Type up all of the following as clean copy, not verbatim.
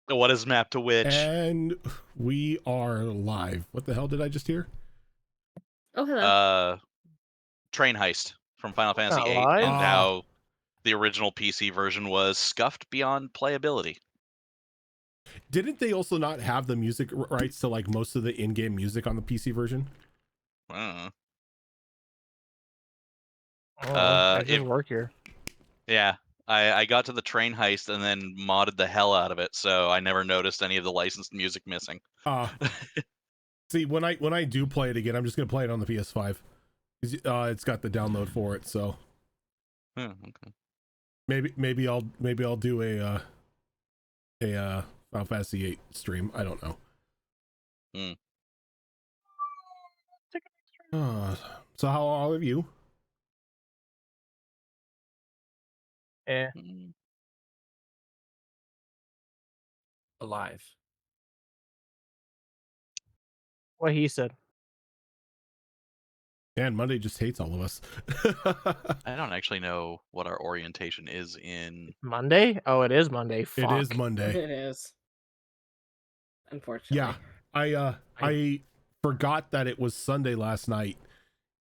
What is map to which? And we are live. What the hell did I just hear? Oh, hello. Train heist from Final Fantasy Not VIII, live. and how the original PC version was scuffed beyond playability. Didn't they also not have the music rights to like most of the in-game music on the PC version? I I it, just work here. yeah, I got to the train heist and then modded the hell out of it, so I never noticed any of the licensed music missing. See, when I do play it again, I'm just gonna play it on the PS5. It's got the download for it, so Okay. maybe I'll do a Final Fantasy VIII stream. I don't know. So how are you? Yeah. Alive. What he said. Man, Monday just hates all of us. I don't actually know what our orientation is in. Monday? Oh, it is Monday. Fuck. It is Monday. It is. Unfortunately. Yeah, I forgot that it was Sunday last night,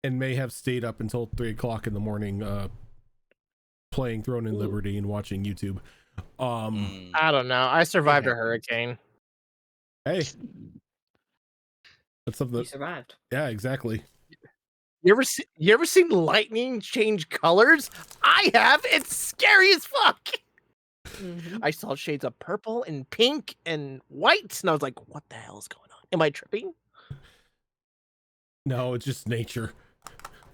and may have stayed up until 3 o'clock in the morning, playing Throne and Liberty and watching YouTube. I don't know. I survived a hurricane. Hey, that's something. You survived. Yeah, exactly. You ever seen lightning change colors? I have. It's scary as fuck. Mm-hmm. I saw shades of purple and pink and white, and I was like, "What the hell is going on? Am I tripping?" No, it's just nature.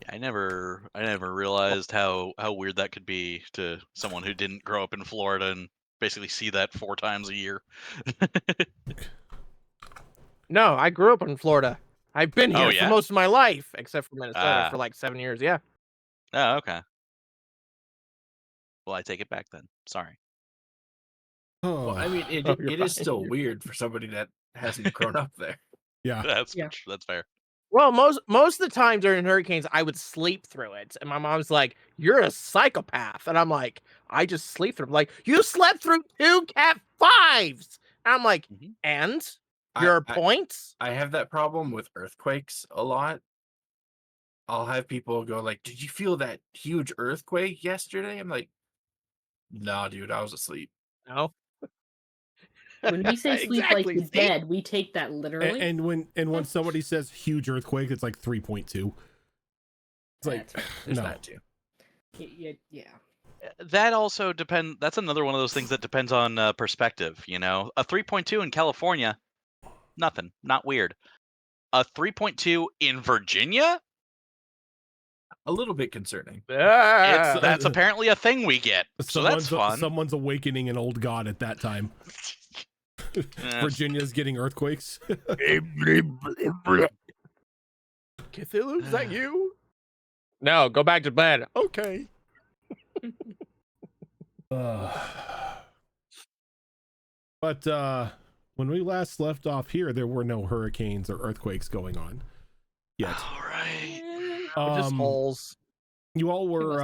Yeah, I never realized how weird that could be to someone who didn't grow up in Florida and basically see that 4 times a year. No, I grew up in Florida. I've been here for most of my life, except for Minnesota for like 7 years. Yeah. Oh, okay. Well, I take it back then. Sorry. Well, I mean, it is still weird for somebody that hasn't grown up there. Yeah, that's fair. Well, most of the time during hurricanes, I would sleep through it, and my mom's like, "You're a psychopath," and I'm like, "I just sleep through." Like, you slept through 2 Cat 5s. And I'm like, and your point? I have that problem with earthquakes a lot. I'll have people go like, "Did you feel that huge earthquake yesterday?" I'm like, "No, dude, I was asleep." No. When we say sleep Exactly, like the dead, we take that literally. And when somebody says huge earthquake, it's like 3.2. It's like There's no. that too. Yeah. That also depends. That's another one of those things that depends on perspective. You know, a 3.2 in California, nothing, not weird. A 3.2 in Virginia, a little bit concerning. That's apparently a thing we get. So that's fun. Someone's awakening an old god at that time. Virginia's getting earthquakes. Cthulhu, is that you? No, go back to bed. Okay. But when we last left off here, there were no hurricanes or earthquakes going on yet. All right. Just holes. You all were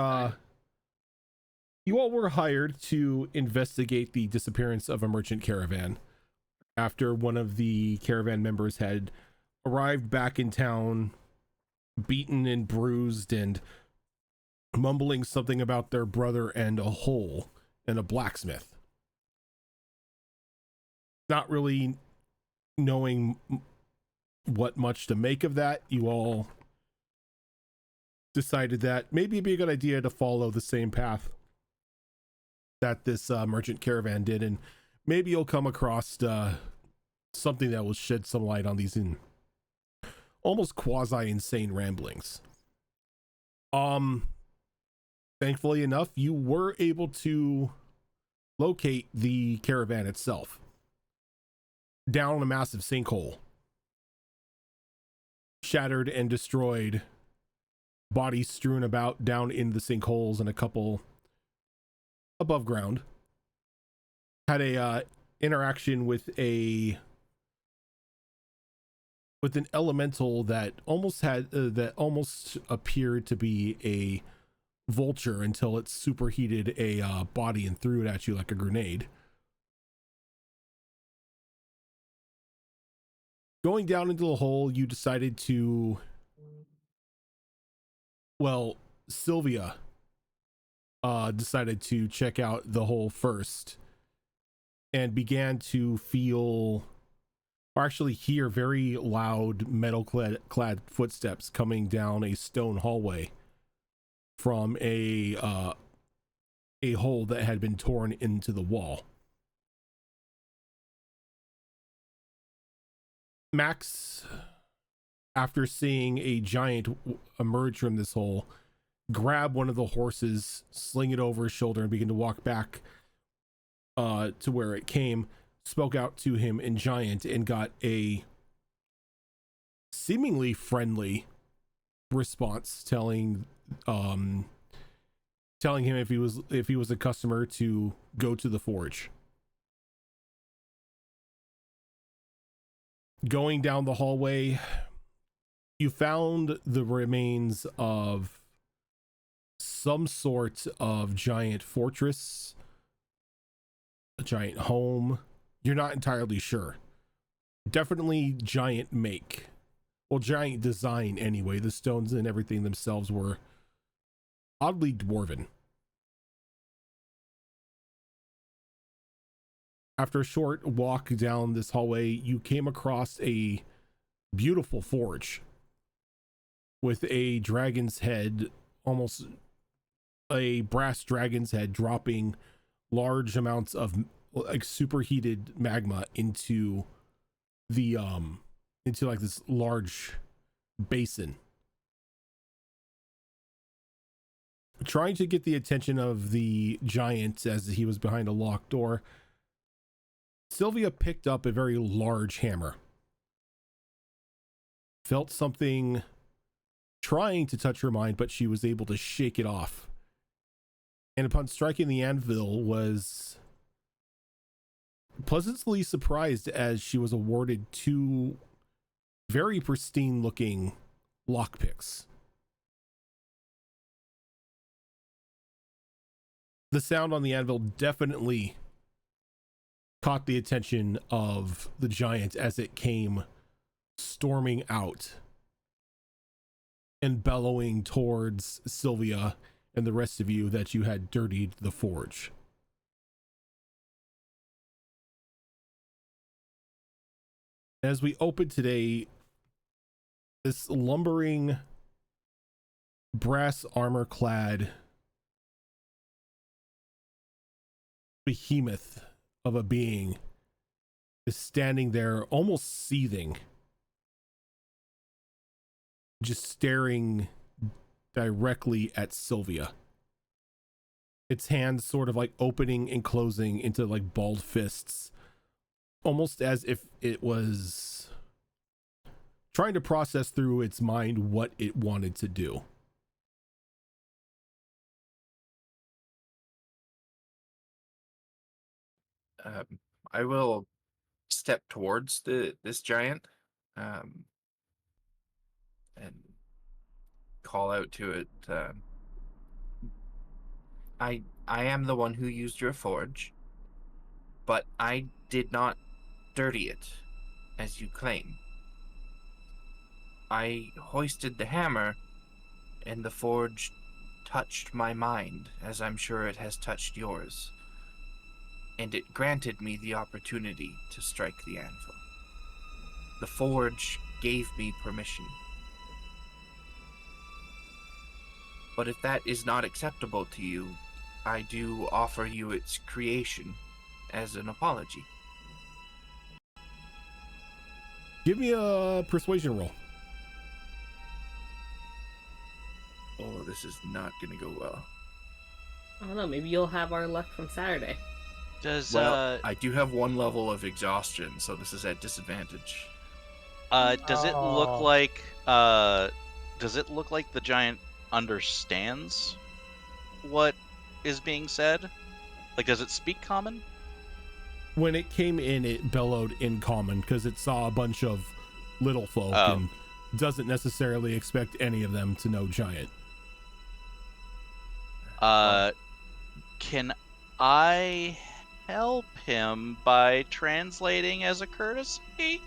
hired to investigate the disappearance of a merchant caravan after one of the caravan members had arrived back in town, beaten and bruised and mumbling something about their brother and a hole in a blacksmith. Not really knowing what much to make of that, you all decided that maybe it'd be a good idea to follow the same path that this merchant caravan did, and maybe you'll come across something that will shed some light on these almost quasi-insane ramblings. Thankfully enough, you were able to locate the caravan itself down a massive sinkhole, shattered and destroyed, bodies strewn about down in the sinkholes, and a couple above ground. Had a interaction with an elemental that almost appeared to be a vulture until it superheated a body and threw it at you like a grenade. Going down into the hole, you decided to, well, Sylvia decided to check out the hole first and began to feel, or actually hear, very loud metal clad footsteps coming down a stone hallway from a hole that had been torn into the wall. Max, after seeing a giant emerge from this hole, grab one of the horses, sling it over his shoulder, and begin to walk back to where it came, spoke out to him in Giant and got a seemingly friendly response, telling him if he was a customer to go to the forge. Going down the hallway, you found the remains of some sort of giant fortress, a giant home. You're not entirely sure. Definitely giant make. Well, giant design anyway. The stones and everything themselves were oddly dwarven. After a short walk down this hallway, you came across a beautiful forge with a dragon's head, almost a brass dragon's head, dropping large amounts of like superheated magma into the into like this large basin. Trying to get the attention of the giant as he was behind a locked door, Sylvia picked up a very large hammer. Felt something trying to touch her mind, but she was able to shake it off. And upon striking the anvil, was pleasantly surprised as she was awarded 2 very pristine looking lockpicks. The sound on the anvil definitely caught the attention of the giant as it came storming out and bellowing towards Sylvia and the rest of you that you had dirtied the forge. As we open today, this lumbering brass armor clad behemoth of a being is standing there almost seething, just staring directly at Sylvia. Its hands sort of like opening and closing into like balled fists, almost as if it was trying to process through its mind what it wanted to do. I will step towards this giant and call out to it. I am the one who used your forge, but I did not dirty it, as you claim. I hoisted the hammer, and the forge touched my mind, as I'm sure it has touched yours. And it granted me the opportunity to strike the anvil. The forge gave me permission. But if that is not acceptable to you, I do offer you its creation as an apology. Give me a persuasion roll. Oh, this is not going to go well. I don't know. Maybe you'll have our luck from Saturday. Does Well, I do have 1 level of exhaustion, so this is at disadvantage. does it look like the giant understands what is being said? Like, does it speak common? When it came in, it bellowed in common because it saw a bunch of little folk and doesn't necessarily expect any of them to know giant. Can I help him by translating as a courtesy?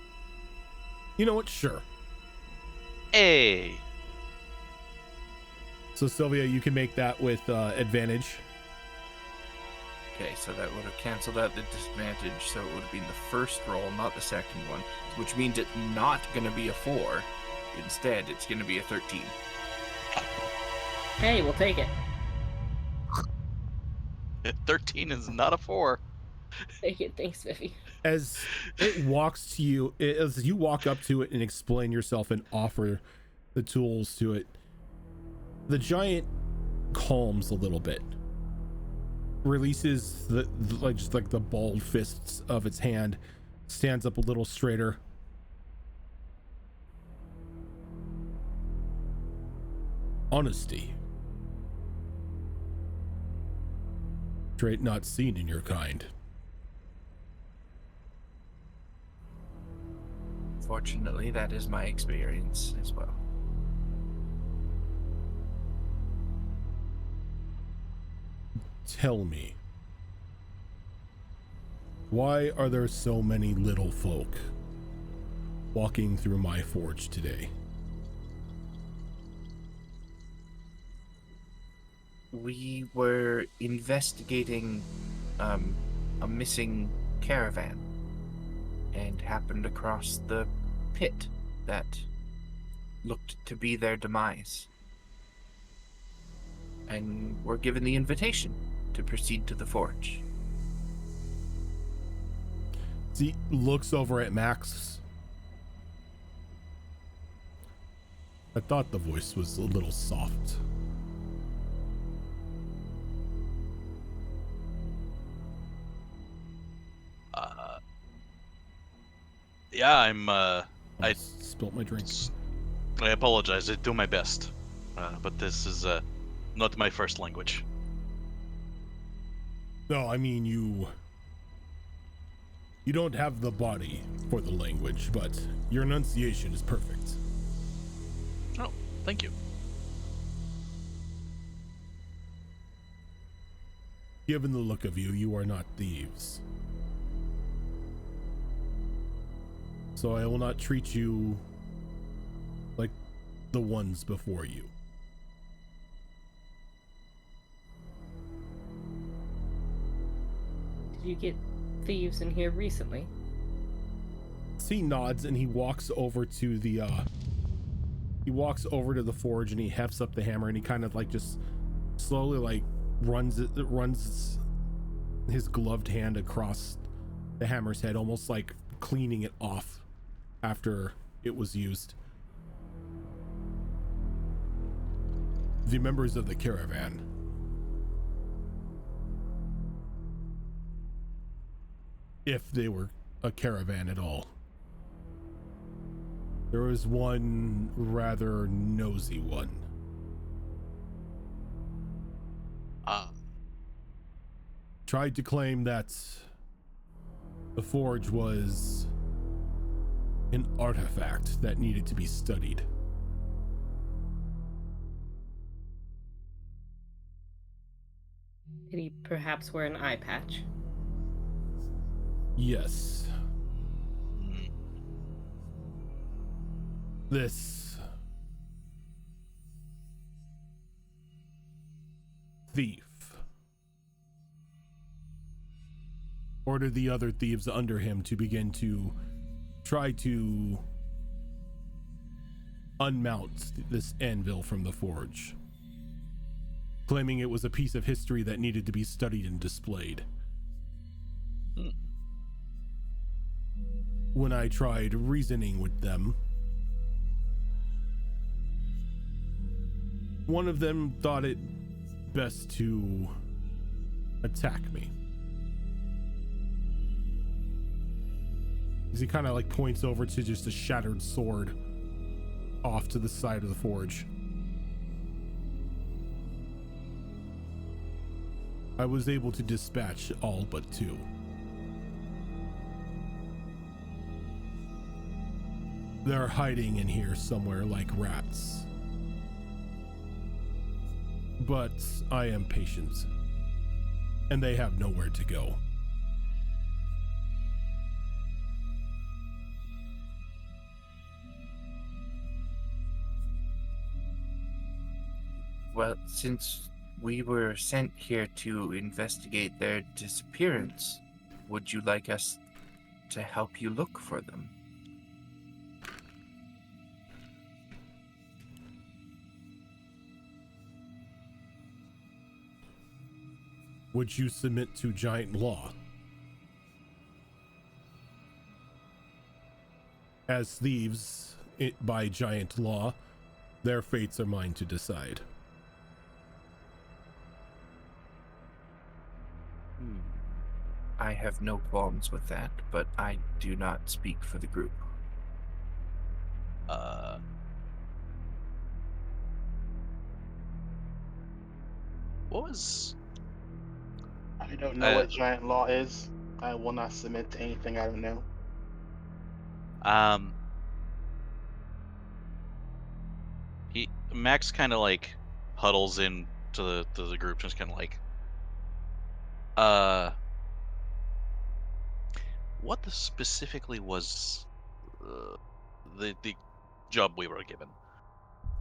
You know what? Sure. Hey. So Sylvia, you can make that with advantage. Okay, so that would have canceled out the disadvantage, so it would have been the first roll, not the second one, which means it's not going to be a 4. Instead, it's going to be a 13. Hey, we'll take it. 13 is not a 4. Take it. Thanks, Vivi. As it walks to you, as you walk up to it and explain yourself and offer the tools to it, the giant calms a little bit, releases the balled fists of its hand, stands up a little straighter. Honesty. Trait not seen in your kind. Fortunately, that is my experience as well. Tell me, why are there so many little folk walking through my forge today? We were investigating a missing caravan and happened across the pit that looked to be their demise. And were given the invitation to proceed to the forge. He looks over at Max. I thought the voice was a little soft. Yeah, I spilt my drink. I apologize. I do my best, but this is not my first language. No, I mean you don't have the body for the language, but your enunciation is perfect. Oh, thank you. Given the look of you, you are not thieves. So I will not treat you like the ones before you. Did you get thieves in here recently? He nods and he walks over to the forge and he hefts up the hammer and he kind of like just slowly like runs his gloved hand across the hammer's head, almost like cleaning it off after it was used. The members of the caravan, if they were a caravan at all, there was one rather nosy one. Tried to claim that the forge was an artifact that needed to be studied. Did he perhaps wear an eye patch? Yes. This thief ordered the other thieves under him to begin to try to unmount this anvil from the forge, claiming it was a piece of history that needed to be studied and displayed. When I tried reasoning with them, one of them thought it best to attack me. As he kind of like points over to just a shattered sword off to the side of the forge. I was able to dispatch all but 2. They're hiding in here somewhere like rats. But I am patient, and they have nowhere to go. Well, since we were sent here to investigate their disappearance, would you like us to help you look for them? Would you submit to giant law? As thieves, by giant law, their fates are mine to decide. I have no qualms with that, but I do not speak for the group. What was? I don't know what giant law is. I will not submit to anything I don't know. Max kind of like huddles in to the group, just kind of like, what specifically was the job we were given?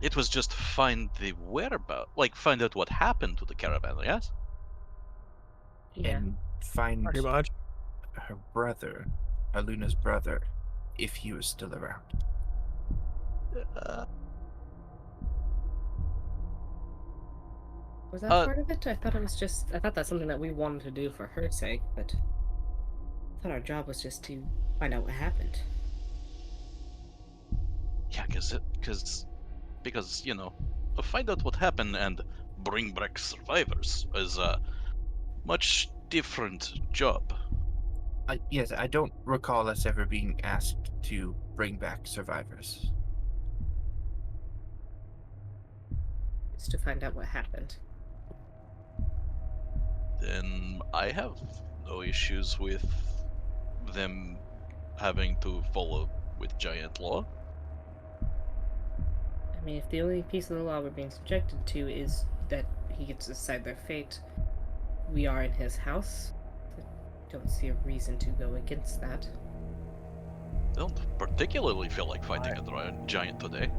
It was just find the whereabouts, like find out what happened to the caravan, yes? Yeah. And find Pretty much. her brother, Aluna's brother, if he was still around. Was that part of it? I thought that's something that we wanted to do for her sake, but I thought our job was just to find out what happened. Yeah, because you know, find out what happened and bring back survivors is a much different job. Yes, I don't recall us ever being asked to bring back survivors. It's to find out what happened. Then I have no issues with them having to follow with giant law. I mean, if the only piece of the law we're being subjected to is that he gets to decide their fate, we are in his house. I don't see a reason to go against that. I don't particularly feel like fighting a giant today.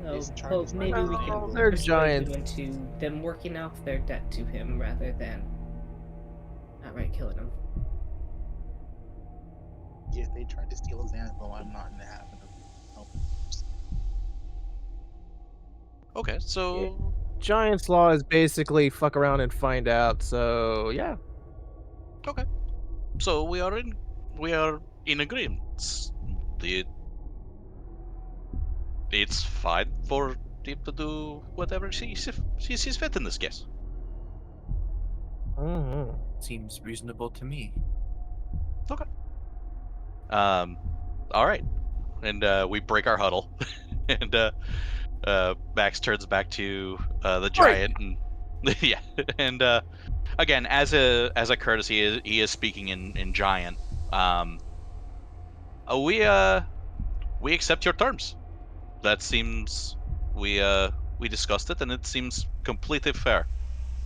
No, He's trying well, to maybe find we out. can They're persuade giants. them into them working off their debt to him rather than outright killing him. Yeah, they tried to steal his animal. I'm not in the habit of helping. Okay, so Giant's law is basically fuck around and find out. So yeah. okay, so we are in agreement. It's fine for him to do whatever she sees fit in this case. Mm-hmm. Seems reasonable to me. Okay. All right, and we break our huddle, and Max turns back to the giant, and yeah, and again, as a courtesy, he is speaking in giant. We accept your terms. That seems we discussed it, and it seems completely fair.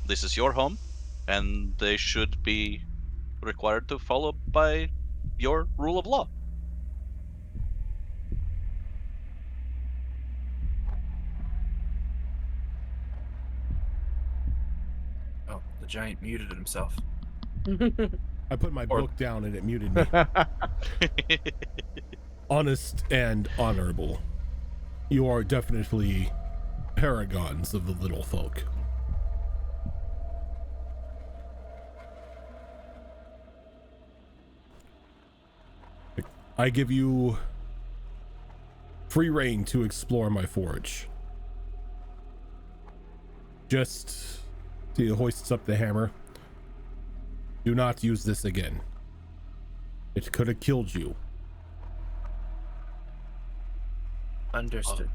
This is your home, and they should be required to follow by your rule of law. Oh, the giant muted himself. I put my Or- book down and it muted me. Honest and honorable. You are definitely paragons of the little folk. I give you free reign to explore my forge. Just, he hoists up the hammer. Do not use this again. It could have killed you. Understood.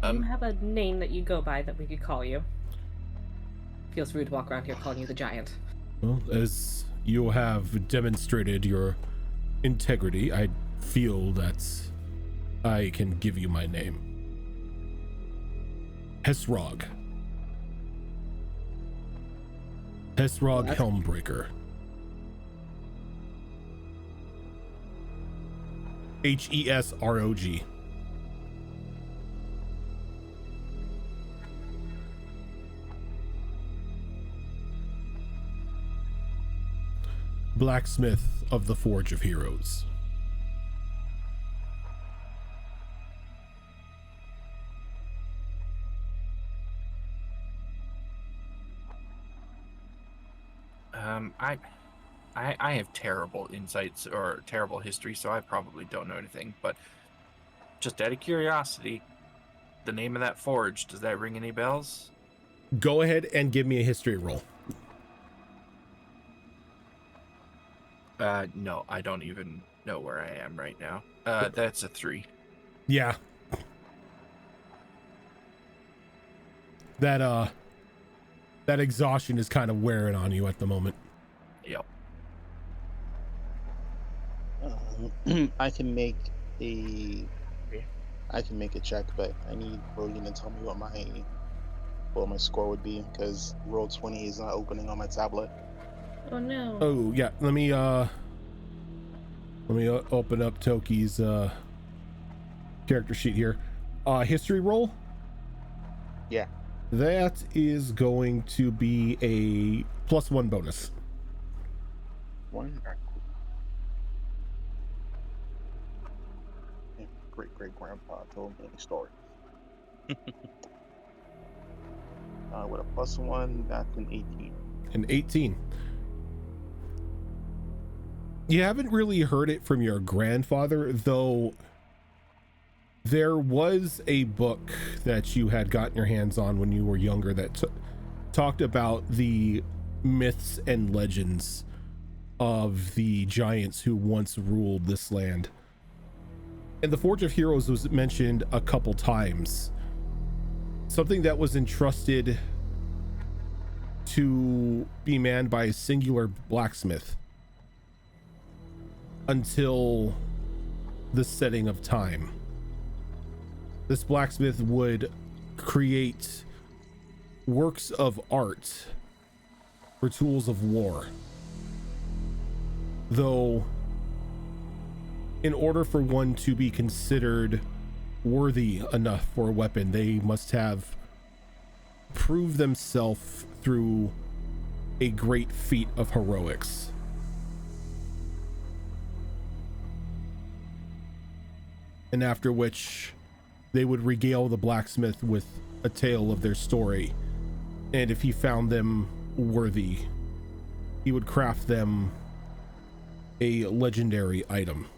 Do you have a name that you go by that we could call you? Feels rude to walk around here calling you the giant. Well, as you have demonstrated your integrity, I feel that I can give you my name. Hesrog. Hesrog What? Helmbreaker. Hesrog. blacksmith of the Forge of Heroes. I have terrible insights or terrible history, so I probably don't know anything. But just out of curiosity, the name of that forge, does that ring any bells? Go ahead and give me a history roll. No, I don't even know where I am right now. That's a 3. Yeah. That exhaustion is kind of wearing on you at the moment. Yep. I can make a check, but I need Rogan to tell me what my score would be, because Roll20 is not opening on my tablet. Oh no. Oh yeah, let me open up Toki's character sheet here. History roll. Yeah. That is going to be a +1 bonus. One. Great grandpa told me a story. With a +1, that's an 18. An 18. You haven't really heard it from your grandfather, though. There was a book that you had gotten your hands on when you were younger that talked about the myths and legends of the giants who once ruled this land. And the Forge of Heroes was mentioned a couple times. Something that was entrusted to be manned by a singular blacksmith until the setting of time. This blacksmith would create works of art for tools of war. Though, in order for one to be considered worthy enough for a weapon, they must have proved themselves through a great feat of heroics. And after which, they would regale the blacksmith with a tale of their story. And if he found them worthy, he would craft them a legendary item.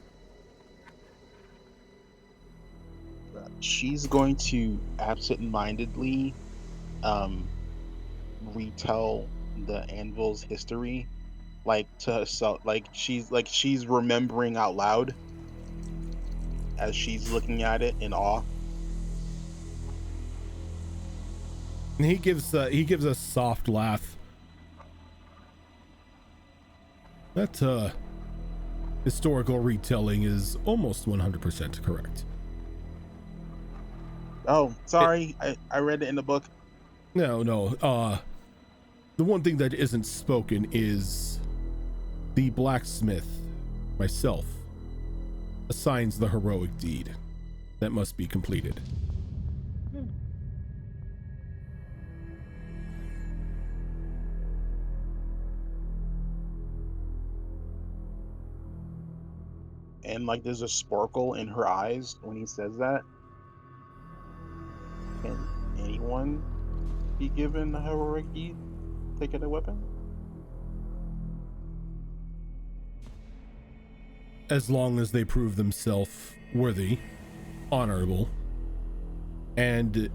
She's going to absent-mindedly retell the anvil's history, like to herself, like she's remembering out loud as she's looking at it in awe. And he gives a soft laugh. That historical retelling is almost 100% correct. Oh, sorry, I read it in the book. No. The one thing that isn't spoken is the blacksmith, myself, assigns the heroic deed that must be completed. And like there's a sparkle in her eyes when he says that. Can anyone be given a heroic deed? Taking a weapon? As long as they prove themselves worthy, honorable, and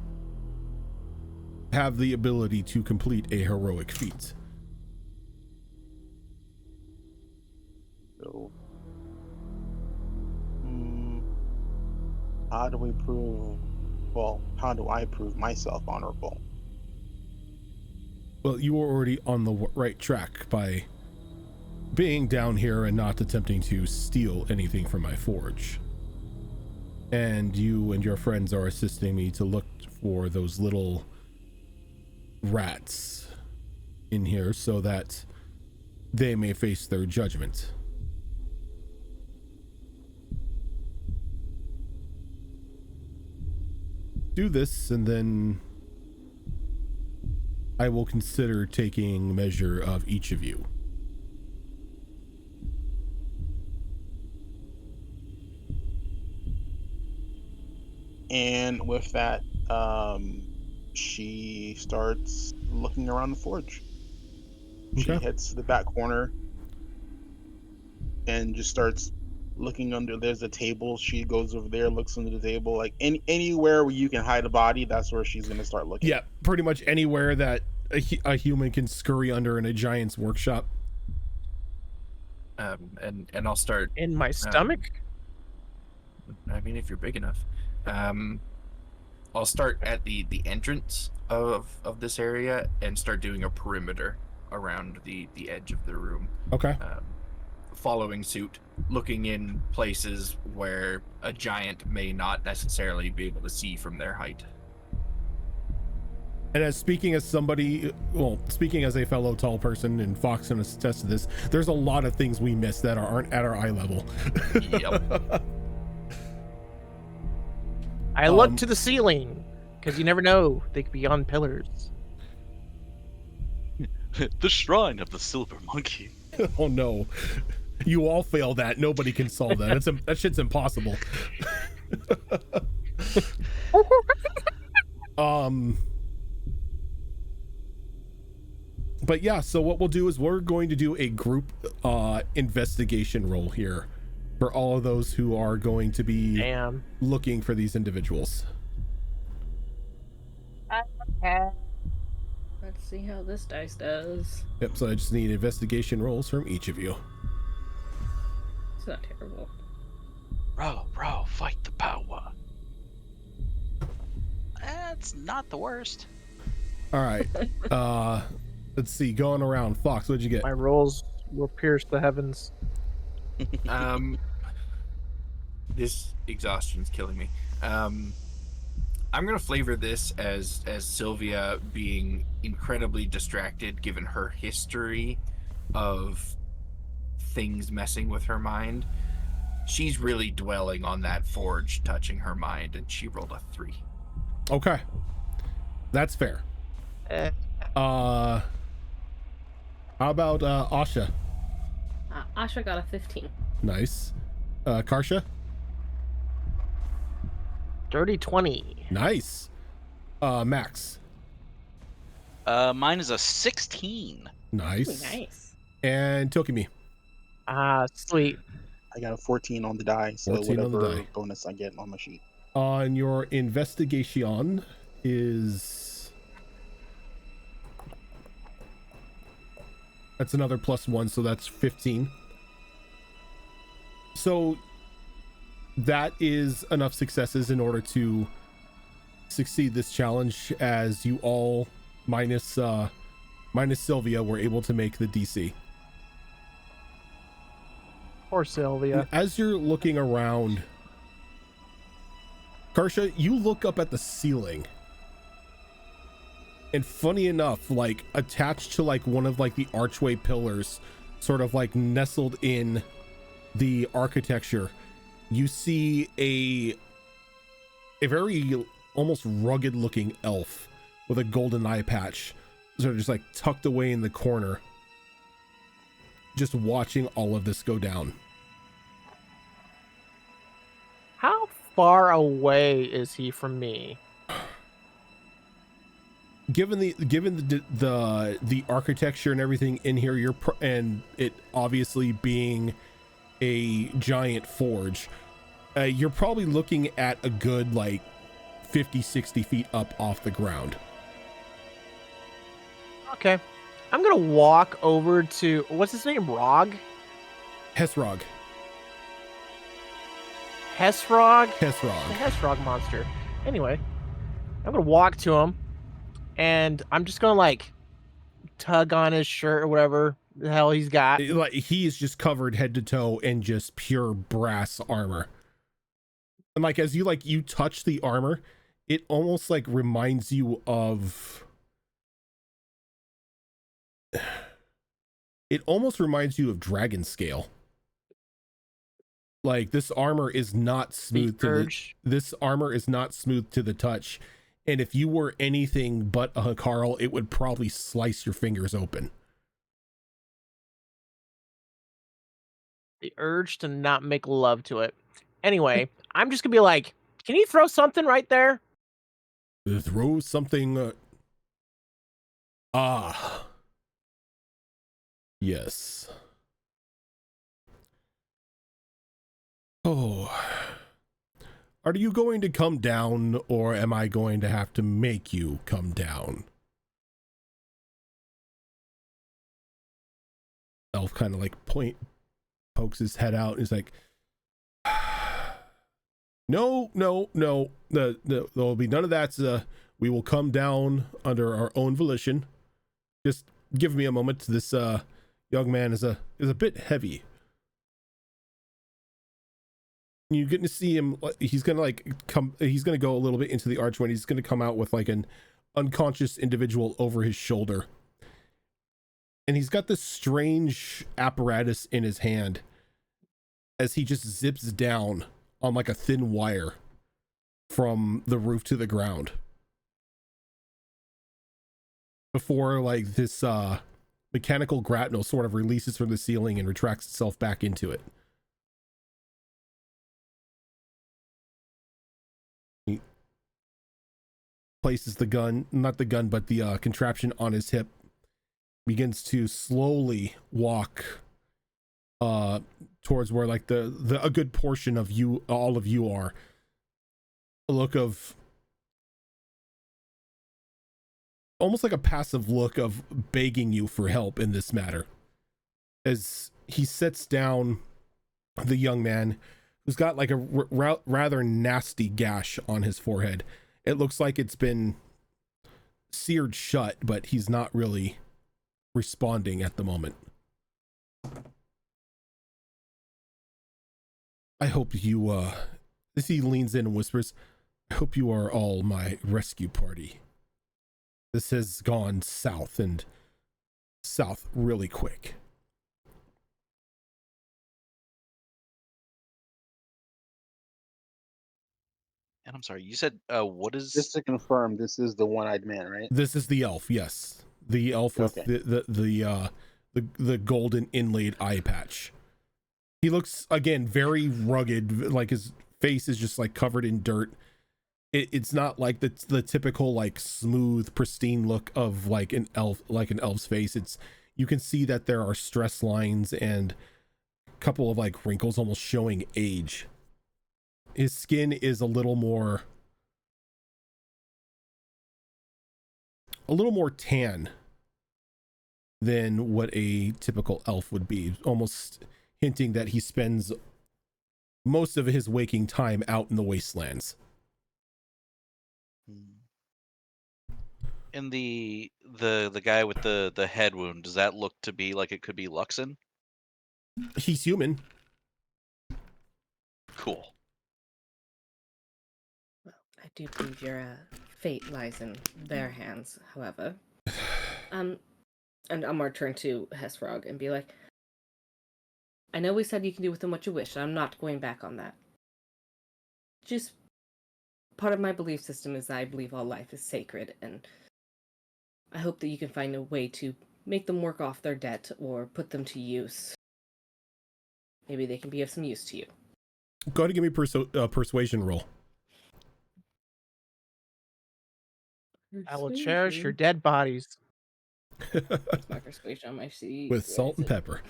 have the ability to complete a heroic feat. So, how do we prove? Well, how do I prove myself honorable? Well, you were already on the right track by being down here and not attempting to steal anything from my forge. And you and your friends are assisting me to look for those little rats in here so that they may face their judgment. Do this, and then I will consider taking measure of each of you. And with that, she starts looking around the forge. She Okay. heads to the back corner and just starts looking under. There's a table. She goes over there, looks under the table. Like anywhere where you can hide a body, that's where she's gonna start looking. Yeah, pretty much anywhere that a human can scurry under in a giant's workshop. And I'll start. In my stomach? I mean, if you're big enough, I'll start at the entrance of this area and start doing a perimeter around the edge of the room. Okay. Following suit, looking in places where a giant may not necessarily be able to see from their height. And as speaking as somebody, well, speaking as a fellow tall person, and Fox can attest to this, there's a lot of things we miss that aren't at our eye level. Yep. I look to the ceiling, because you never know. They could be on pillars. The shrine of the silver monkey. Oh no. You all fail that. Nobody can solve that. That shit's impossible. But yeah, so what we'll do is we're going to do a group investigation roll here for all of those who are going to be looking for these individuals. Let's see how this dice does. Yep, so I just need investigation rolls from each of you. It's not terrible. Row, fight the power. That's not the worst. All right. Let's see, going around. Fox, what'd you get? My rolls will pierce the heavens. This exhaustion's killing me. I'm gonna flavor this as Sylvia being incredibly distracted given her history of things messing with her mind. She's really dwelling on that forge touching her mind, and she rolled a 3. Okay, that's fair. How about Asha? Asha got a 15. Nice. Karsha? Dirty 20. Nice. Max? Mine is a 16. Nice. Ooh, nice. And Tokimi? Sweet. I got a 14 on the die, so 14 on the whatever die. bonus I get on my sheet. On your investigation is... That's another +1, so that's 15. So that is enough successes in order to succeed this challenge, as you all minus Sylvia were able to make the DC. Poor Sylvia. As you're looking around, Karsha, you look up at the ceiling, and funny enough, like attached to like one of like the archway pillars, sort of like nestled in the architecture, you see a very almost rugged looking elf with a golden eye patch, sort of just like tucked away in the corner, just watching all of this go down. How far away is he from me? Given the architecture and everything in here, and it obviously being a giant forge, you're probably looking at a good like 50-60 feet up off the ground. Okay. I'm gonna walk over to, what's his name? Rog? Hesrog. Hesrog? Hesrog. The Hesrog monster. Anyway, I'm gonna walk to him, and I'm just gonna like tug on his shirt or whatever the hell he's got. Like he is just covered head to toe in just pure brass armor. And like as you touch the armor, it almost like reminds you of dragon scale. Like this armor is not smooth this armor is not smooth to the touch, and if you were anything but a Carl, it would probably slice your fingers open. The urge to not make love to it. Anyway, I'm just gonna be like, Can you throw something right there? Throw something. Yes. Oh. Are you going to come down, or am I going to have to make you come down? Elf kind of like pokes his head out and he's like, no, there'll be none of that. We will come down under our own volition. Just give me a moment. This young man is a bit heavy. You get to see him. He's gonna he's gonna go a little bit into the archway. And he's gonna come out with like an unconscious individual over his shoulder, and he's got this strange apparatus in his hand as he just zips down on like a thin wire from the roof to the ground before like this mechanical grapnel sort of releases from the ceiling and retracts itself back into it. He places the gun, not the gun, but the contraption on his hip, begins to slowly walk towards where like a good portion of you, all of you are. A look of almost like a passive look of begging you for help in this matter, as he sits down the young man who's got like a rather nasty gash on his forehead. It looks like it's been seared shut, but he's not really responding at the moment. I hope you as he leans in and whispers, I hope you are all my rescue party. This has gone south, and south really quick. And I'm sorry, you said what is Just to confirm, this is the one-eyed man, right? This is the elf, yes. The elf with the golden inlaid eye patch. He looks again very rugged, like his face is just like covered in dirt. It's not like the typical like smooth, pristine look of like an elf's face. It's, you can see that there are stress lines and a couple of like wrinkles almost showing age. His skin is a little more tan than what a typical elf would be, almost hinting that he spends most of his waking time out in the wastelands. in the guy with the head wound? Does that look to be like it could be Luxon? He's human. Cool. I do believe your fate lies in their hands, however. And I'm gonna turn to Hesfrog and be like, I know we said you can do with them what you wish, and I'm not going back on that. Just part of my belief system is that I believe all life is sacred, and I hope that you can find a way to make them work off their debt or put them to use. Maybe they can be of some use to you. Go ahead and give me persuasion roll. I will cherish your dead bodies. My persuasion on my sheet. With salt and pepper.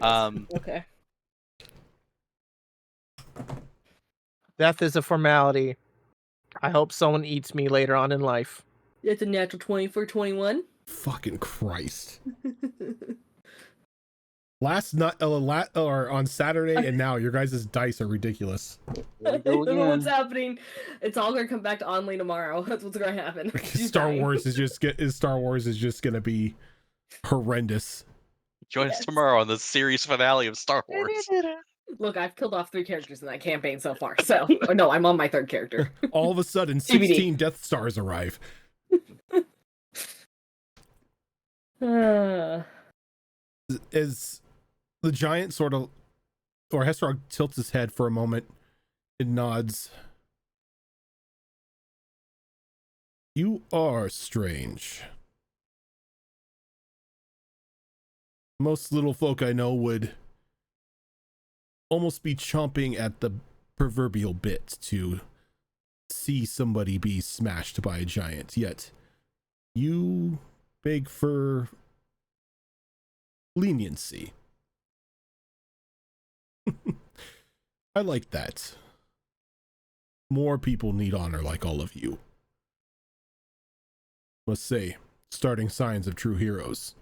Okay. Death is a formality. I hope someone eats me later on in life. It's a natural 20 for 21. Fucking Christ. Last night, or on Saturday, and now your guys' dice are ridiculous. I don't know what's happening. It's all gonna come back to Only tomorrow. That's what's gonna happen. Star Wars is just gonna be horrendous. Join us tomorrow on the series finale of Star Wars. Look, I've killed off 3 characters in that campaign so far. So, or no, I'm on my 3rd character. All of a sudden, 16 Death Stars arrive. As the giant sort of, or Hesrog tilts his head for a moment and nods. You are strange. Most little folk I know would almost be chomping at the proverbial bit to see somebody be smashed by a giant, yet you beg for leniency. I like that. More people need honor like all of you. Must say, starting signs of true heroes.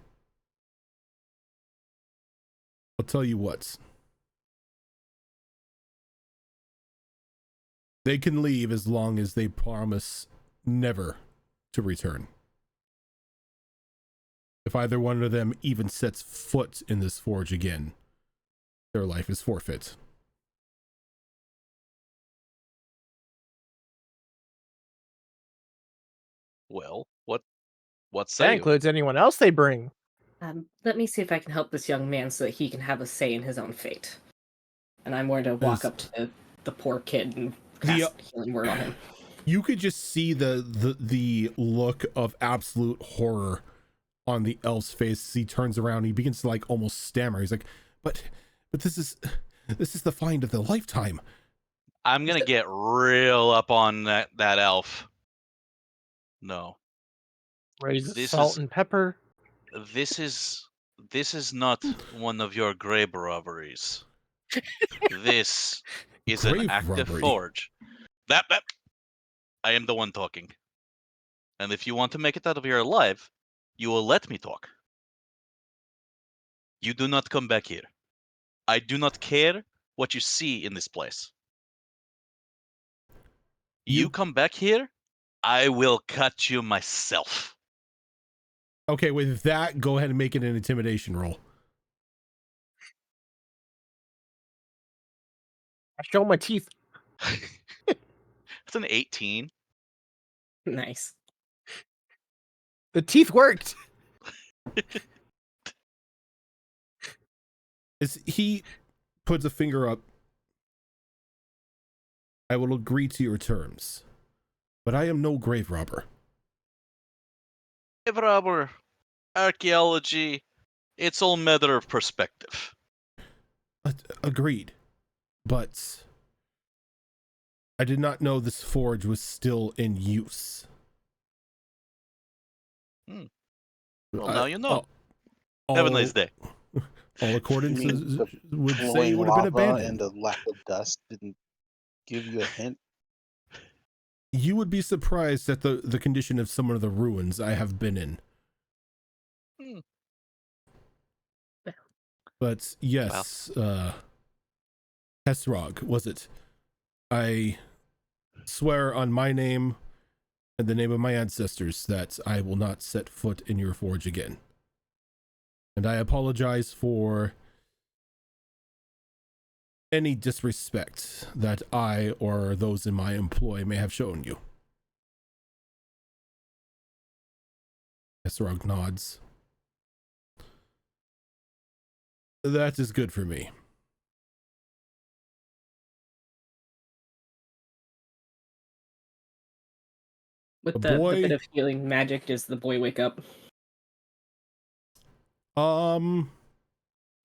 I'll tell you what. They can leave as long as they promise never to return. If either one of them even sets foot in this forge again, their life is forfeit. Well, what That say you? includes anyone else they bring. Let me see if I can help this young man so that he can have a say in his own fate. And I'm going to walk up to the poor kid and cast healing word on him. You could just see the look of absolute horror on the elf's face as he turns around. He begins to like almost stammer. He's like, but this is the find of the lifetime. I'm gonna get real up on that elf. No. Raise This salt is- and pepper. This is not one of your grave robberies. This is an Grave active robbery? forge. That I am the one talking. And if you want to make it out of here alive, you will let me talk. You do not come back here. I do not care what you see in this place. You come back here, I will cut you myself. Okay, with that, go ahead and make it an intimidation roll. I show my teeth. It's an 18. Nice. The teeth worked. As he puts a finger up, I will agree to your terms, but I am no grave robber. Grave robber, archaeology, it's all matter of perspective. Agreed, but I did not know this forge was still in use. Well, now you know. All, Have a nice day. All accordances would say Flowing it would have been lava abandoned. and the lack of dust didn't give you a hint. You would be surprised at the condition of some of the ruins I have been in. But yes, Hesrog, was it? I swear on my name and the name of my ancestors that I will not set foot in your forge again. And I apologize for any disrespect that I or those in my employ may have shown you. Hesrog nods. That is good for me. With The the boy- bit of healing magic, does the boy wake up? A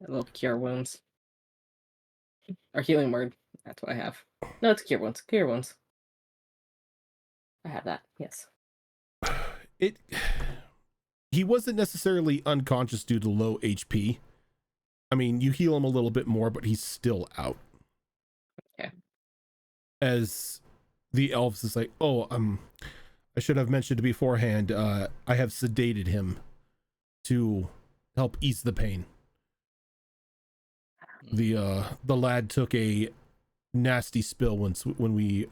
little cure wounds. Or healing word. That's what I have. No, it's cure wounds. Cure wounds. I have that, yes. He wasn't necessarily unconscious due to low HP. I mean, you heal him a little bit more, but he's still out. Okay. As the elves is like, oh, I should have mentioned beforehand, I have sedated him to help ease the pain. The lad took a nasty spill when we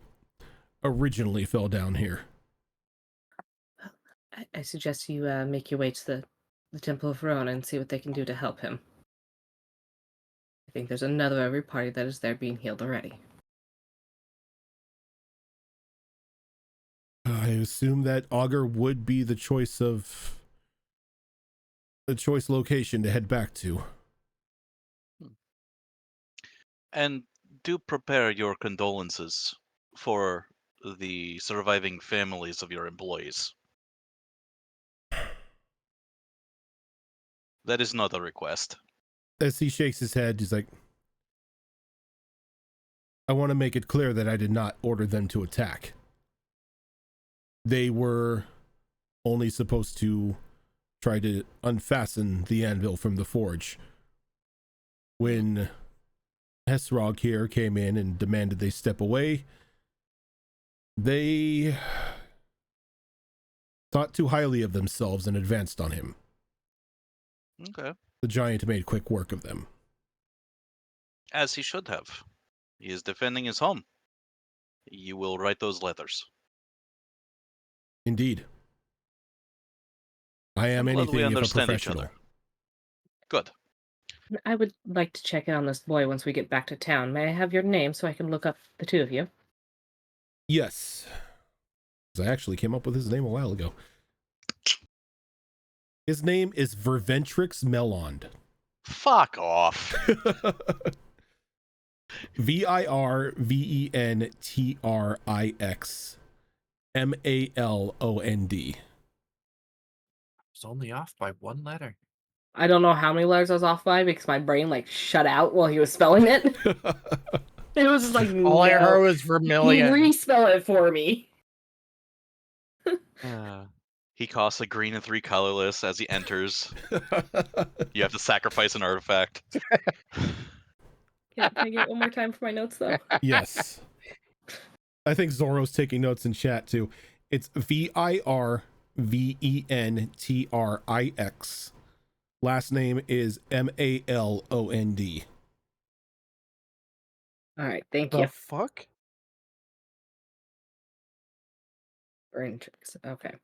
originally fell down here. I suggest you make your way to the Temple of Verona and see what they can do to help him. I think there's another every party that is there being healed already. I assume that Augur would be the choice location to head back to. And do prepare your condolences for the surviving families of your employees. That is not a request. As he shakes his head, he's like, I want to make it clear that I did not order them to attack. they were only supposed to try to unfasten the anvil from the forge. When Hesrog here came in and demanded they step away, they thought too highly of themselves and advanced on him. Okay. The giant made quick work of them. As he should have. He is defending his home. You will write those letters. Indeed. I am I'm glad we anything if a understand each professional. other. Good. I would like to check in on this boy once we get back to town. May I have your name so I can look up the two of you? Yes. I actually came up with his name a while ago. His name is Verventrix Melond. Fuck off. Virventrix Malond. It's only off by one letter. I don't know how many letters I was off by because my brain like shut out while he was spelling it. It was just like, All I no. heard was Vermilion. Respell it for me. He costs a green and 3 colorless as he enters. You have to sacrifice an artifact. Can I get it one more time for my notes though? Yes. I think Zoro's taking notes in chat too. It's Virventrix. Last name is Malond. All right, thank The you. fuck? Verventrix. Okay.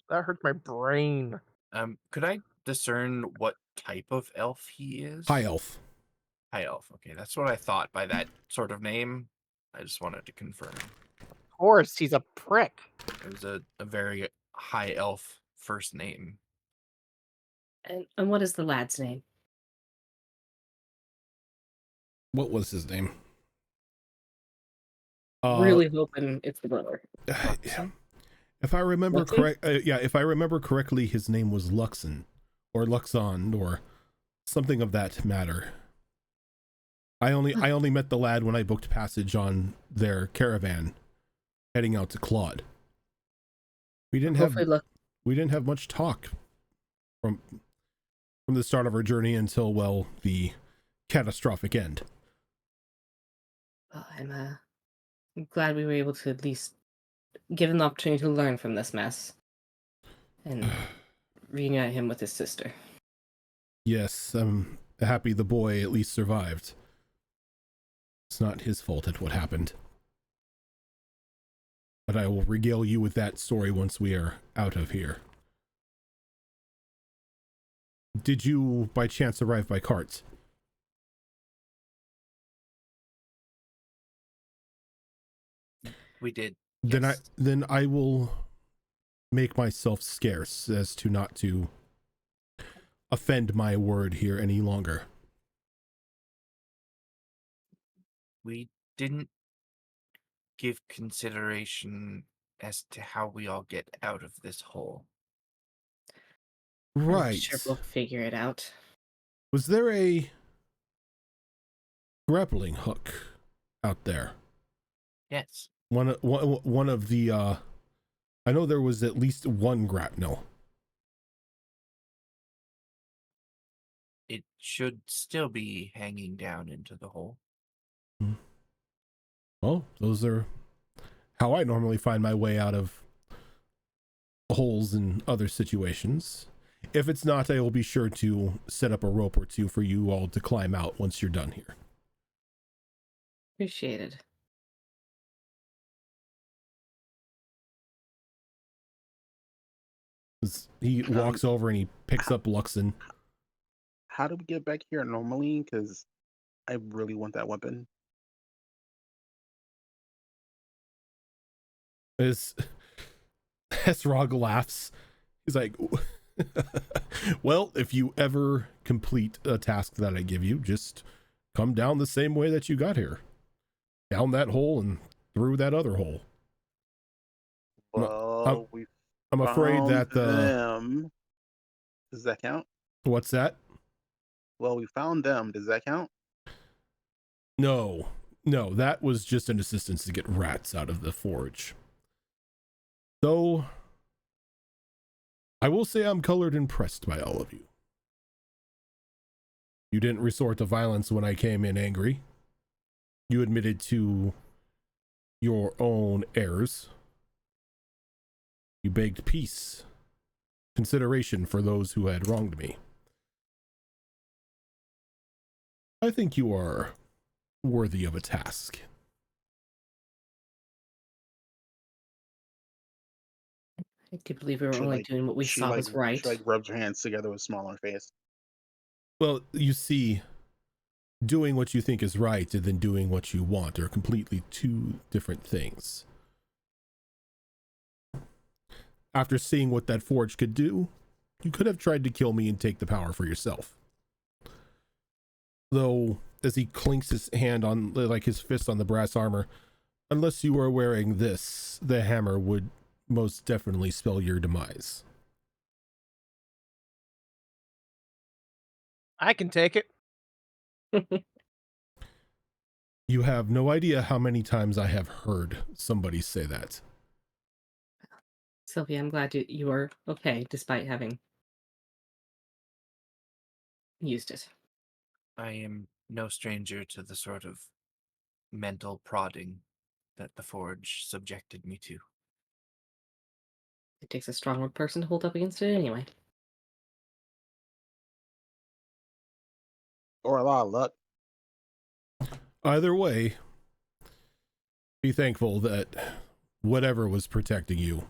That hurt my brain. Could I discern what type of elf he is? High elf. High elf. Okay, that's what I thought by that sort of name. I just wanted to confirm. Of course, he's a prick. It was a very high elf first name. And what is the lad's name? What was his name? Really hoping it's the brother. If I remember Luxon? correct, if I remember correctly, his name was Luxon, or Luxon, or something of that matter. I only met the lad when I booked passage on their caravan, heading out to Claude. We didn't have much talk from the start of our journey until, well, the catastrophic end. Well, I'm glad we were able to at least give him the opportunity to learn from this mess and reunite him with his sister. Yes, I'm happy the boy at least survived. It's not his fault at what happened. But I will regale you with that story once we are out of here. Did you, by chance, arrive by cart? We did. Then Yes. I will make myself scarce as to not to offend my word here any longer. We didn't give consideration as to how we all get out of this hole. I'm Right. sure we'll figure it out. Was there a grappling hook out there? Yes. One of the I know there was at least one grapnel. It should still be hanging down into the hole. Well, those are how I normally find my way out of holes in other situations. If it's not, I will be sure to set up a rope or two for you all to climb out once you're done here. Appreciated. He walks over and he picks up Luxon. How do we get back here normally? Because I really want that weapon. As Hesrog laughs, he's like, well, if you ever complete a task that I give you, just come down the same way that you got here. Down that hole and through that other hole. Well, I'm afraid that them. Does that count? What's that? Well, we found them. Does that count? No, that was just an assistance to get rats out of the forge. Though, I will say I'm colored impressed by all of you. You didn't resort to violence when I came in angry. You admitted to your own errors. You begged peace, consideration for those who had wronged me. I think you are worthy of a task. I do believe we were She only like doing what we she saw like was right. she like rubs her hands together with smile on her face. Well, you see, doing what you think is right and then doing what you want are completely two different things. After seeing what that forge could do, you could have tried to kill me and take the power for yourself. Though, as he clinks his hand on, like his fist on the brass armor, unless you were wearing this, the hammer would most definitely spell your demise. I can take it. You have no idea how many times I have heard somebody say that. Sylvia, I'm glad you are okay despite having used it. I am no stranger to the sort of mental prodding that the Forge subjected me to. It takes a stronger person to hold up against it anyway. Or a lot of luck. Either way, be thankful that whatever was protecting you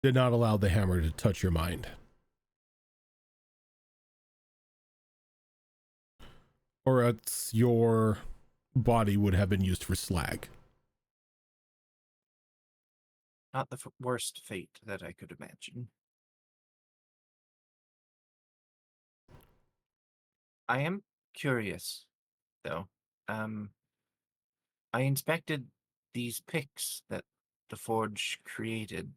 did not allow the hammer to touch your mind. Or else your body would have been used for slag. Not the worst fate that I could imagine. I am curious, though. I inspected these picks that the Forge created,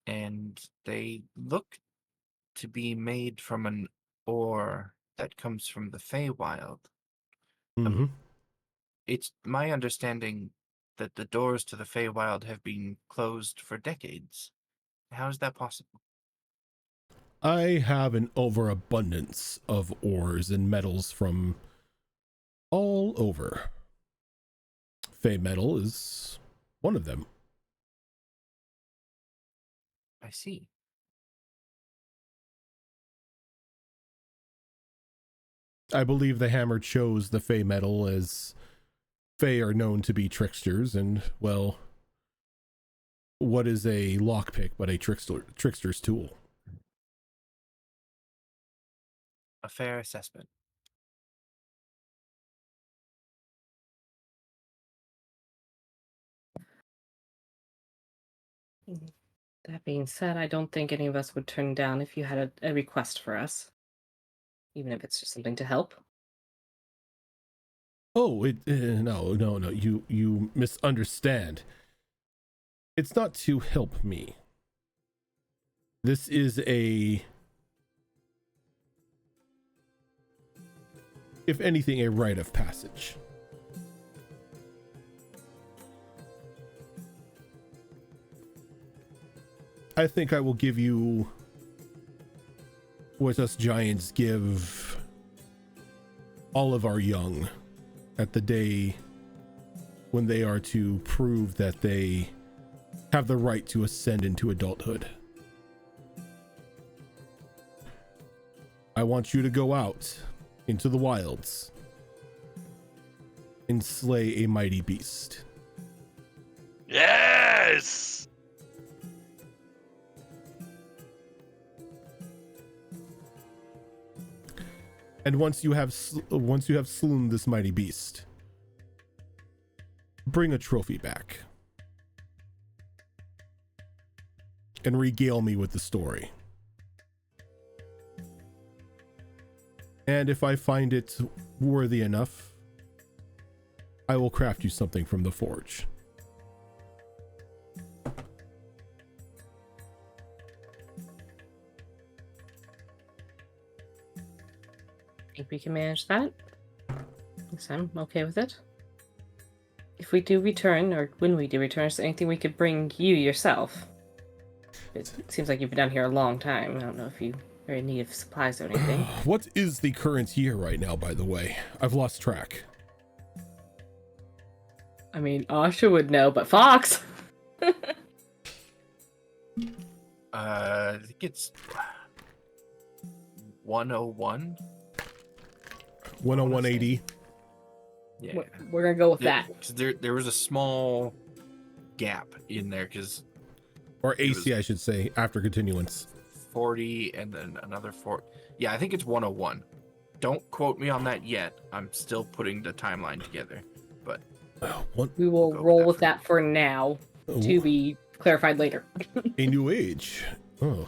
and they look to be made from an ore that comes from the Feywild. Mm-hmm. It's my understanding that the doors to the Feywild have been closed for decades. How is that possible? I have an overabundance of ores and metals from all over. Fey metal is one of them. I see. I believe the hammer chose the Fey metal as Fey are known to be tricksters, and, well, what is a lockpick but a trickster's tool? A fair assessment. That being said, I don't think any of us would turn down if you had a request for us. Even if it's just something to help. Oh, no, you misunderstand. It's not to help me. This is if anything, a rite of passage. I think I will give you what us giants give all of our young at the day when they are to prove that they have the right to ascend into adulthood. I want you to go out into the wilds and slay a mighty beast. Yes! And once you have slain this mighty beast, bring a trophy back and regale me with the story. And if I find it worthy enough, I will craft you something from the forge. I think we can manage that. Yes, I'm okay with it. if we do return, or when we do return, is there anything we could bring you yourself? It seems like you've been down here a long time. I don't know if you are in need of supplies or anything. What is the current year right now, by the way? I've lost track. I mean, Asha would know, but Fox! I think it's 101. 10180. Yeah. We're gonna go with that. Because there was a small gap in there because Or AC, I should say, after continuance. 40 and then another 4. Yeah, I think it's 101. Don't quote me on that yet. I'm still putting the timeline together. But We will roll with that for now, to be clarified later. A new age. Oh.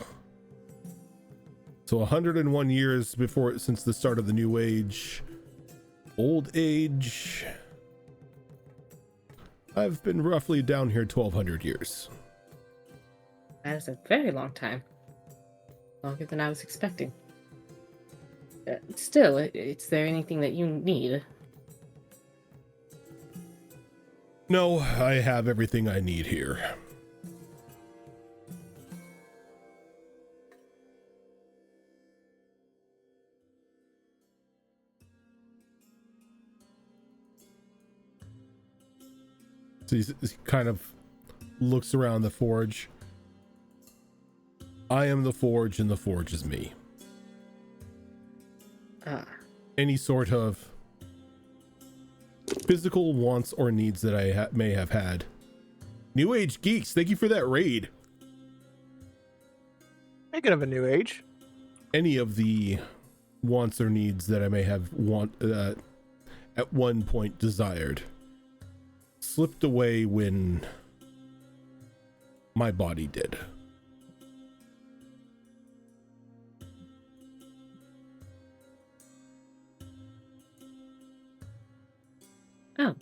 So 101 years since the start of the new age. Old age. I've been roughly down here 1200 years. That is a very long time. Longer than I was expecting. Still, is there anything that you need? No, I have everything I need here. So he kind of looks around the forge. I am the forge and the forge is me. Any sort of physical wants or needs that I may have had. New Age Geeks, thank you for that raid. Speaking of a new age, Any of the wants or needs that I may have at one point desired slipped away when my body did. Oh.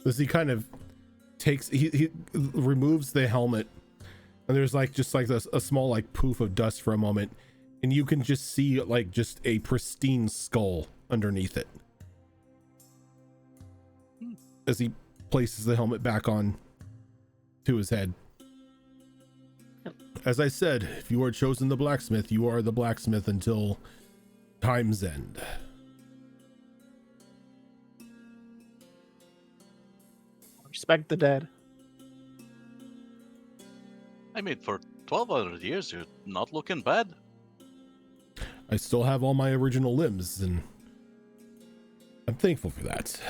As he kind of takes, he removes the helmet, and there's like just like a small like poof of dust for a moment, and you can just see like just a pristine skull underneath it. As he places the helmet back on to his head. As I said, if you are chosen the blacksmith, you are the blacksmith until time's end. respect the dead. I mean, for 1,200 years, you're not looking bad. I still have all my original limbs, and I'm thankful for that.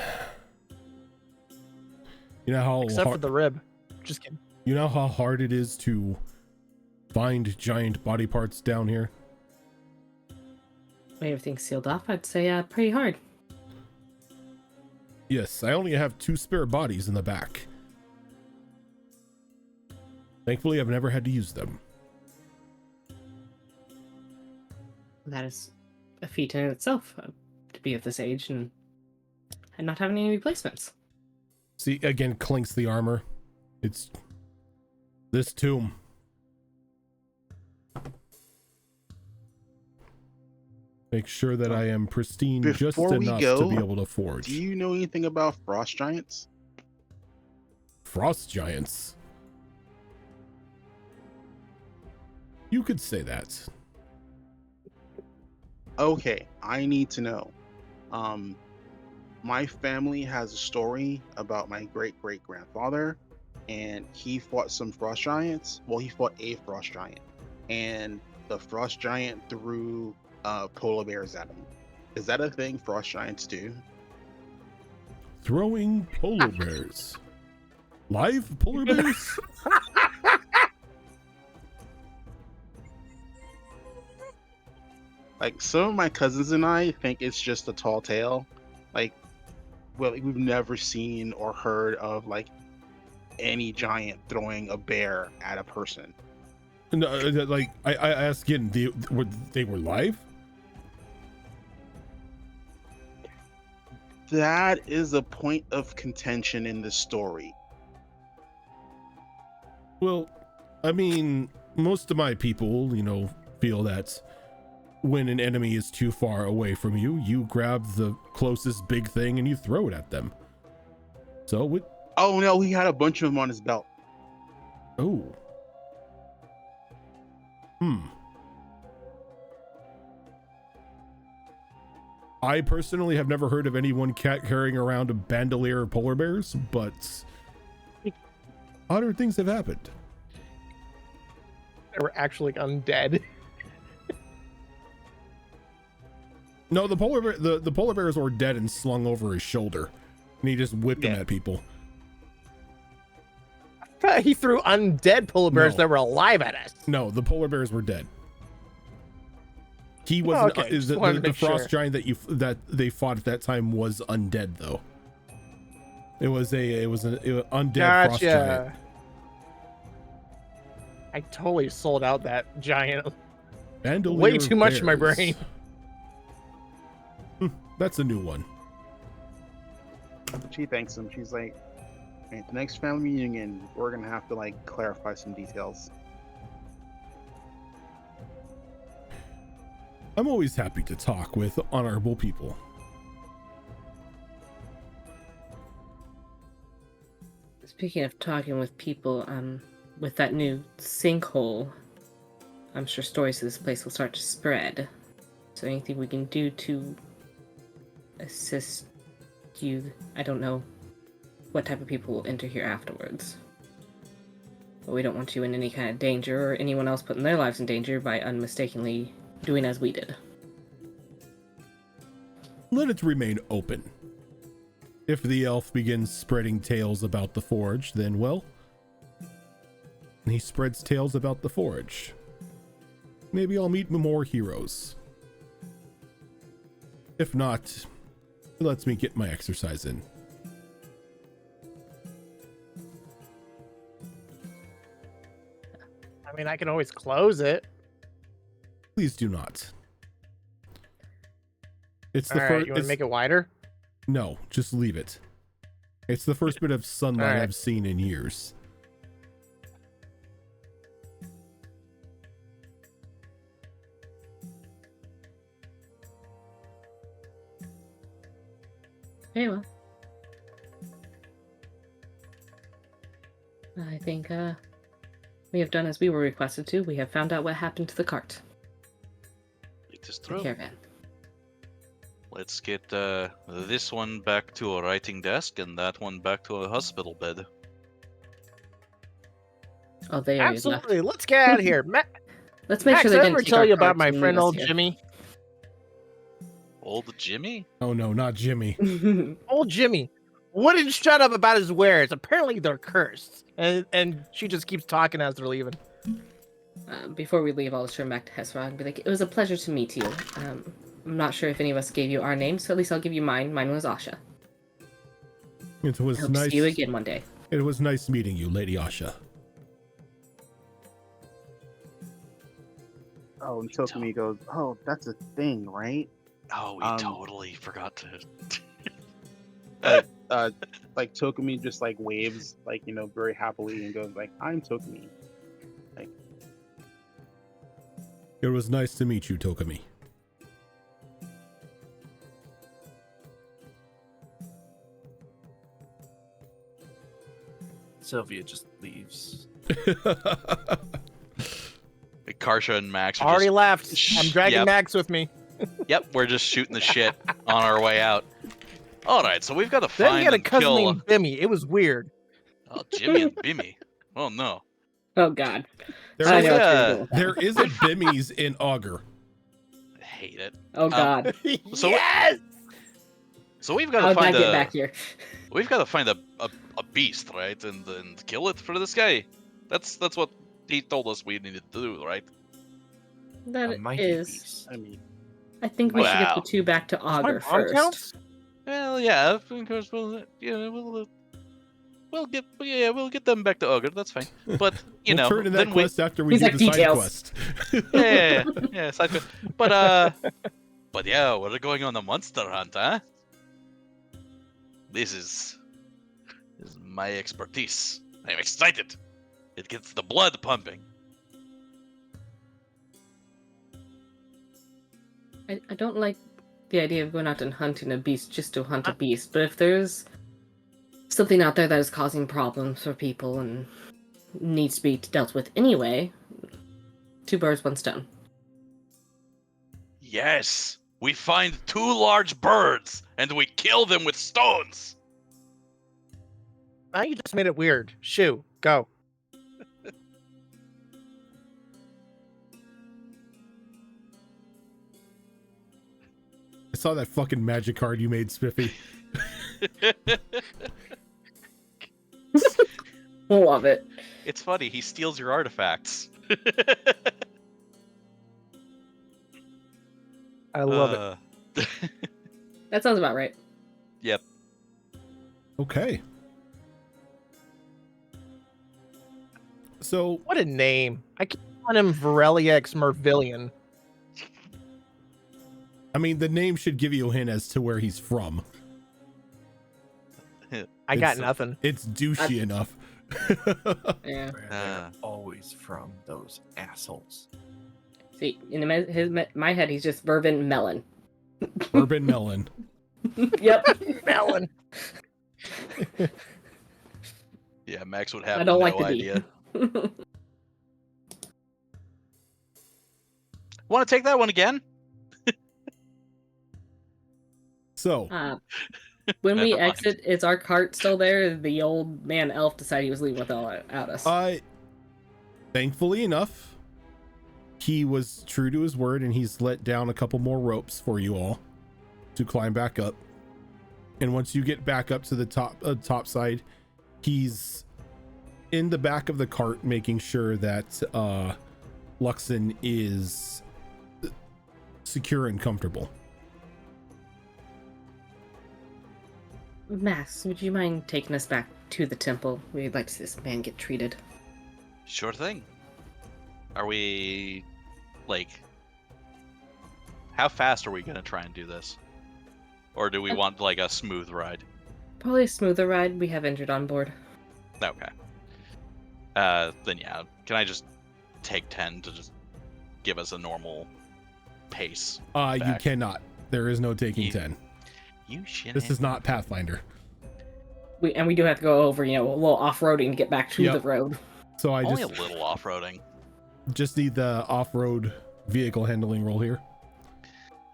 You know how Except for the rib. Just kidding. You know how hard it is to find giant body parts down here? When everything's sealed off, I'd say pretty hard. Yes, I only have 2 spare bodies in the back. Thankfully, I've never had to use them. That is a feat in itself, to be of this age and not having any replacements. See, again, clinks the armor. It's this tomb. Make sure that I am pristine just enough to be able to forge. Do you know anything about frost giants? Frost giants? You could say that. Okay, I need to know. My family has a story about my great-great-grandfather, and he fought some frost giants. Well, he fought a frost giant, and the frost giant threw polar bears at him. Is that a thing frost giants do? Throwing polar bears. Live polar bears? Like, some of my cousins and I think it's just a tall tale. Like, well, we've never seen or heard of like any giant throwing a bear at a person. No, like I asked again, they were live? That is a point of contention in the story. Well, I mean, most of my people, feel that when an enemy is too far away from you, you grab the closest big thing and you throw it at them. So with Oh no, he had a bunch of them on his belt. oh. I personally have never heard of anyone carrying around a bandolier of polar bears, but odder things have happened. They were actually undead. No, the polar bears were dead and slung over his shoulder, and he just whipped them at people. He threw undead polar bears No. that were alive at us. No, the polar bears were dead. He wasn't. Okay, just The wanted to make frost sure. giant that they fought at that time was undead, though. It was an undead frost giant. Gotcha. I totally sold out that giant. Bandolier Way too much in my bears. brain. That's a new one. She thanks him. She's like, at the next family reunion, we're gonna have to like clarify some details. I'm always happy to talk with honorable people. Speaking of talking with people, with that new sinkhole, I'm sure stories of this place will start to spread. So anything we can do to assist you, I don't know what type of people will enter here afterwards. But we don't want you in any kind of danger or anyone else putting their lives in danger by unmistakably doing as we did. Let it remain open. If the elf begins spreading tales about the forge, then well, he spreads tales about the forge. Maybe I'll meet more heroes. If not, it lets me get my exercise in. I mean, I can always close it. Please do not. It's All the right, first. you want to make it wider? No, just leave it. It's the first bit of sunlight All right. I've seen in years. Very well. I think we have done as we were requested to. We have found out what happened to the cart. It is The true. caravan. Let's get this one back to a writing desk and that one back to a hospital bed. Oh, they already left. Absolutely. Let's get out of here. Let's make Max, sure did they I didn't ever take tell our you about carts my and friend leave us old here. Jimmy? Old Jimmy? Oh no, not Jimmy. Old Jimmy wouldn't shut up about his wares. Apparently they're cursed. And she just keeps talking as they're leaving. Before we leave, I'll turn back to Hesra and be like, it was a pleasure to meet you. I'm not sure if any of us gave you our names, so at least I'll give you mine. Mine was Asha. It I was hope to nice. see you again one day. It was nice meeting you, Lady Asha. Oh, and Tokumi goes, "Oh, that's a thing, right?" Oh, we totally forgot to. Like Tokumi just like waves, like very happily, and goes like, "I'm Tokumi." It was nice to meet you, Tokumi. Sylvia just leaves. Karsha and Max are Already just, left. I'm dragging Yep. Max with me. Yep, we're just shooting the shit on our way out. All right, so we've got to Then find he had a and cousin kill. named Bimmy. It was weird. Oh, Jimmy and Bimmy. Oh no. Oh, God. There I is, know what you're yeah. doing with that. there is a Bimmies in Augur. I hate it. Oh, God. So- yes! So we've got How to did I find get a. back here? We've got to find a beast, right, and kill it for this guy. That's what he told us we needed to do, right? That A mighty is. beast. I mean, I think we should get the Wow. two back to My Augur mom first. counts? Well, yeah, of course we'll get them back to Ogre. That's fine. But you We'll know, turn in that then we quest after we He's do like, the side "Details." quest. yeah, side quest. But yeah, we're going on a monster hunt, huh? This is my expertise. I'm excited. It gets the blood pumping. I don't like the idea of going out and hunting a beast just to hunt a beast, but if there's something out there that is causing problems for people and needs to be dealt with anyway, 2 birds, 1 stone. Yes, we find 2 large birds and we kill them with stones. Now you just made it weird. Shoo, go. I saw that fucking magic card you made, Spiffy. Love it. It's funny, he steals your artifacts. I love it. That sounds about right. Yep. Okay. So What a name. I keep calling him Vareliax Mervillian. I mean, the name should give you a hint as to where he's from. I got It's- nothing. It's douchey enough. Yeah. Where they're always from, those assholes. See, in my head, he's just Vervin Melon. Urban Melon. Yep. Melon. Yeah, Max would have I don't no like the idea. D. Want to take that one again? So, When we Never mind. exit, is our cart still there? The old man elf decided he was leaving without us. thankfully enough, he was true to his word and he's let down a couple more ropes for you all to climb back up. And once you get back up to the top side, he's in the back of the cart making sure that Luxon is secure and comfortable. Max, would you mind taking us back to the temple? We'd like to see this man get treated. Sure thing. Are we, like, how fast are we going to try and do this? Or do we want, like, a smooth ride? Probably a smoother ride. We have injured on board. Okay. Then yeah, can I just take 10 to just give us a normal pace? You back? cannot. There is no taking You 10. You shit. This is not Pathfinder. We do have to go over, a little off-roading to get back to Yep. the road. So I Only just a little off-roading. just need the off-road vehicle handling roll here.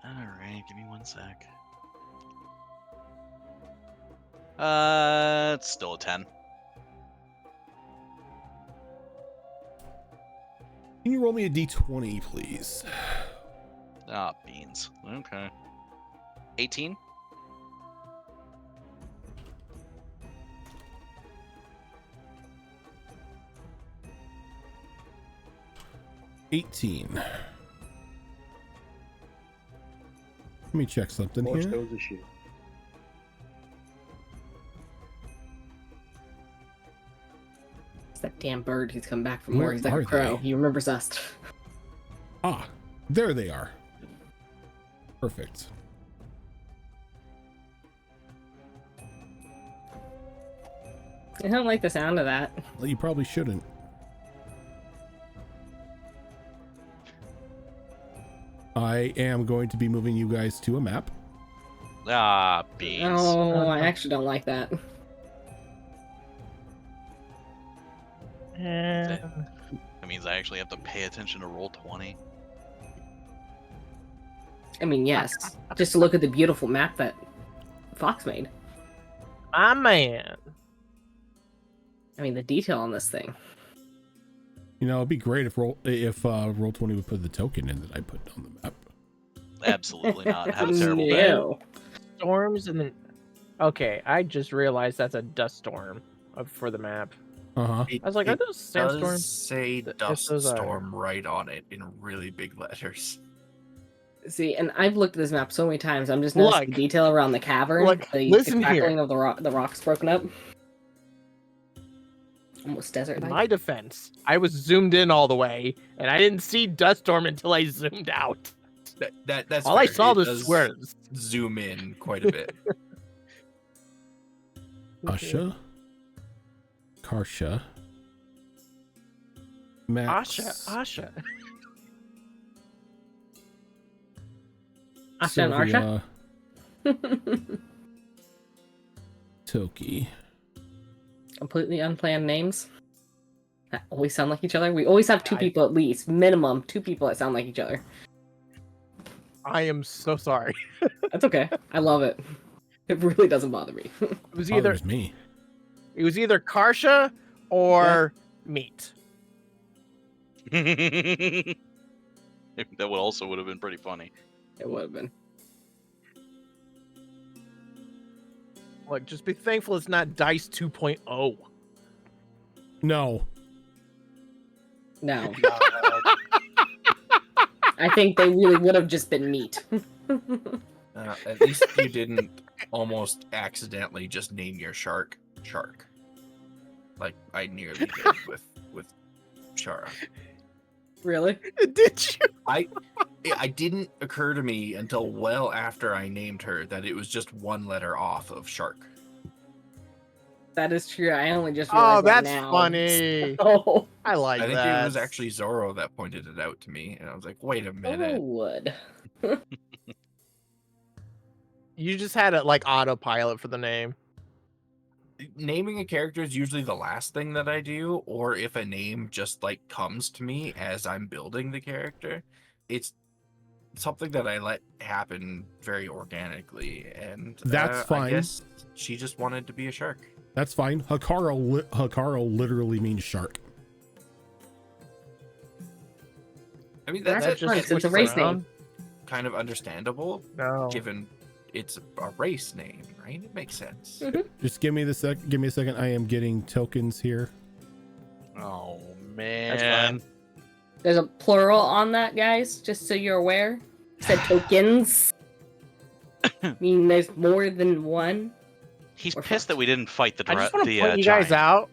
Alright, give me 1 sec. It's still a 10. Can you roll me a d20, please? Ah, beans. Okay. 18? $18. Let me check something Watch here. those issue. It's that damn bird. He's come back from Where war. He's like are a crow. they? He remembers us. Ah, there they are. Perfect. I don't like the sound of that. Well, you probably shouldn't. I am going to be moving you guys to a map. Ah, beans. Oh, I actually don't like that. That means I actually have to pay attention to roll 20. I mean, yes. Just to look at the beautiful map that Fox made. My man. I mean, the detail on this thing. You know, it'd be great if Roll20 would put the token in that I put on the map. Absolutely not. Have a terrible day. No. Storms and then. Okay, I just realized that's a dust storm for the map. Uh-huh. I was like, are those does sandstorms? say If dust those are- storm right on it in really big letters. See, and I've looked at this map so many times. I'm just noticing Look. the detail around the cavern. Look, the listen here. crackling of the rocks broken up. Almost desert In like. my defense, I was zoomed in all the way, and I didn't see dust storm until I zoomed out. That's All I fair. saw It was does squares. Zoom in quite a bit. Asha. Karsha. Max. Asha. Asha and Arsha? Toki. Completely unplanned names that always sound like each other. We always have two people at least, minimum 2 people that sound like each other. I am so sorry. That's okay. I love it. It really doesn't bother me. It was either Me. it was either Karsha or Meat. That would have been pretty funny. It would have been. Look, just be thankful it's not Dice 2.0. No. No. I think they really would have just been meat. At least you didn't almost accidentally just name your shark Shark, like I nearly did with Shara. Really? Did you? It didn't occur to me until well after I named her that it was just 1 letter off of shark. That is true. I only just realized that that's now. funny. Oh, I like I think that. it was actually Zoro that pointed it out to me, and I was like, wait a minute. would. You just had it like autopilot for the name. Naming a character is usually the last thing that I do, or if a name just like comes to me as I'm building the character, it's something that I let happen very organically, and That's fine. I guess she just wanted to be a shark. That's fine. Hakaro literally means shark. I mean, That's that's fine, it's a race name. kind of understandable, No. given it's a race name, right? It makes sense. Just give me a second. I am getting tokens here. Oh That's man. fine. There's a plural on that, guys, just so you're aware. It said tokens. Meaning there's more than one. He's Or pissed that we didn't fight the I just want to point you giant. guys out.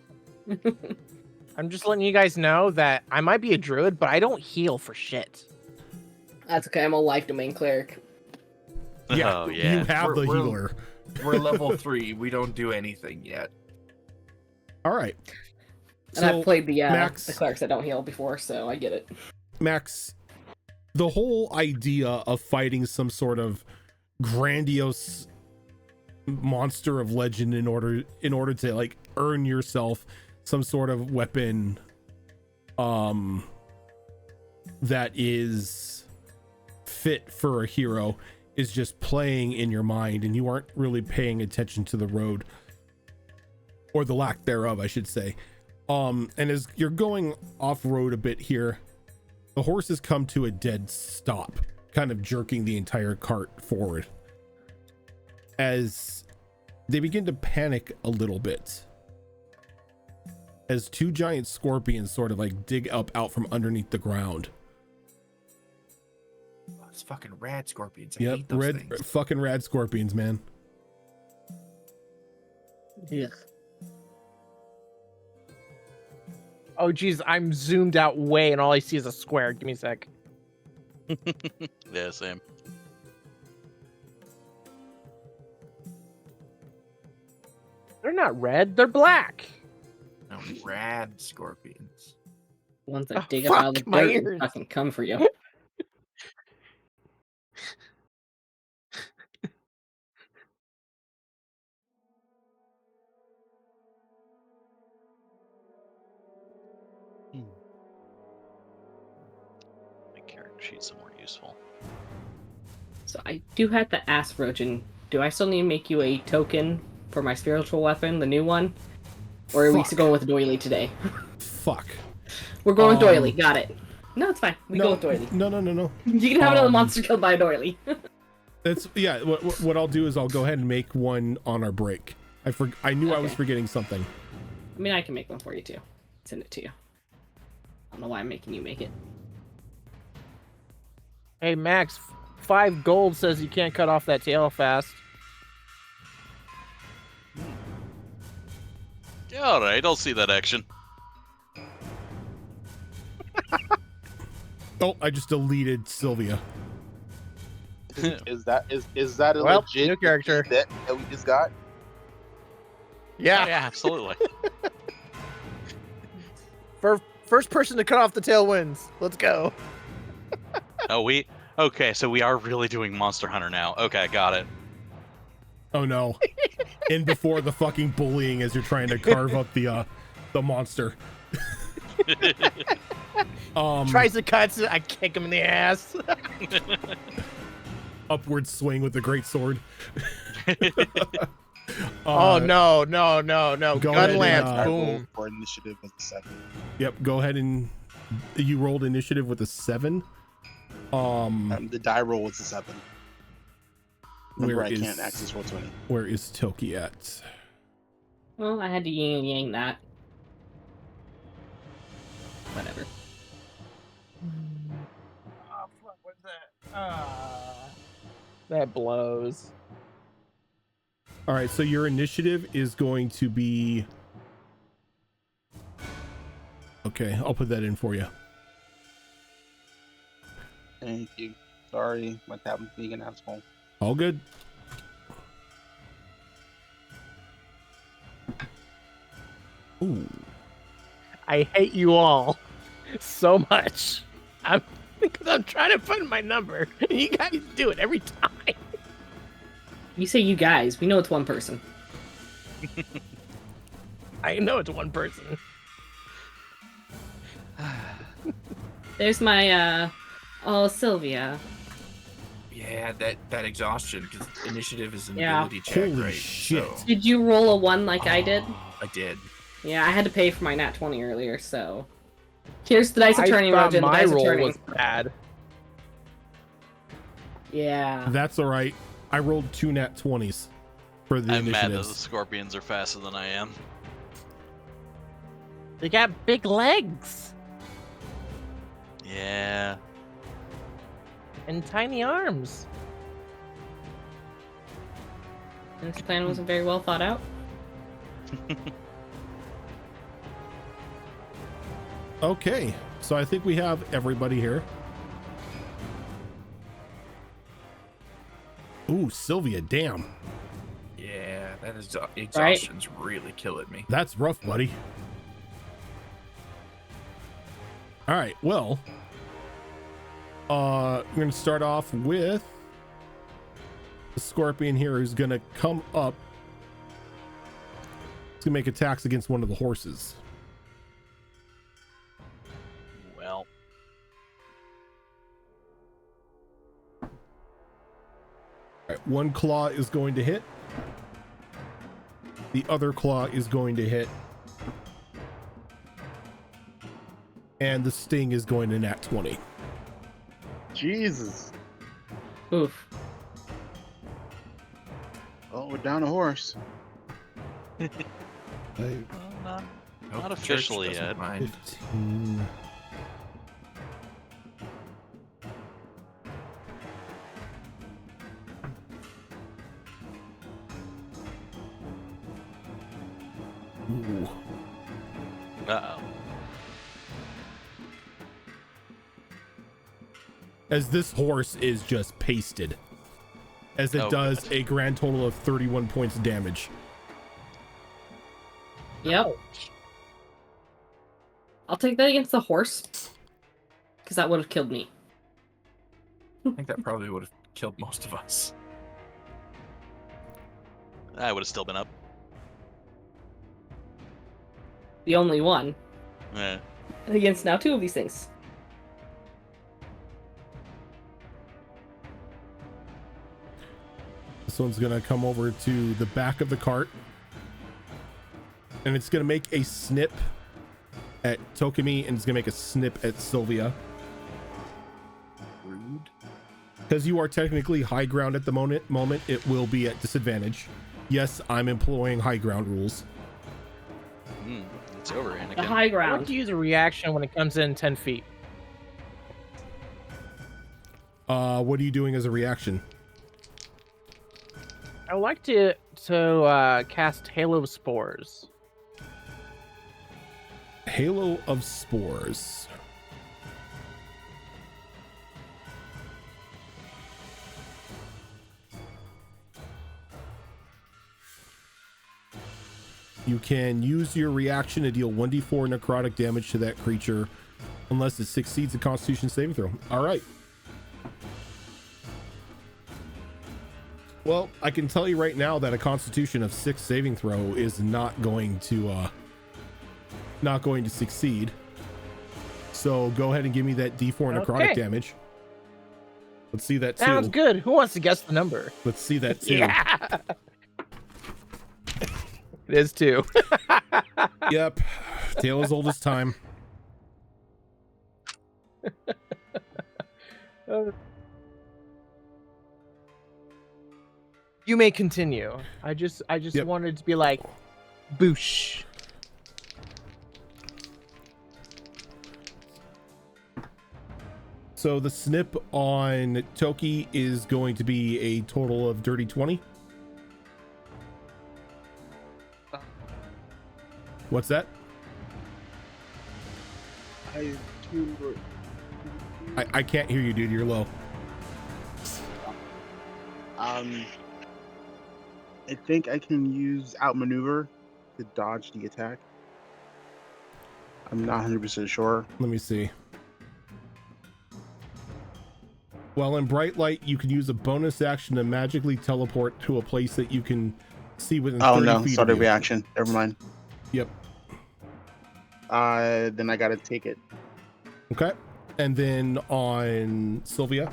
I'm just letting you guys know that I might be a druid, but I don't heal for shit. That's okay. I'm a life domain cleric. Yeah, Oh yeah. you have the We're- healer. We're level 3. We don't do anything yet. All right. And I've played the Max, clerics that don't heal before, so I get it. Max, the whole idea of fighting some sort of grandiose monster of legend in order to like earn yourself some sort of weapon that is fit for a hero is just playing in your mind, and you aren't really paying attention to the road, or the lack thereof, I should say. And as you're going off-road a bit here, the horses come to a dead stop, kind of jerking the entire cart forward as they begin to panic a little bit, as 2 giant scorpions sort of like dig up out from underneath the ground. It's fucking rad scorpions. I Yep, hate those things. fucking rad scorpions, man. Yeah. Oh, geez, I'm zoomed out way, and all I see is a square. Give me a sec. Yeah, same. They're not red, they're black. No, rad scorpions. Ones that Oh, dig up out of the fuck, my dirt and ears. fucking come for you. Make character sheet somewhere useful. So I do have to ask Rojan, do I still need to make you a token for my spiritual weapon, the new one? Or are we Fuck. going with doily today? Fuck. We're going with doily, got it. No, it's fine. We go No, with doily. no. You can have another monster killed by a doily. That's yeah. What I'll do is I'll go ahead and make one on our break. I knew I was Okay. forgetting something. I mean, I can make one for you too. Send it to you. I don't know why I'm making you make it. Hey, Max, 5 gold says you can't cut off that tail fast. Yeah, all right, I'll see that action. Oh, I just deleted Sylvia. Is that a Well, legit new character. that we just got? Yeah. Yeah, absolutely. First person to cut off the tail wins. Let's go. Oh, we Okay, so we are really doing Monster Hunter now. Okay, got it. Oh no. In before the fucking bullying as you're trying to carve up the monster. Tries to cut, I kick him in the ass. Upward swing with the great sword. Oh no. Go Gun ahead lance, and, I boom. rolled for initiative with the 7. Yep, go ahead and you rolled initiative with a 7. The die roll was a 7. Remember, Where I is- can't access roll 20. Where is Toki at? Well, I had to yin and yang that. Whatever. Oh, fuck, what's that? That blows. All right, so your initiative is going to be. Okay, I'll put that in for you. Thank you. Sorry, my tablet's being an asshole. All good. Ooh. I hate you all so much. Because I'm trying to find my number, and you guys do it every time. You say you guys. We know it's one person. I know it's one person. There's my, oh, Sylvia. Yeah, that exhaustion, because initiative is an Yeah. ability check, Holy right? shit. So, Did you roll a 1 like I did? I did. Yeah, I had to pay for my nat 20 earlier, so. Here's the dice are I turning, thought Rogen. The my dice are roll turning. was bad. Yeah. That's all right. I rolled 2 nat 20s for the I'm mad that the initiatives. scorpions are faster than I am. They got big legs Yeah. and tiny arms. And this plan wasn't very well thought out. Okay, so I think we have everybody here. Ooh, Sylvia, damn. Yeah, that is exhaustion's really killing me. That's rough, buddy. All right, well, we're gonna start off with the scorpion here who's gonna come up. He's gonna make attacks against one of the horses. Well, All right, one claw is going to hit. The other claw is going to hit. And the sting is going to nat 20. Jesus. Oof. Oh, we're down a horse. not Hope the church officially doesn't yet. mind. 15. Ooh. Uh-oh. As this horse is just pasted, as it Oh, does good. a grand total of 31 points of damage. Yep. I'll take that against the horse. Because that would have killed me. I think that probably would have killed most of us. I would have still been up. The only one. Eh. Against now 2 of these things. This one's gonna come over to the back of the cart, and it's gonna make a snip at Tokimi, and it's gonna make a snip at Sylvia. Rude. Because you are technically high ground at the moment, it will be at disadvantage. Yes, I'm employing high ground rules. It's over, The Anakin. high I want ground. to use a reaction when it comes in 10 feet. What are you doing as a reaction? I would like to cast Halo Spores. Halo of Spores. You can use your reaction to deal 1d4 necrotic damage to that creature unless it succeeds a Constitution saving throw. All right. Well, I can tell you right now that a Constitution of 6 saving throw is not going to succeed. So go ahead and give me that D4 necrotic Okay. damage. Let's see that too. Sounds good. Who wants to guess the number? Let's see that too. Yeah. It is too. Yep. Tale as old as time. You may continue. I just Yep. wanted to be like, boosh. So the snip on Toki is going to be a total of dirty 20. What's that? I can't hear you, dude. You're low. I think I can use outmaneuver to dodge the attack. I'm not 100% sure. Let me see. While in bright light, you can use a bonus action to magically teleport to a place that you can see within 30 Oh no, feet started of you. reaction. Never mind. Yep. Then I gotta take it. Okay. And then on Sylvia,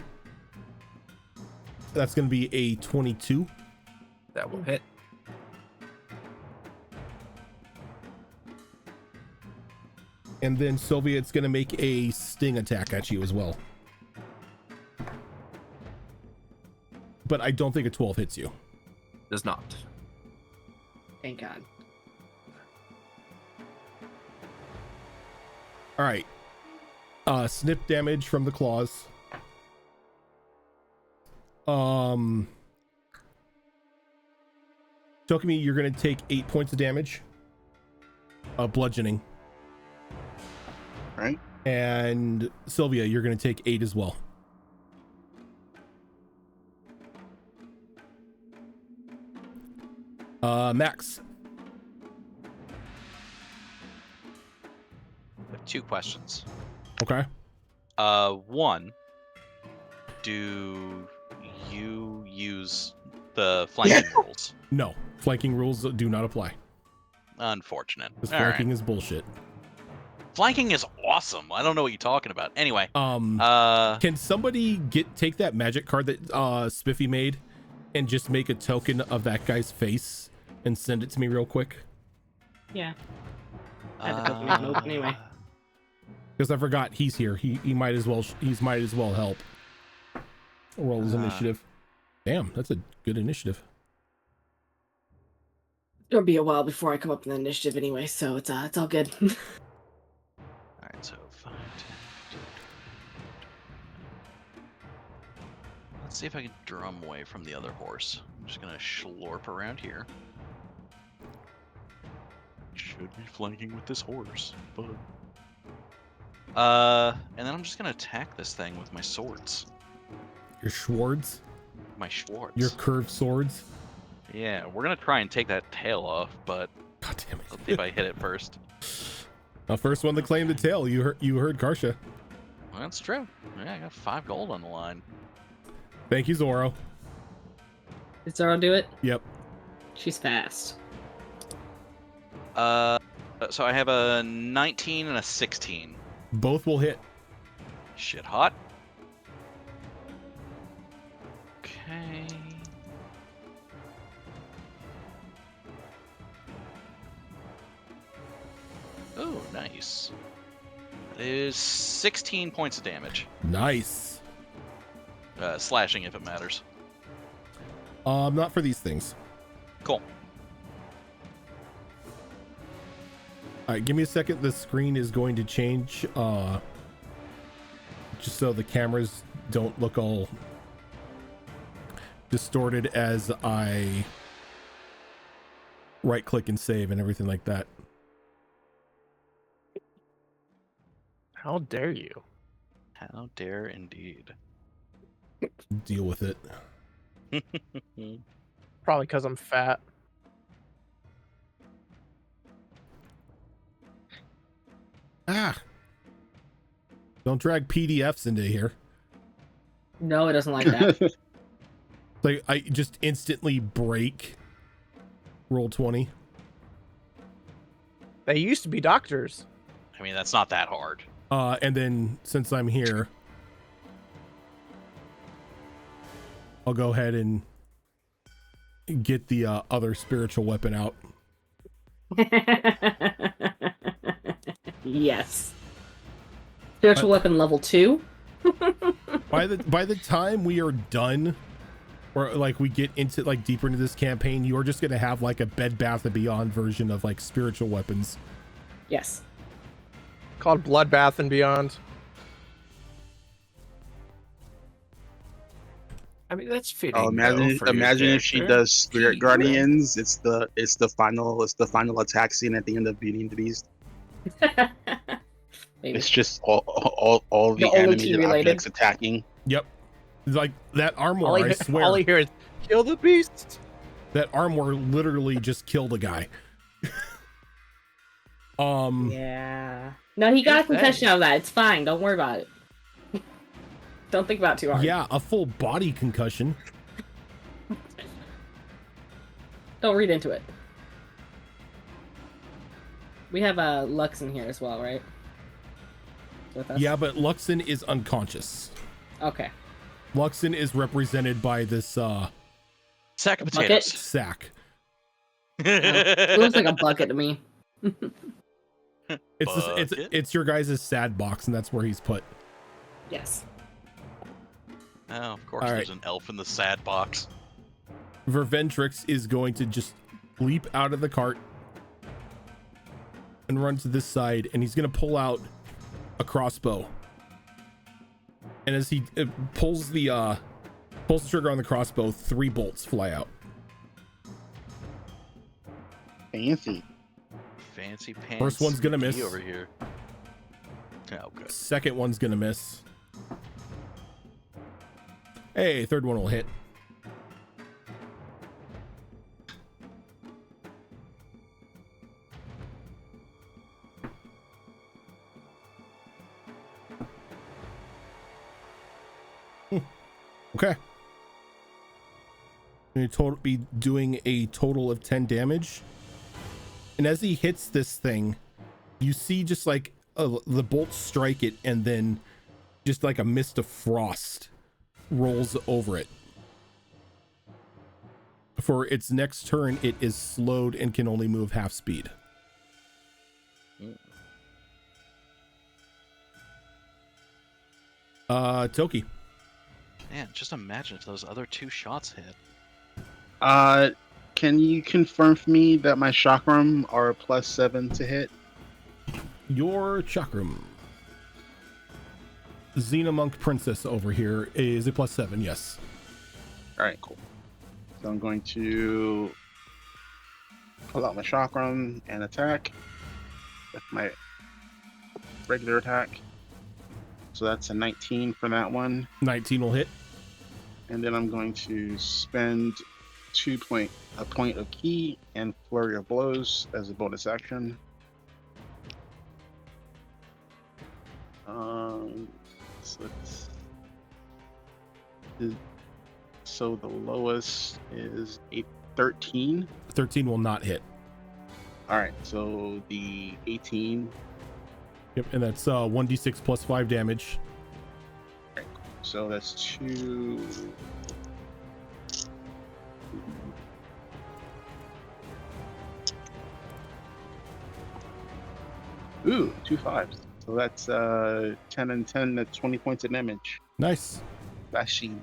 that's going to be a 22. That will hit. And then Sylvia, it's going to make a sting attack at you as well. But I don't think a 12 hits you. Does not. Thank God. All right. Snip damage from the claws. Tokimi, you're going to take 8 points of damage. Bludgeoning. Right. And Sylvia, you're going to take 8 as well. Max. I have 2 questions. Okay. One, do you use the flanking rules? No, flanking rules do not apply. Unfortunate. Because All flanking right. is bullshit. Flanking is awesome. I don't know what you're talking about. Anyway, Can somebody take that magic card that Spiffy made and just make a token of that guy's face and send it to me real quick? Yeah. I have a couple of notes anyway. Because I forgot he's here. He might as well help. Roll his initiative. Damn, that's a good initiative. It'll be a while before I come up with an initiative anyway, so it's all good. All right, so 5, 10, 15. Let's see if I can drum away from the other horse. I'm just gonna schlorp around here. Should be flanking with this horse, but and then I'm just gonna attack this thing with my swords. Your swords? My swords. Your curved swords? Yeah, we're gonna try and take that tail off, but God damn let's see if I hit it first. The first one to claim the tail. You heard Karsha. Well, that's true. Yeah, I got 5 gold on the line. Thank you, Zoro. Did Zoro do it? Yep. She's fast. So I have a 19 and a 16. Both will hit. Shit hot. Okay. Oh, nice. That is 16 points of damage. Nice. Slashing if it matters. Not for these things. Cool. All right, give me a second. The screen is going to change, just so the cameras don't look all distorted as I right-click and save and everything like that. How dare you? How dare indeed. Deal with it. Probably because I'm fat. Ah! Don't drag PDFs into here. No, it doesn't like that. Like I just instantly break roll 20. They used to be doctors. I mean, that's not that hard. And then since I'm here, I'll go ahead and get the other spiritual weapon out. Yes. Spiritual weapon level 2. By the time we are done, or like we get into like deeper into this campaign, you are just gonna have like a Bed Bath & Beyond version of like spiritual weapons. Yes. Called Bloodbath and Beyond. I mean, that's fitting. Oh, imagine though, for your if she character. does Spirit She Guardians. It's the final attack scene at the end of Beauty and the Beast. Maybe. It's just all The the only animated two related. objects attacking. Yep. Like that armor, All I swear. all I hear is kill the beast. That armor literally just killed a guy. Yeah. No, he got a concussion out of that. It's fine. Don't worry about it. Don't think about it too hard. Yeah, a full body concussion. Don't read into it. We have Lux in here as well, right? With us? Yeah, but Luxon is unconscious. Okay. Luxon is represented by this Sack of Bucket? potatoes. sack. It looks like a bucket to me. It's your guys' sad box, and that's where he's put. Yes. Oh, of course, All there's right. an elf in the sad box. Verventrix is going to just leap out of the cart and run to this side, and he's going to pull out a crossbow. And as he pulls the trigger on the crossbow, 3 bolts fly out. Fancy. Fancy pants. First one's gonna miss. over here. Oh, good. Second one's gonna miss. Hey, third one will hit. Okay. Going to be doing a total of 10 damage. And as he hits this thing, you see just like the bolts strike it, and then just like a mist of frost rolls over it. For its next turn, it is slowed and can only move half speed. Toki. Man, just imagine if those other 2 shots hit. Can you confirm for me that my chakram are +7 to hit? Your chakram. Xenomonk Princess over here is a +7, yes. All right, cool. So I'm going to pull out my chakram and attack with my regular attack. So that's a 19 for that one. 19 will hit. And then I'm going to spend a point of key and flurry of blows as a bonus action. So the lowest is a 13. 13 will not hit. All right, so the 18. Yep, and that's 1d6 plus 5 damage. Right, so that's 2. Ooh, 2 5s. So that's 10 and 10. That's 20 points of damage. Nice. Flashing.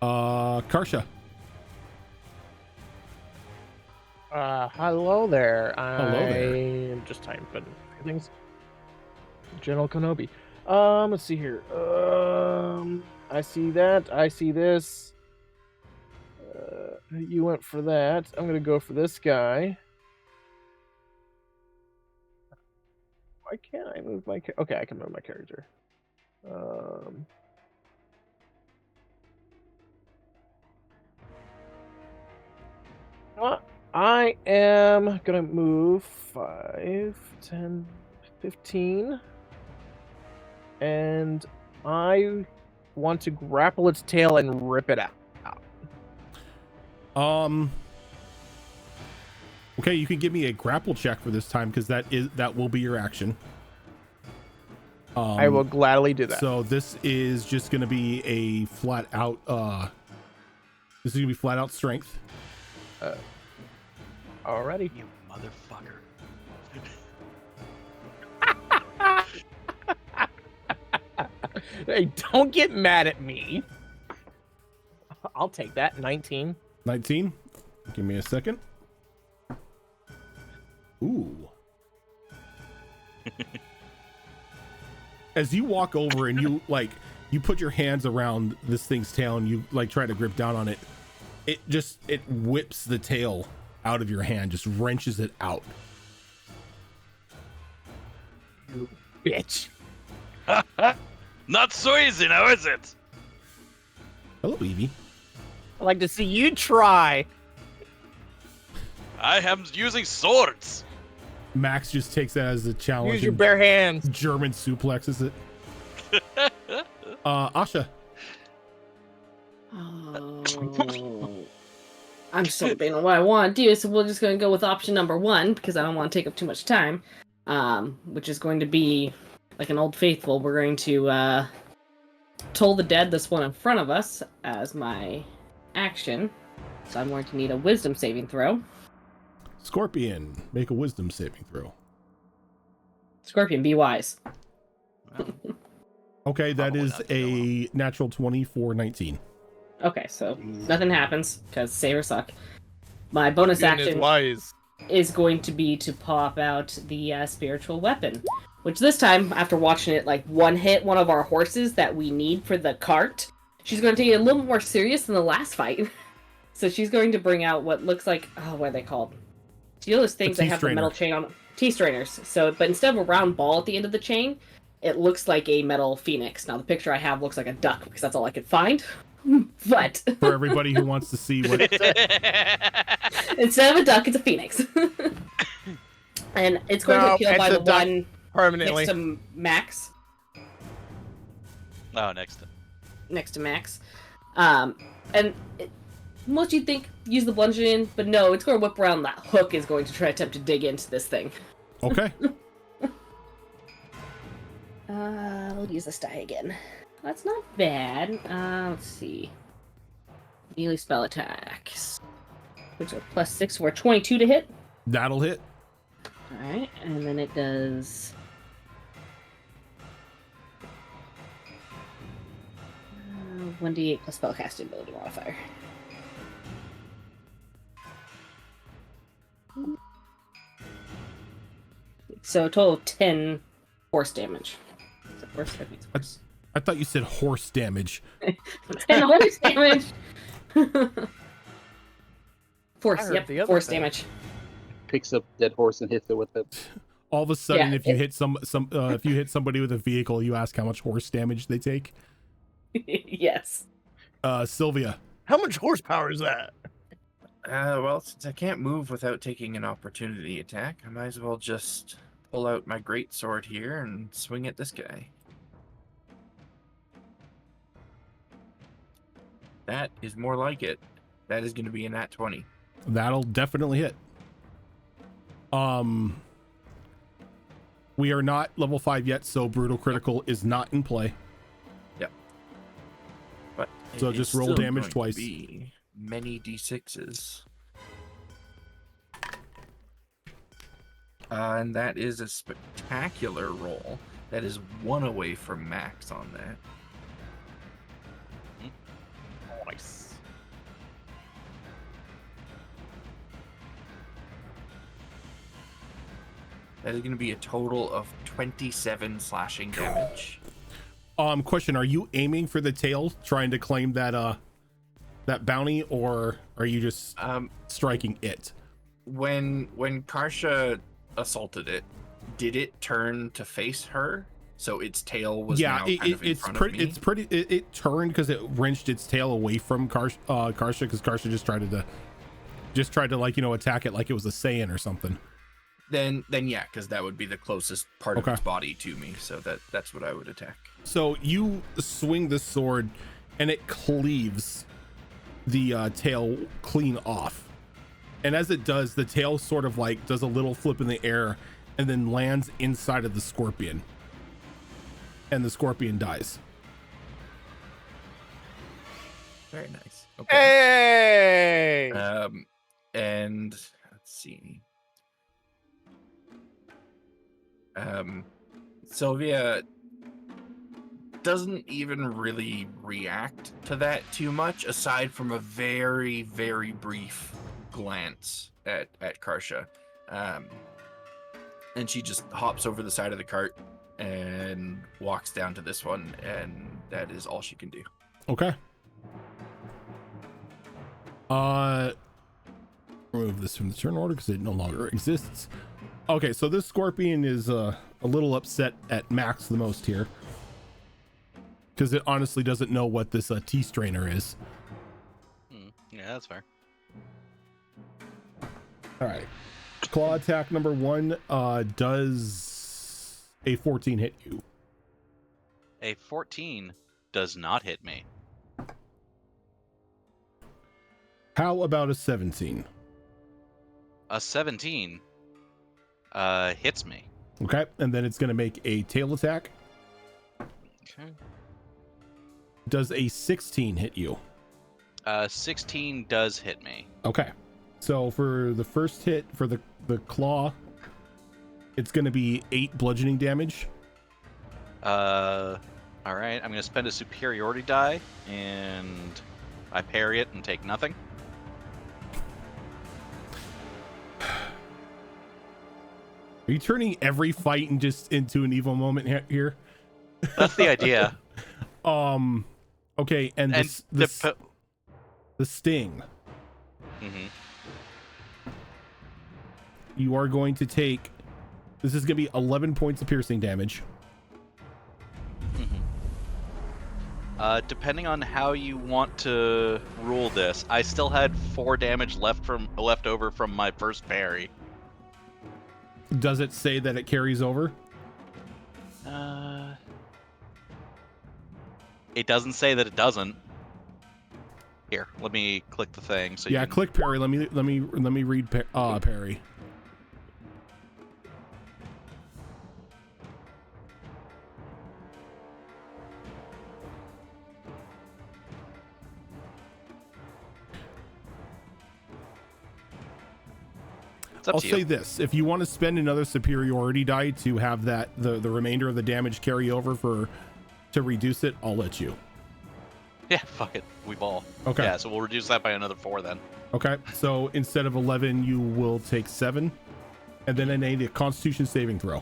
Karsha. Hello there. Hello there. I'm just typing things. General Kenobi. Let's see here. I see that. I see this. You went for that. I'm gonna go for this guy. Why can't I move my? Okay, I can move my character. I am gonna move 5, 10, 15, and I want to grapple its tail and rip it out. Okay, you can give me a grapple check for this time because that will be your action. I will gladly do that. So this is just going to be a flat out. This is going to be flat out strength. Alrighty. You motherfucker. Hey, don't get mad at me. I'll take that. 19. 19. Give me a second. Ooh. As you walk over and you put your hands around this thing's tail and you like try to grip down on it, it whips the tail out of your hand, just wrenches it out. You bitch. Not so easy now, is it? Hello, Evie. I'd like to see you try. I am using swords. Max just takes that as a challenge. Use your and bare hands. German suplexes it. Asha. Oh. I'm still debating what I want to do, so we're just going to go with option number 1 because I don't want to take up too much time. Which is going to be like an old faithful. We're going to toll the dead, this one in front of us, as my action. So I'm going to need a wisdom saving throw. Scorpion, make a wisdom saving throw. Scorpion, be wise. Okay, that Probably is not gonna a natural 20 for 19. Okay, so nothing happens because savers suck. My bonus Scorpion is action wise. is going to be to pop out the spiritual weapon, which this time, after watching it like one hit one of our horses that we need for the cart, she's going to take it a little more serious than the last fight. So she's going to bring out what looks like, what are they called? You know those things that have the metal chain on T-strainers. So, but instead of a round ball at the end of the chain, it looks like a metal phoenix. Now the picture I have looks like a duck because that's all I could find. But For everybody who wants to see what instead of a duck, it's a phoenix. And it's going to appeal by the one permanently next to Max. Oh, next Next to Max. And most you'd think use the bludgeon, but no, it's going to whip around. That hook is going to try to attempt to dig into this thing. Okay. I'll use this die again. That's not bad. Let's see. Melee spell attacks, which are +6 for 22 to hit. That'll hit. Alright, and then it does... 1d8 plus spellcasting ability modifier. So a total of 10 force damage. Is it force? I think it's force. I thought you said horse damage. 10 horse damage! Force, heard yep, the other force thing. damage. Picks up dead horse and hits it with it. All of a sudden, Yeah, if you hit if you hit somebody with a vehicle, you ask how much horse damage they take. Yes. Sylvia. How much horsepower is that? Well, since I can't move without taking an opportunity attack, I might as well just pull out my great sword here and swing at this guy. That is more like it. That is going to be a nat 20. That'll definitely hit. We are not level 5 yet, so brutal critical is not in play. Yep. But So it just is roll still damage going to twice. be many d6s. And that is a spectacular roll. That is 1 away from max on that. Nice. That is going to be a total of 27 slashing damage. Question, are you aiming for the tail, trying to claim that that bounty, or are you just striking it? When Karsha assaulted it, did it turn to face her? So its tail was now kind of in front of me? It turned because it wrenched its tail away from Karsha, because Karsha just tried to like, you know, attack it like it was a Saiyan or something. Then yeah, because that would be the closest part of Okay. its body to me. So that's what I would attack. So you swing the sword and it cleaves the tail clean off. And as it does, the tail sort of like does a little flip in the air and then lands inside of the scorpion. And the scorpion dies. Very nice. Okay. Hey! And let's see. Sylvia doesn't even really react to that too much, aside from a very, very brief glance at Karsha. And she just hops over the side of the cart and walks down to this one, and that is all she can do. Okay. Remove this from the turn order because it no longer exists. Okay, so this scorpion is a little upset at Max the most here because it honestly doesn't know what this tea strainer is. Yeah, that's fair. All right, claw attack number 1. Does a 14 hit you? A 14 does not hit me. How about a 17? A 17 hits me. Okay, and then it's going to make a tail attack. Okay. Does a 16 hit you? 16 does hit me. Okay, so for the first hit for the claw, it's going to be 8 bludgeoning damage. All right. I'm going to spend a superiority die, and I parry it and take nothing. Are you turning every fight into an evil moment here? That's the idea. Okay, and the sting. Mm-hmm. You are going to take. This is going to be 11 points of piercing damage. Mm-hmm. Depending on how you want to rule this, I still had 4 damage left over from my first parry. Does it say that it carries over? It doesn't say that it doesn't. Here, let me click the thing. So Yeah, you can... click parry. Let me read parry. I'll say this: if you want to spend another superiority die to have that the remainder of the damage carry over to reduce it, I'll let you. Yeah, fuck it. We ball. Okay. Yeah, so we'll reduce that by another 4 then. Okay, so instead of 11, you will take 7, and then I need a Constitution saving throw.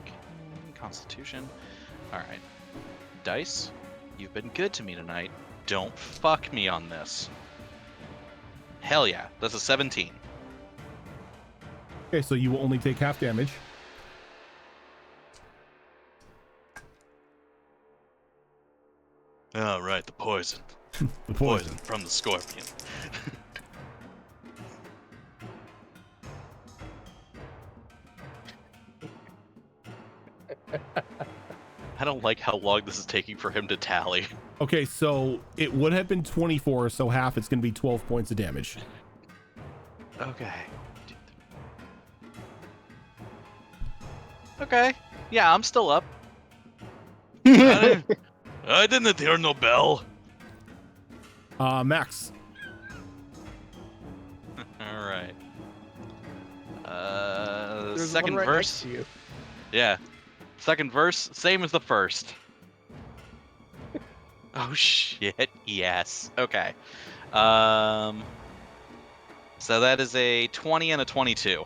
Okay, Constitution. All right. Dice, you've been good to me tonight. Don't fuck me on this. Hell yeah, that's a 17. Okay, so you will only take half damage. Oh, right, the poison. The poison. From the scorpion. I don't like how long this is taking for him to tally. Okay, so it would have been 24, so half it's going to be 12 points of damage. Okay. Okay. Yeah, I'm still up. I didn't hear no bell. Max. All right. There's second one right verse. next to you. Yeah. Second verse, same as the first. Oh shit, yes. Okay. So that is a 20 and a 22.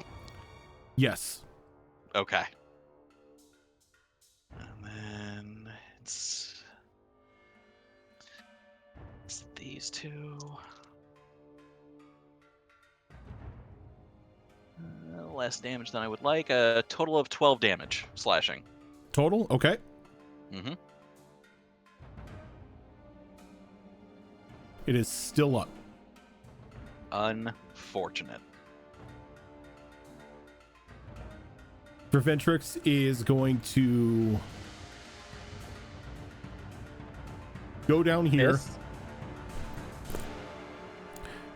Yes. Okay. And then it's these two. Less damage than I would like. A total of 12 damage slashing. Total? Okay. Mm-hmm. It is still up. Unbelievable. fortunate. Preventrix is going to go down here, Miss.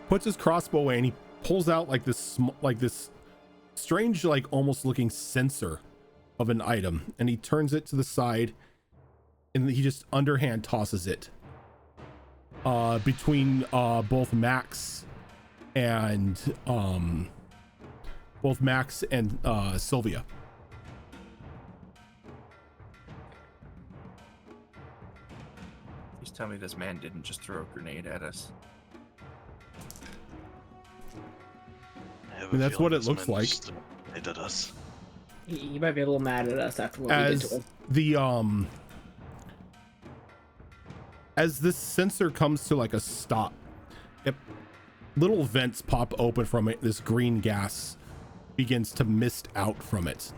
puts his crossbow away, and he pulls out like this strange, like almost looking sensor of an item, and he turns it to the side, and he just underhand tosses it between both Max and Sylvia. Please tell me this man didn't just throw a grenade at us. And that's what it looks like. They did us. You might be a little mad at us after what we did to him. As this sensor comes to like a stop, little vents pop open from it. This green gas begins to mist out from it.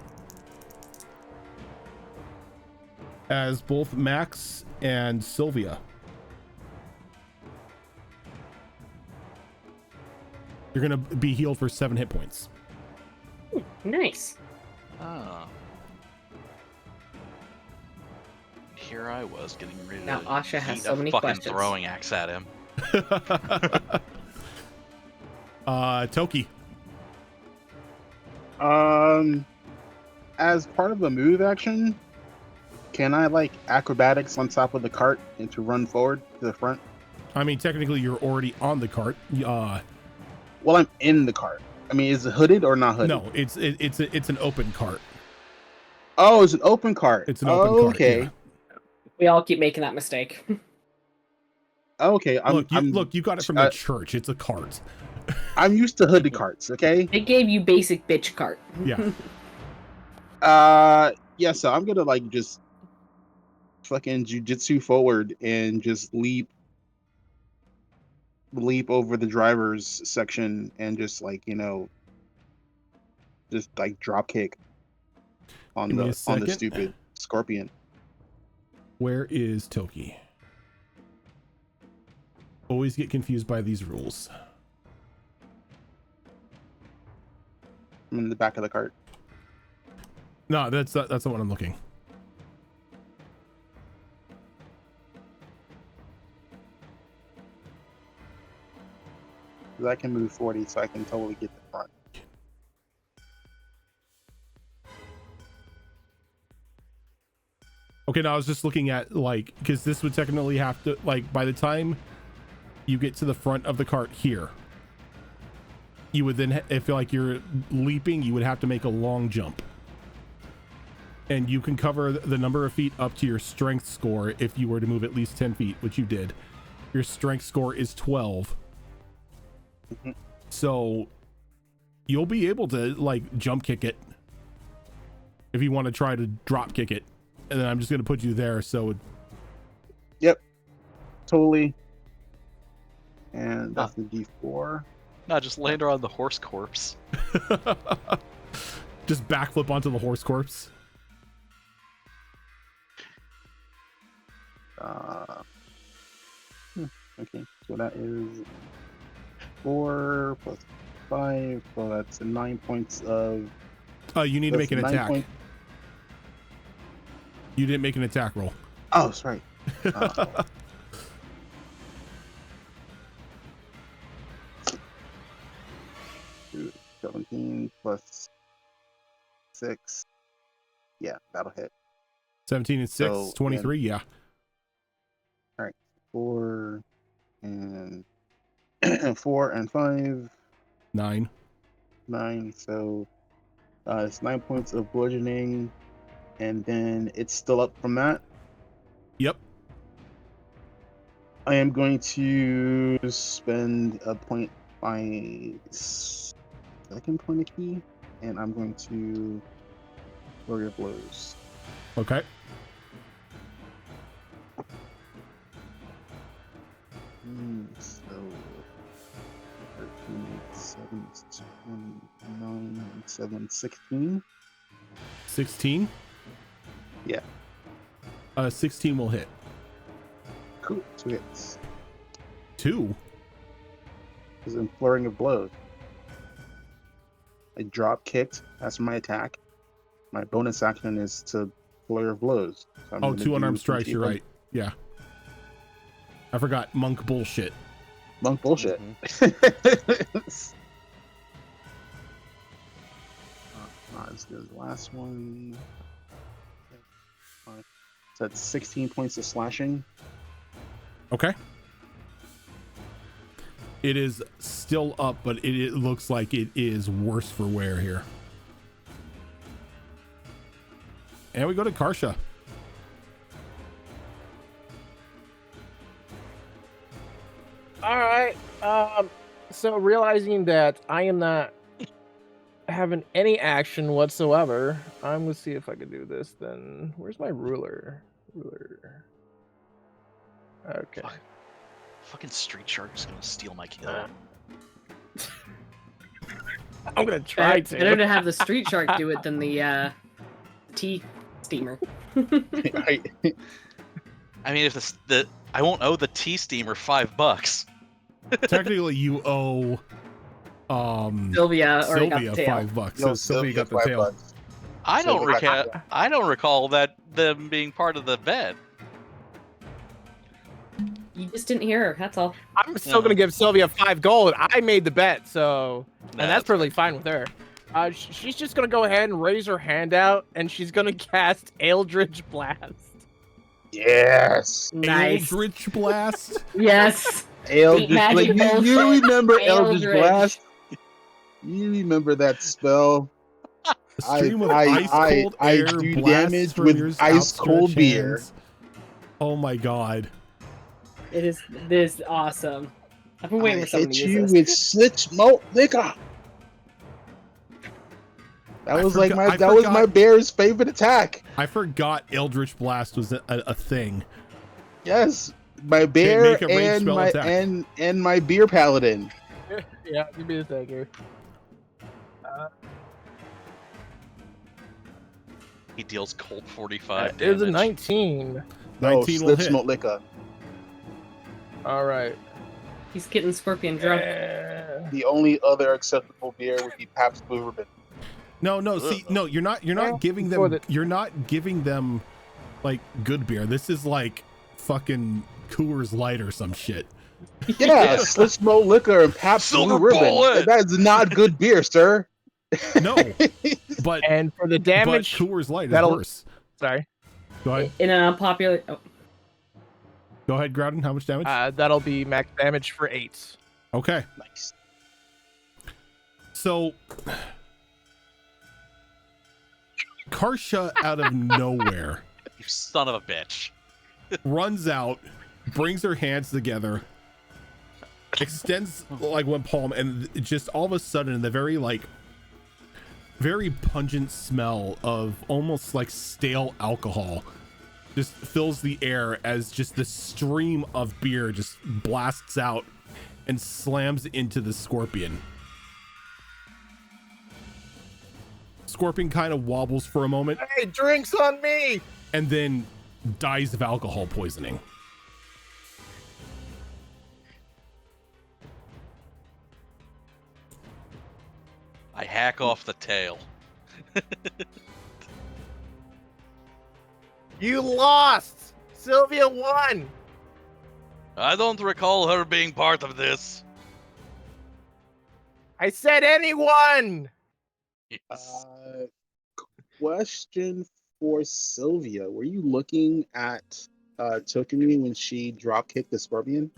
As both Max and Sylvia, you're gonna be healed for 7 hit points. Nice. Oh. Here I was getting ready Now to Asha has yeet so a many fucking questions. throwing axe at him. Toki. As part of a move action, can I like acrobatics on top of the cart and to run forward to the front? I mean, technically, you're already on the cart. Well, I'm in the cart. I mean, is it hooded or not hooded? No, it's an open cart. Oh, it's an open cart. It's an open cart. Okay. Yeah. We all keep making that mistake. Okay. Look, you got it from the church. It's a cart. I'm used to hooded carts. Okay. They gave you basic bitch cart. Yeah. Yeah. So I'm gonna like just fucking jujitsu forward and just leap over the driver's section and just like just like drop kick on the stupid scorpion. Where is Toki? Always get confused by these rules. I'm in the back of the cart. No, that's the one I'm looking. I can move 40, so I can totally get the front. Okay, now I was just looking at like, because this would technically have to, like, by the time you get to the front of the cart here, you would then, if like you're leaping, you would have to make a long jump. And you can cover the number of feet up to your strength score if you were to move at least 10 feet, which you did. Your strength score is 12. Mm-hmm. So you'll be able to like jump kick it if you want to try to drop kick it. And then I'm just going to put you there. So yep, totally. And that's the D4. No, just land her on the horse corpse. just backflip onto the horse corpse. Okay, so that is 4 plus 5, so that's 9 points of... you need to make an attack. You didn't make an attack roll. Oh, sorry. 17 plus 6. Yeah, that'll hit. 17 and 6, So, 23, yeah. All right, 4 and 4 and 5. 9. 9. So it's 9 points of bludgeoning, and then it's still up from that. Yep. I am going to spend a point, my second point of key, and I'm going to Flurry of Blows. Okay. So 13, 7, 29, 7, 16. 16? Yeah. 16 will hit. Cool. 2 hits. 2? Because I'm Flurrying of Blows. I drop kicked. That's my attack. My bonus action is to flurry of blows. So I'm Oh, gonna 2 do unarmed strikes. 20 You're right. Yeah. I forgot monk bullshit. Monk bullshit. Let's do the last one. So that's 16 points of slashing. Okay. It is still up, but it looks like it is worse for wear here. And we go to Karsha. All right. So realizing that I am not having any action whatsoever, I'm gonna see if I can do this. Then where's my ruler? Okay. Fucking Street Shark is gonna steal my kill. I'm gonna try Better to. to have the street shark do it than the tea steamer. Right. I mean, if I won't owe the tea steamer $5. Technically, you owe Sylvia already got the Sylvia tail. $5. Yo, So Sylvia got the $5. tail. I don't Sylvia got recall. I don't recall them being part of the bet. You just didn't hear her. That's all. I'm still gonna give Sylvia 5 gold. I made the bet, so Nah, and that's perfectly fine with her. She's just gonna go ahead and raise her hand out, and she's gonna cast Eldritch Blast. Yes. Nice. Eldritch Blast. Yes. Eldritch. Magic Like, bullshit. you remember Eldritch Eldritch. Blast? You remember that spell? A stream of ice cold I air do blasts damage from with your ice cold outstretched beer. hands. Oh my god. This is awesome. I've been waiting I for someone hit to use you this. with slitch malt liquor. That was like I that was forgot- my bear's favorite attack. I forgot Eldritch Blast was a thing. Yes, my bear make a ranged and spell my attack. and my beer paladin. Yeah, give me a second. He deals cold 45 It is a damage. 19. No, 19 will slitch hit. malt liquor. All right. He's getting scorpion drunk. The only other acceptable beer would be Pabst Blue Ribbon. No, see, no, you're not Well, giving before them the- you're not giving them like good beer. This is like fucking Coors Light or some shit. Yeah, slitch malt liquor and Pabst Silver Blue Ribbon. bullet! That is not good beer, sir. No, but And for the but damage, Coors Light is that'll- worse. sorry, Go ahead, In an unpopular. Oh, go ahead, Groudon. How much damage? that'll be max damage for 8. Okay, Nice. so Karsha out of nowhere You son of a bitch. runs out, brings her hands together, extends like one palm, and just all of a sudden the very pungent smell of almost like stale alcohol just fills the air as just the stream of beer just blasts out and slams into the scorpion. Scorpion kind of wobbles for a moment Hey, drinks on me! and then dies of alcohol poisoning. I hack off the tail. You lost! Sylvia won! I don't recall her being part of this. I said anyone! Yes. Question for Sylvia: were you looking at Tokumi when she drop kicked the scorpion?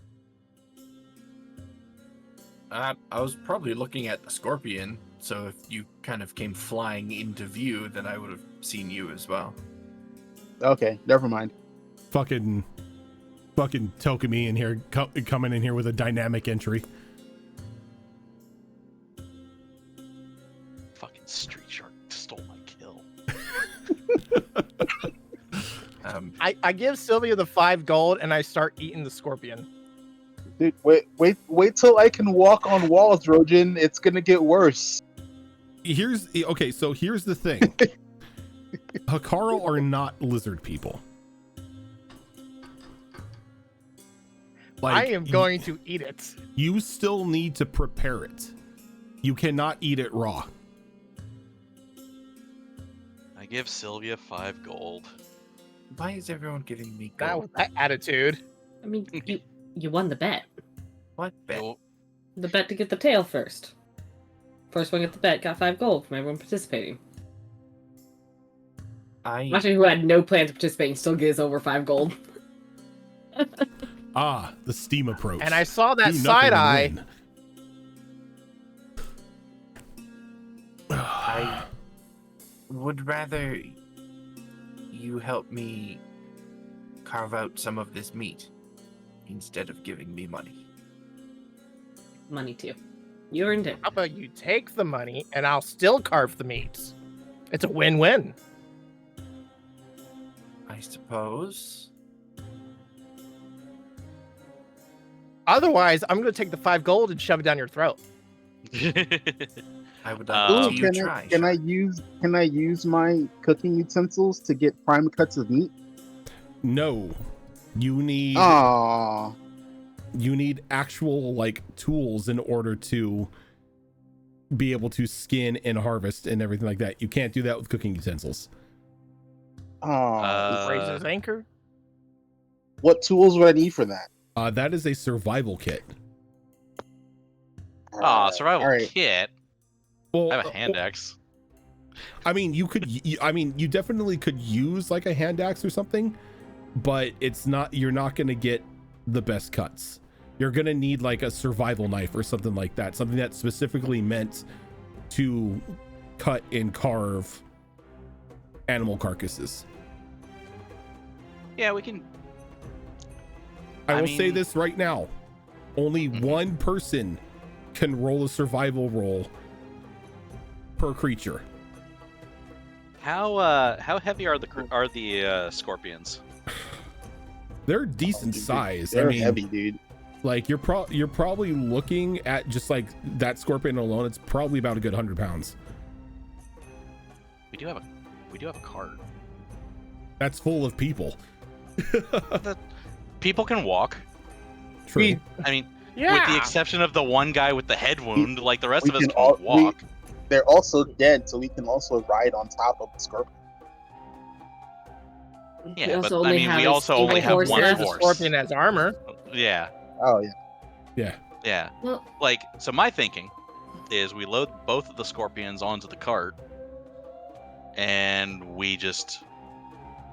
I was probably looking at the scorpion, so if you kind of came flying into view, then I would have seen you as well. Okay, never mind. Fucking Tokumi in here, coming in here with a dynamic entry. Fucking Street Shark stole my kill. I give Sylvia the 5 gold and I start eating the scorpion. Dude, wait till I can walk on walls, Rojan. It's gonna get worse. Here's the thing. Hakaru are not lizard people. I am going to eat it. You still need to prepare it. You cannot eat it raw. give Sylvia 5 gold. Why is everyone giving me Not gold? with that attitude. I mean, you won the bet. What bet? Yo, The bet to get the tail first. First one get the bet got 5 gold from everyone participating. Actually, who had no plan to participate and still gets over 5 gold. The Steam approach. And I saw that Do nothing side and eye. win. I would rather you help me carve out some of this meat instead of giving me money. Money too. You earned it. How about you take the money and I'll still carve the meat? It's a win-win. I suppose. Otherwise, I'm going to take the 5 gold and shove it down your throat. I would like to Ooh, see you can try. I use my cooking utensils to get prime cuts of meat? No, you need Aww. you need actual like tools in order to be able to skin and harvest and everything like that. You can't do that with cooking utensils. Aww. Raises anchor. What tools would I need for that? That is a survival kit. survival Alright. kit. Well, I have a hand axe. I mean, you definitely could use like a hand axe or something, but you're not going to get the best cuts. You're going to need like a survival knife or something like that, something that's specifically meant to cut and carve animal carcasses. Yeah, we can. I will mean- say this right now. Only one person can roll a survival roll per creature. How heavy are the scorpions? They're decent size. They're I mean, heavy, dude. like you're probably looking at just like that scorpion alone. It's probably about a good 100 pounds. We do have a cart. That's full of people. People can walk. True. I mean, Yeah. with the exception of the one guy with the head wound, like the rest we of us can can all- walk. They're also dead, so we can also ride on top of the scorpion. Yeah, We but, also I only mean, have we a also single only have horse one left. The horse. scorpion has armor. Yeah, Oh yeah. yeah. Well, Like, so my thinking is we load both of the scorpions onto the cart, and we just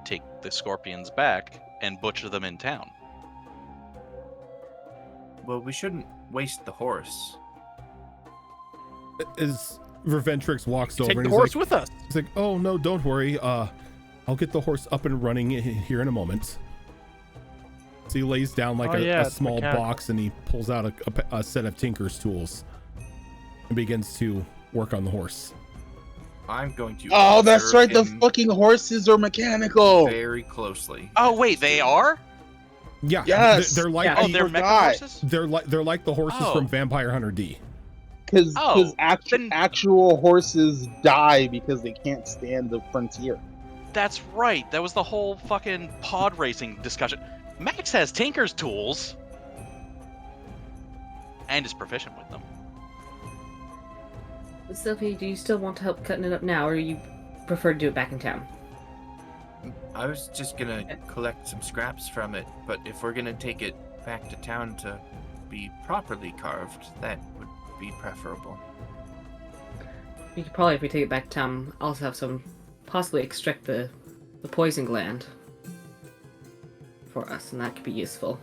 take the scorpions back and butcher them in town. Well, we shouldn't waste the horse. As Reventrix walks over Take and the he's horse like, with us. he's like, "Oh no, don't worry. I'll get the horse up and running here in a moment." So he lays down like Oh, yeah, a it's small mechanical. box and he pulls out a set of Tinker's tools and begins to work on the horse. I'm going to. Oh, that's observe right. The him fucking horses are mechanical. very closely. Oh wait, they are? Yeah, Yes. they're like Yeah. Oh, the, they're forgot. mecha horses? they're like the horses Oh. from Vampire Hunter D. Because Oh, then- actual horses die because they can't stand the frontier. That's right. That was the whole fucking pod racing discussion. Max has Tinker's tools and is proficient with them. Sophie, do you still want to help cutting it up now, or you prefer to do it back in town? I was just gonna collect some scraps from it, but if we're gonna take it back to town to be properly carved, that would be preferable. We could probably, if we take it back to town, also have some possibly extract the poison gland for us, and that could be useful.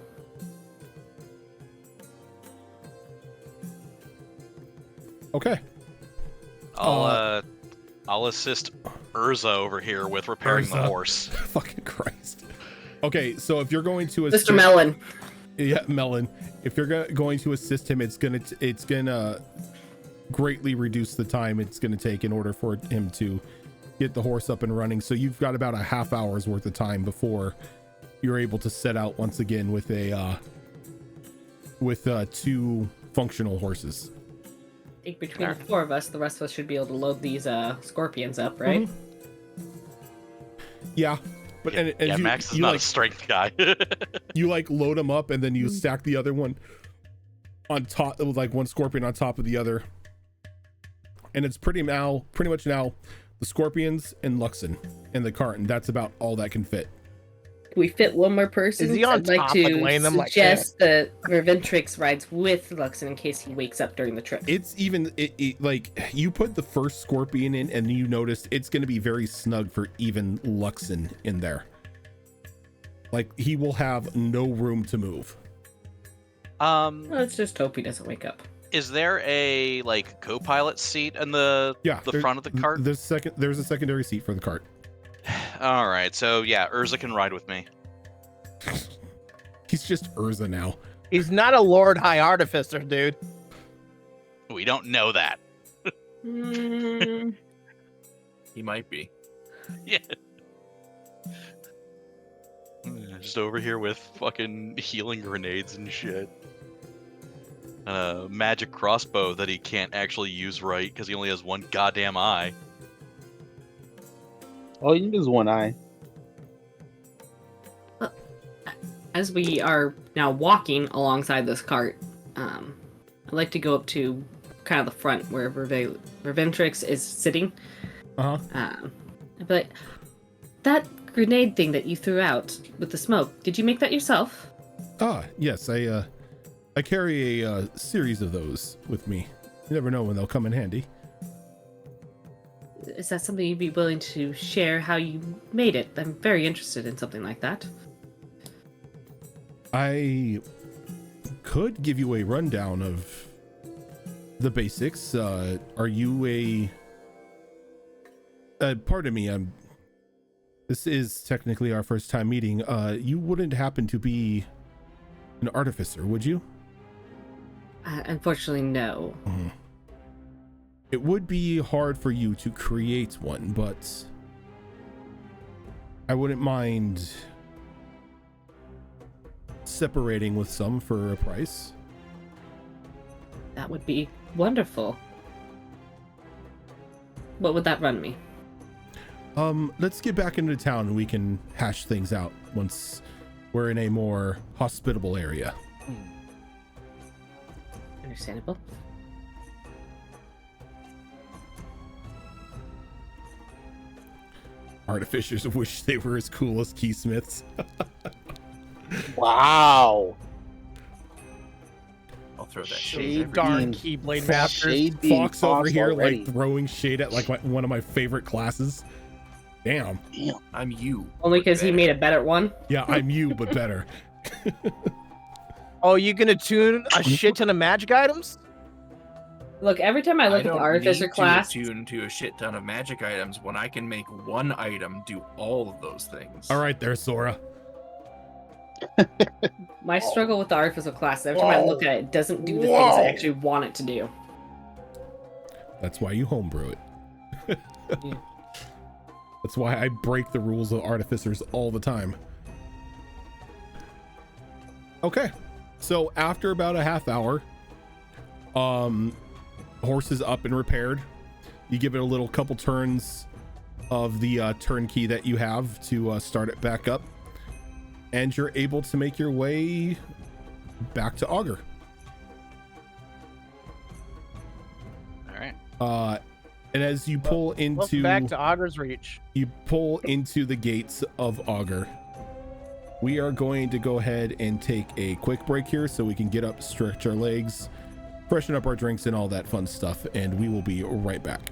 Okay. I'll assist Urza over here with repairing the Urza. horse. Fucking Christ. Okay, so if you're going to assist, Mr. Melon. yeah, Melon, if you're going to assist him, it's gonna greatly reduce the time it's gonna take in order for him to get the horse up and running. So you've got about a half hour's worth of time before you're able to set out once again with two functional horses. I think between the 4 of us, the rest of us should be able to load these scorpions up, right? Yeah, but and Yeah, you, Max is you not like a strength guy. you like load them up and then you stack the other one on top with like one scorpion on top of the other, and it's pretty much now the scorpions, and Luxon in the cart, and that's about all that can fit. We fit one more person. Is he on I'd like top, to like, laying them like suggest that Reventrix rides with Luxon in case he wakes up during the trip. It's even like you put the first scorpion in, and you noticed it's going to be very snug for even Luxon in there. Like he will have no room to move. Let's just hope he doesn't wake up. Is there a like co-pilot seat in the front of the cart? There's a secondary seat for the cart. All right, so yeah, Urza can ride with me. He's just Urza now. He's not a Lord High Artificer, dude. We don't know that. He might be. Yeah. Just over here with fucking healing grenades and shit. Magic crossbow that he can't actually use right because he only has one goddamn eye. Oh, you use one eye. As we are now walking alongside this cart, I'd like to go up to kind of the front where Reventrix is sitting. But that grenade thing that you threw out with the smoke, did you make that yourself? Yes, I carry a series of those with me. You never know when they'll come in handy. Is that something you'd be willing to share how you made it? I'm very interested in something like that. I could give you a rundown of the basics. Are you pardon me, this is technically our first time meeting. You wouldn't happen to be an artificer, would you? Unfortunately, no. Mm-hmm. It would be hard for you to create one, but I wouldn't mind separating with some for a price. That would be wonderful. What would that run me? Let's get back into town and we can hash things out once we're in a more hospitable area. Understandable. Artificers wish they were as cool as keysmiths. Wow. I'll throw that Shade shade. darn Keyblade Masters. Fox over here already. like throwing shade at like one of my favorite classes. Damn. I'm you. Only but because he better. made a better one? Yeah, I'm you, but better. Oh, you gonna tune a shit ton of magic items? Look, every time I look at the don't Artificer need class, to attune to a shit ton of magic items when I can make one item do all of those things. All right there, Sora. my struggle with the Artificer class, every time I look at it, it doesn't do the things I actually want it to do. That's why you homebrew it. Yeah. That's why I break the rules of artificers all the time. Okay, so after about a half hour, horse is up and repaired. You give it a little couple turns of the turnkey that you have to start it back up, and you're able to make your way back to Augur. All right. And as you pull into Back to Augur's Reach. you pull into the gates of Augur, we are going to go ahead and take a quick break here so we can get up, stretch our legs, freshen up our drinks and all that fun stuff, and we will be right back.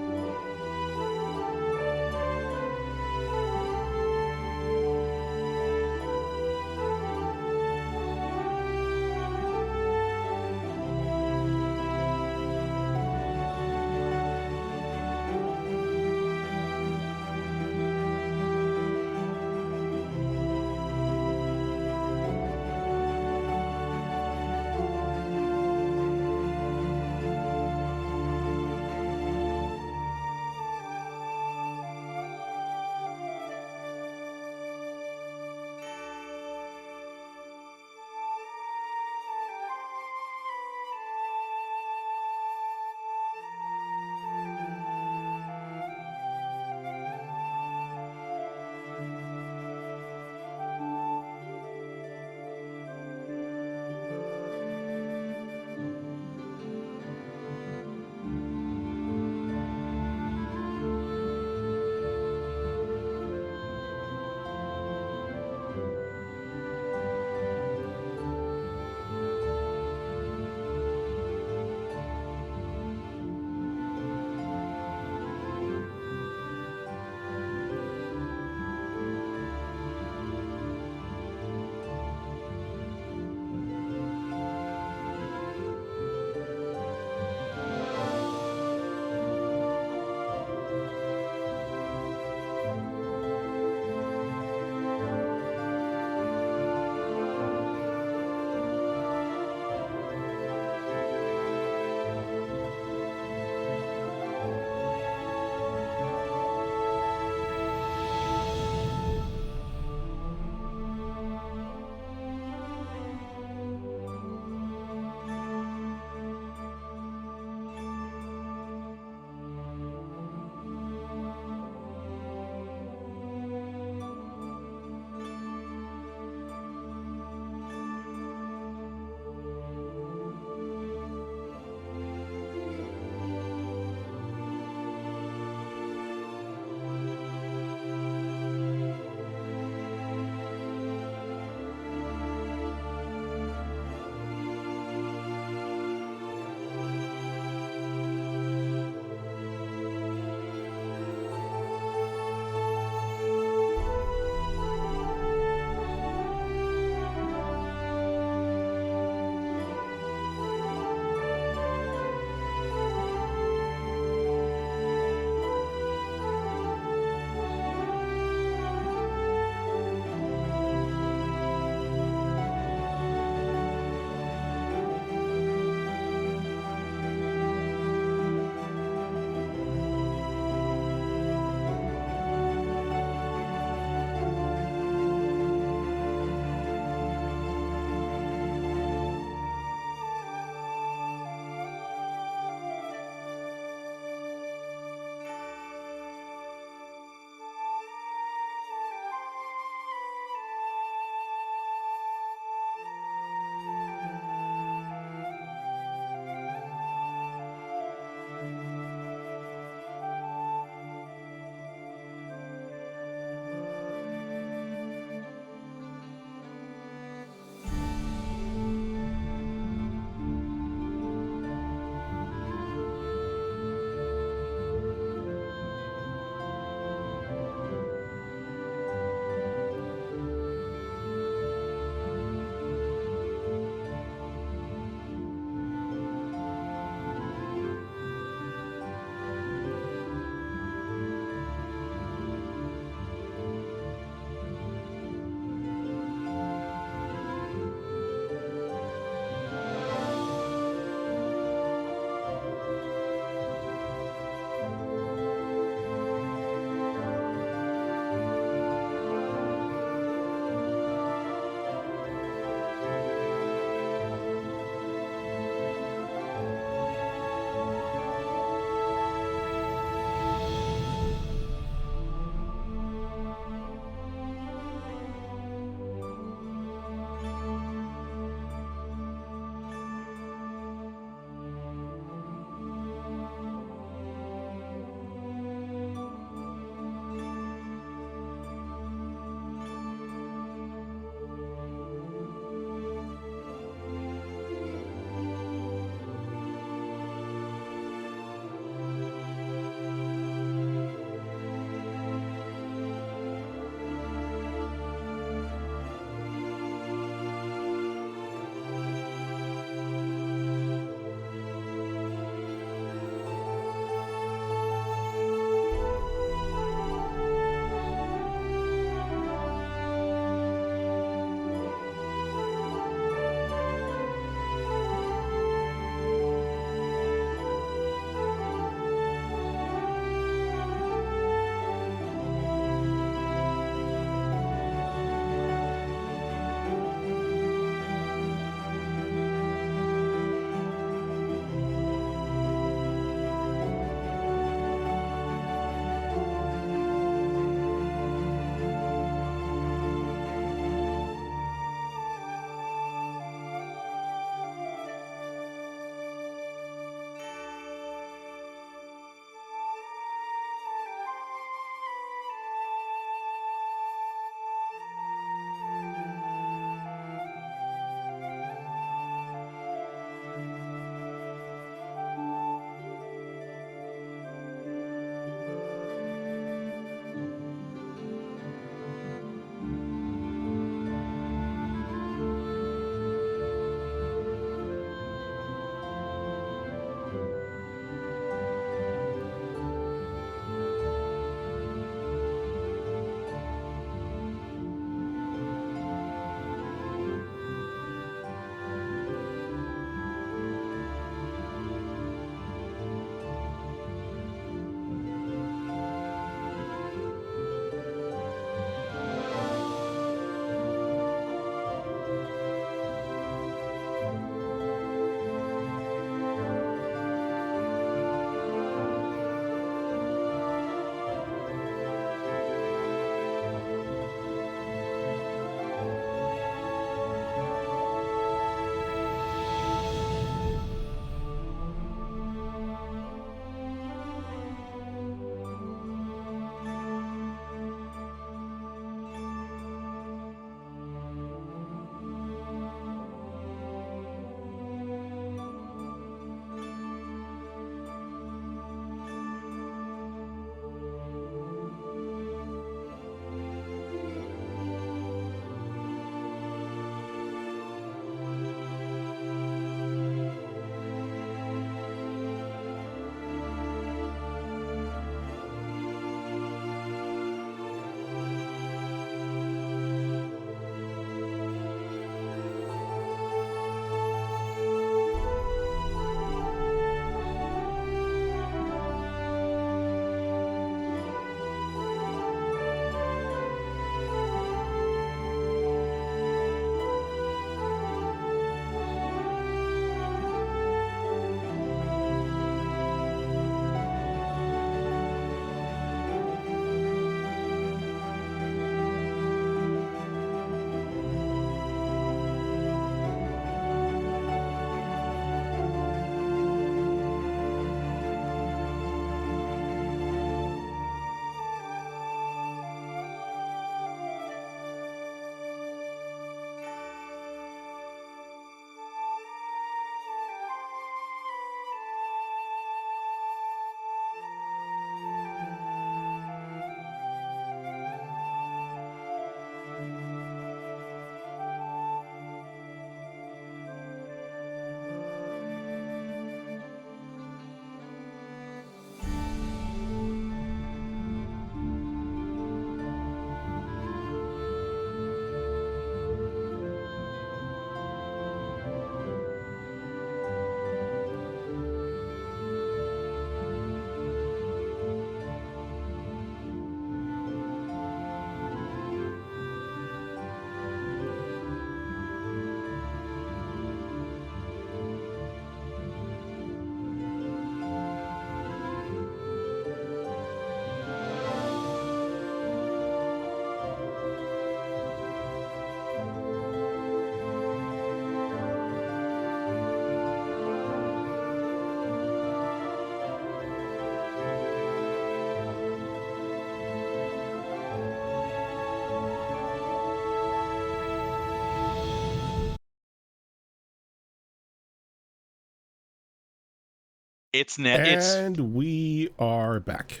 It's And we are back.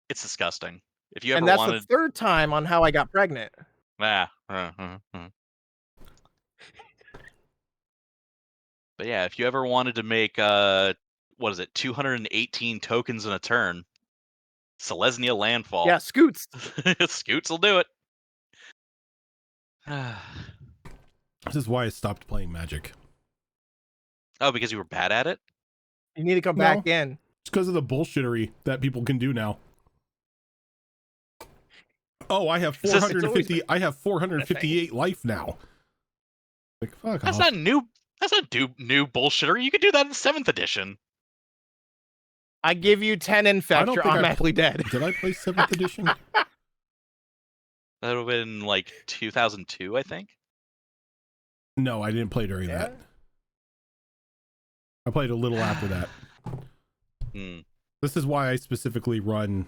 it's disgusting. If you And ever that's wanted, the third time on how I got pregnant. but yeah, if you ever wanted to make what is it, 218 tokens in a turn, Selesnya Landfall. Yeah, Scoots. Scoots will do it. This is why I stopped playing Magic. Oh, because you were bad at it? You need to come No. back in. It's because of the bullshittery that people can do now. Oh, I have It's just- 450. I have 458 life now. Like, fuck That's off. not new. That's not new bullshitter. You could do that in 7th edition. I give you 10 infect, you're think I- automatically dead. Did I play 7th edition? That would have been like 2002, I think. No, I didn't play during that. I played a little after that. Hmm. This is why I specifically run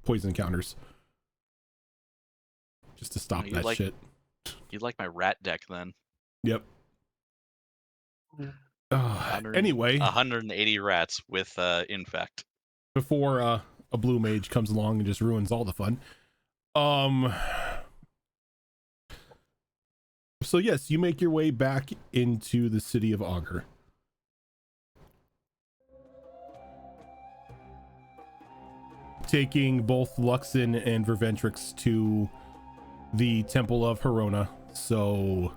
poison counters. Just to stop You that like- shit. You'd like my rat deck then. Yep. Anyway, 180 rats with infect. before a blue mage comes along and just ruins all the fun. So yes, you make your way back into the city of Augur. Taking both Luxon and Verventrix to the Temple of Herona, so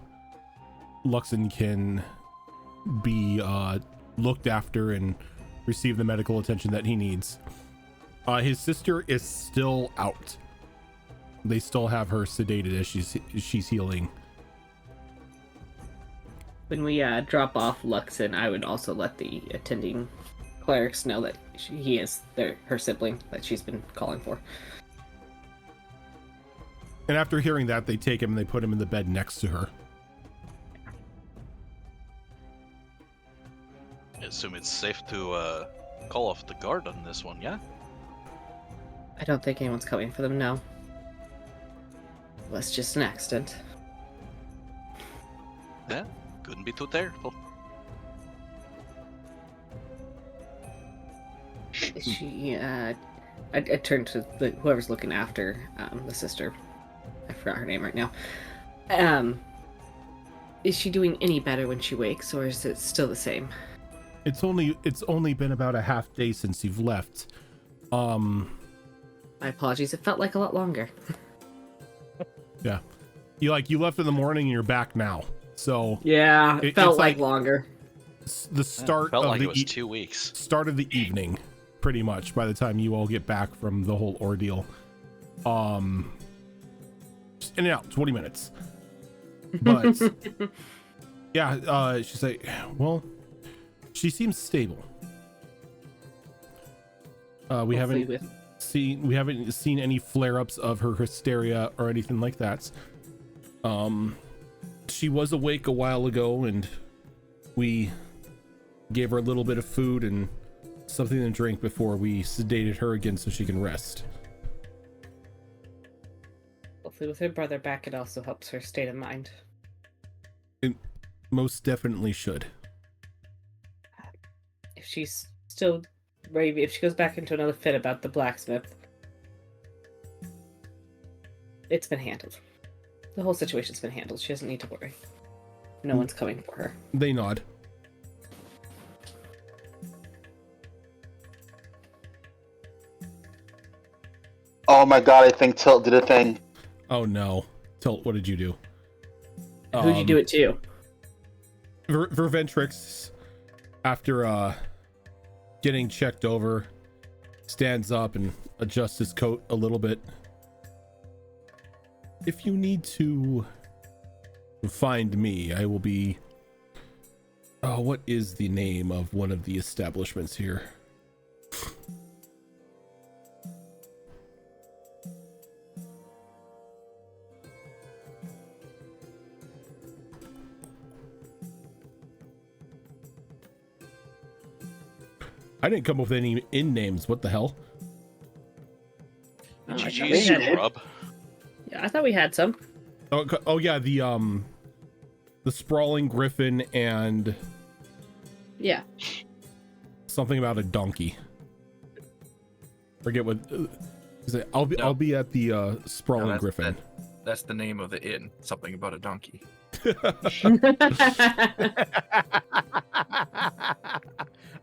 Luxon can be looked after and receive the medical attention that he needs. His sister is still out. They still have her sedated as she's healing. When we drop off Luxon, I would also let the attending clerics know that he is her sibling that she's been calling for. And after hearing that, they take him and they put him in the bed next to her. I assume it's safe to call off the guard on this one, yeah? I don't think anyone's coming for them now. Unless just an accident. Yeah, couldn't be too terrible. She, I turned to whoever's looking after the sister. I forgot her name right now. Is she doing any better when she wakes, or is it still the same? It's only been about a half day since you've left. My apologies. It felt like a lot longer. Yeah. You left in the morning and you're back now. So Yeah, it felt it's like longer. the start Felt of like the it was 2 weeks. start of the evening, pretty much, by the time you all get back from the whole ordeal. Just in and out, 20 minutes. But yeah, she's like, well, she seems stable. We haven't seen any flare-ups of her hysteria or anything like that. She was awake a while ago, and we gave her a little bit of food and something to drink before we sedated her again so she can rest. Hopefully with her brother back, it also helps her state of mind. It most definitely should. If she's still raving, if she goes back into another fit about the blacksmith, it's been handled. The whole situation's been handled. She doesn't need to worry. No one's coming for her. They nod. Oh my god, I think Tilt did a thing. Oh no. Tilt, what did you do? Who'd you do it to? Verventrix, after getting checked over, stands up and adjusts his coat a little bit. If you need to find me, I will be... Oh, what is the name of one of the establishments here? I didn't come up with any inn names. What the hell? Oh, I thought we GG's had it. scrub. Yeah, I thought we had some. Oh yeah, the Sprawling Griffin and Yeah. something about a donkey. Forget what. I'll be at the Sprawling Griffin. That's the name of the inn. Something about a donkey.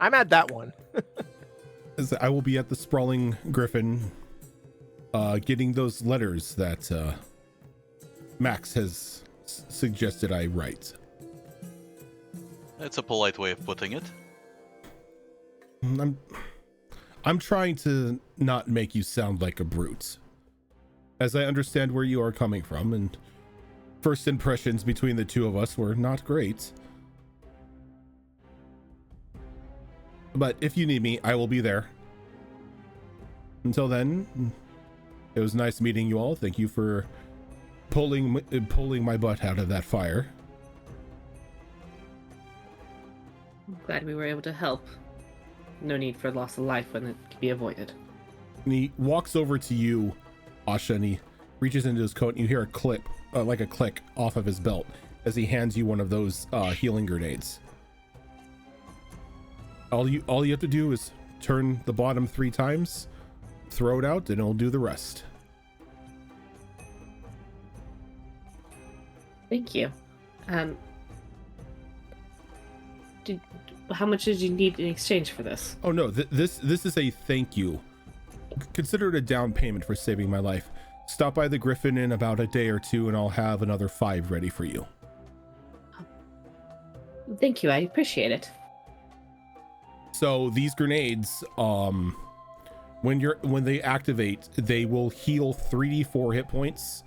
I'm at that one. I will be at the Sprawling Griffin, getting those letters that Max has suggested I write. That's a polite way of putting it. I'm trying to not make you sound like a brute, as I understand where you are coming from, and first impressions between the two of us were not great. But if you need me, I will be there. Until then, it was nice meeting you all. Thank you for pulling my butt out of that fire. I'm glad we were able to help. No need for loss of life when it can be avoided. And he walks over to you, Asha, and he reaches into his coat, and you hear a clip, like a click off of his belt as he hands you one of those healing grenades. All you have to do is turn the bottom 3 times, throw it out, and it'll do the rest. Thank you. How much did you need in exchange for this? Oh no, this is a thank you. Consider it a down payment for saving my life. Stop by the Griffin in about a day or 2, and I'll have another 5 ready for you. Thank you, I appreciate it. So these grenades, when they activate, they will heal 3d4 hit points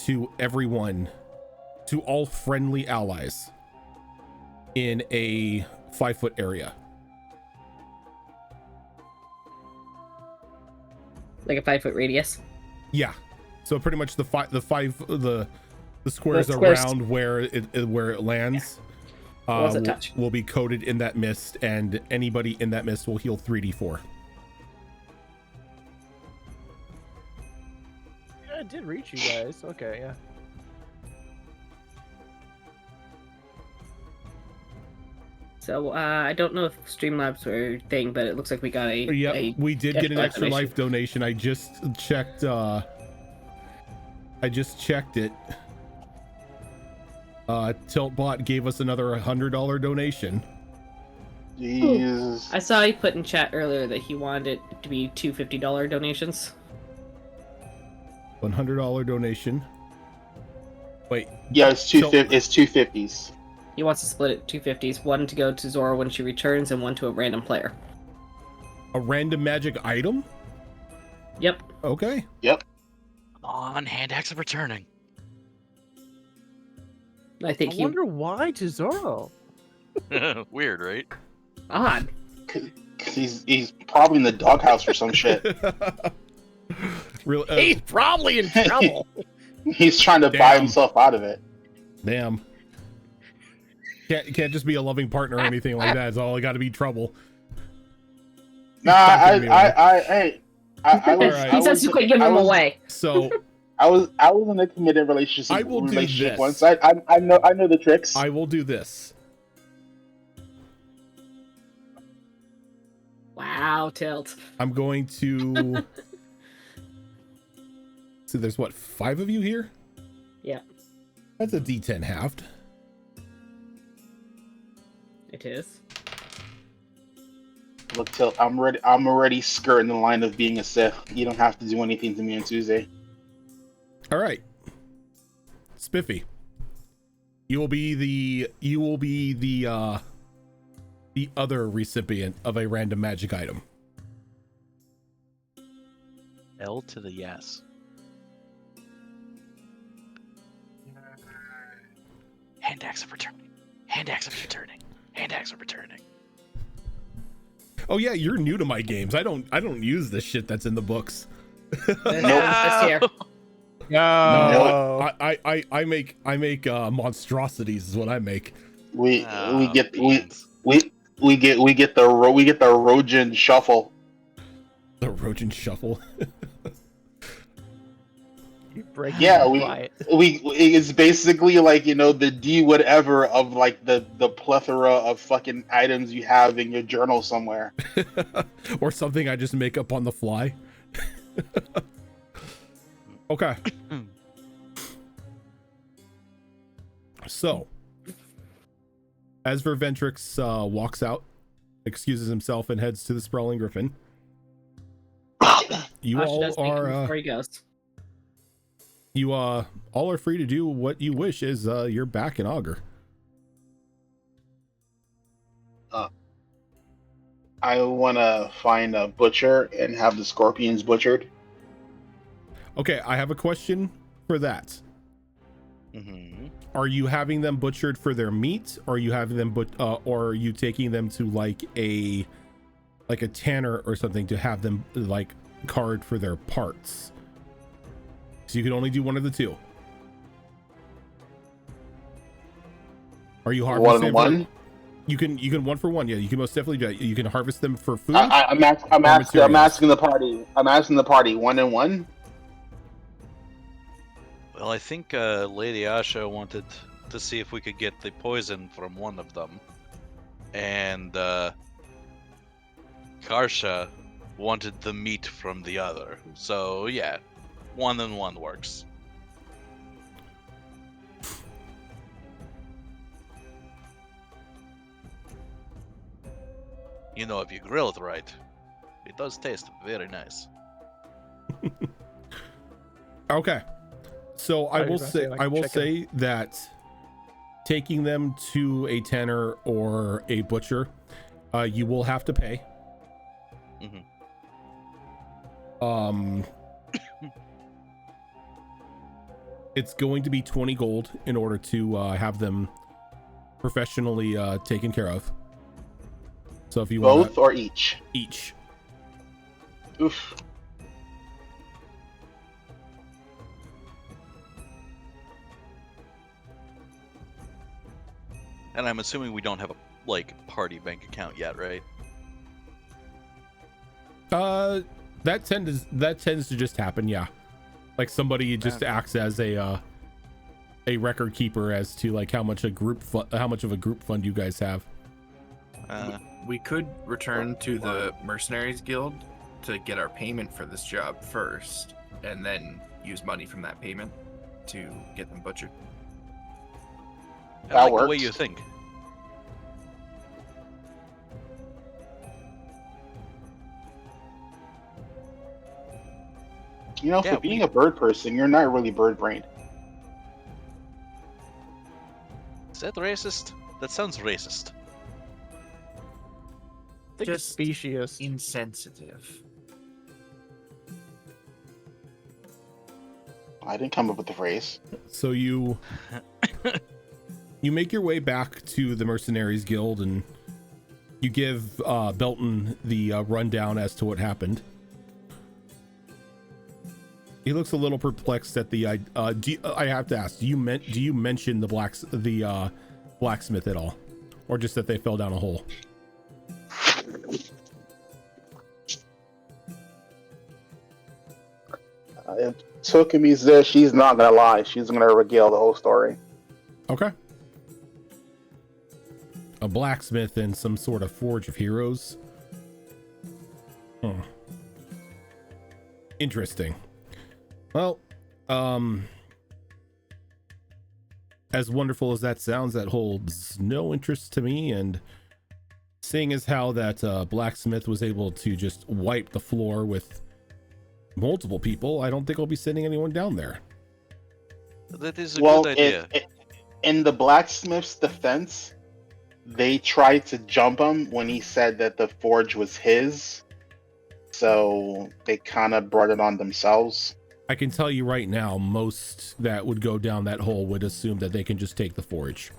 to everyone, to all friendly allies in a 5-foot area. Like a 5-foot radius? Yeah. So pretty much the squares squares. around where it lands Touch. will be coated in that mist, and anybody in that mist will heal 3d4. Yeah, it did reach you guys. Okay, yeah. So, I don't know if Streamlabs were a thing, but it looks like we got We did get an extra donation. life donation. I just checked it. Tiltbot gave us another $100 donation. Jesus. I saw he put in chat earlier that he wanted it to be two $50 donations. $100 donation. Wait. Yeah, it's two 250s. He wants to split it 250s, one to go to Zora when she returns, and one to a random player. A random magic item? Yep. Okay. Yep. Come on, hand axe of returning. I think I wonder why to Zoro. Weird, right? Odd. Cause he's probably in the doghouse or some shit. He's probably in trouble. He's trying to buy himself out of it. Damn. Can't just be a loving partner or anything like that. It's all got to be trouble. Nah, I He says you could give him away. So I was in a committed relationship. I will do this. Once. I know the tricks. I will do this. Wow, Tilt. I'm going to. So there's what, 5 of you here? Yeah. That's a D10 halved. It is. Look, Tilt, I'm already skirting the line of being a Sith. You don't have to do anything to me on Tuesday. All right. Spiffy. You will be the other recipient of a random magic item. L to the yes. Hand axe of returning. Hand axe of returning. Hand axe of returning. Oh yeah, you're new to my games. I don't use the shit that's in the books. That's here. No. I make monstrosities is what I make. We get the Rojan shuffle. The Rojan shuffle. Breaking Yeah, quiet. it's basically like, the D whatever of like the plethora of fucking items you have in your journal somewhere. Or something I just make up on the fly. Okay. So, as Verventrix walks out, excuses himself, and heads to the Sprawling Griffin, you Asha all does thank him are before he goes. all are free to do what you wish. As you're back in Augur. I want to find a butcher and have the scorpions butchered. Okay, I have a question for that. Mm-hmm. Are you having them butchered for their meat? Or are you having them or are you taking them to like a tanner or something to have them like carved for their parts? So you can only do one of the two. Are you harvesting One? You can one for one. Yeah, you can most definitely do that. You can harvest them for food. I'm asking the party. I'm asking the party 1 and 1. Well, I think Lady Asha wanted to see if we could get the poison from one of them, and Karsha wanted the meat from the other. So yeah, 1 and 1 works. If you grill it right, it does taste very nice. Okay. So I will say that taking them to a tanner or a butcher, you will have to pay. Mm-hmm. It's going to be 20 gold in order to have them professionally taken care of. So if you both or each? Each. Oof. And I'm assuming we don't have a party bank account yet, right? That tends to just happen, yeah. Like somebody just acts as a record keeper as to like how much of a group fund you guys have. We could return to the Mercenaries Guild to get our payment for this job first, and then use money from that payment to get them butchered. I like the way you think. For being a bird person, you're not really bird-brained. Is that racist? That sounds racist. I think it's specious. Insensitive. I didn't come up with the phrase. So you make your way back to the Mercenaries Guild and you give Belton the rundown as to what happened. He looks a little perplexed at the I have to ask, do you mention the blacksmith at all, or just that they fell down a hole? If Tokumi's there, she's not gonna lie. She's gonna regale the whole story. Okay. A blacksmith in some sort of forge of heroes. Interesting. Well, as wonderful as that sounds, that holds no interest to me, and seeing as how that blacksmith was able to just wipe the floor with multiple people, I don't think I'll be sending anyone down there. That is a good idea. In the blacksmith's defense, they tried to jump him when he said that the forge was his, so they kind of brought it on themselves. I can tell you right now, most that would go down that hole would assume that they can just take the forge.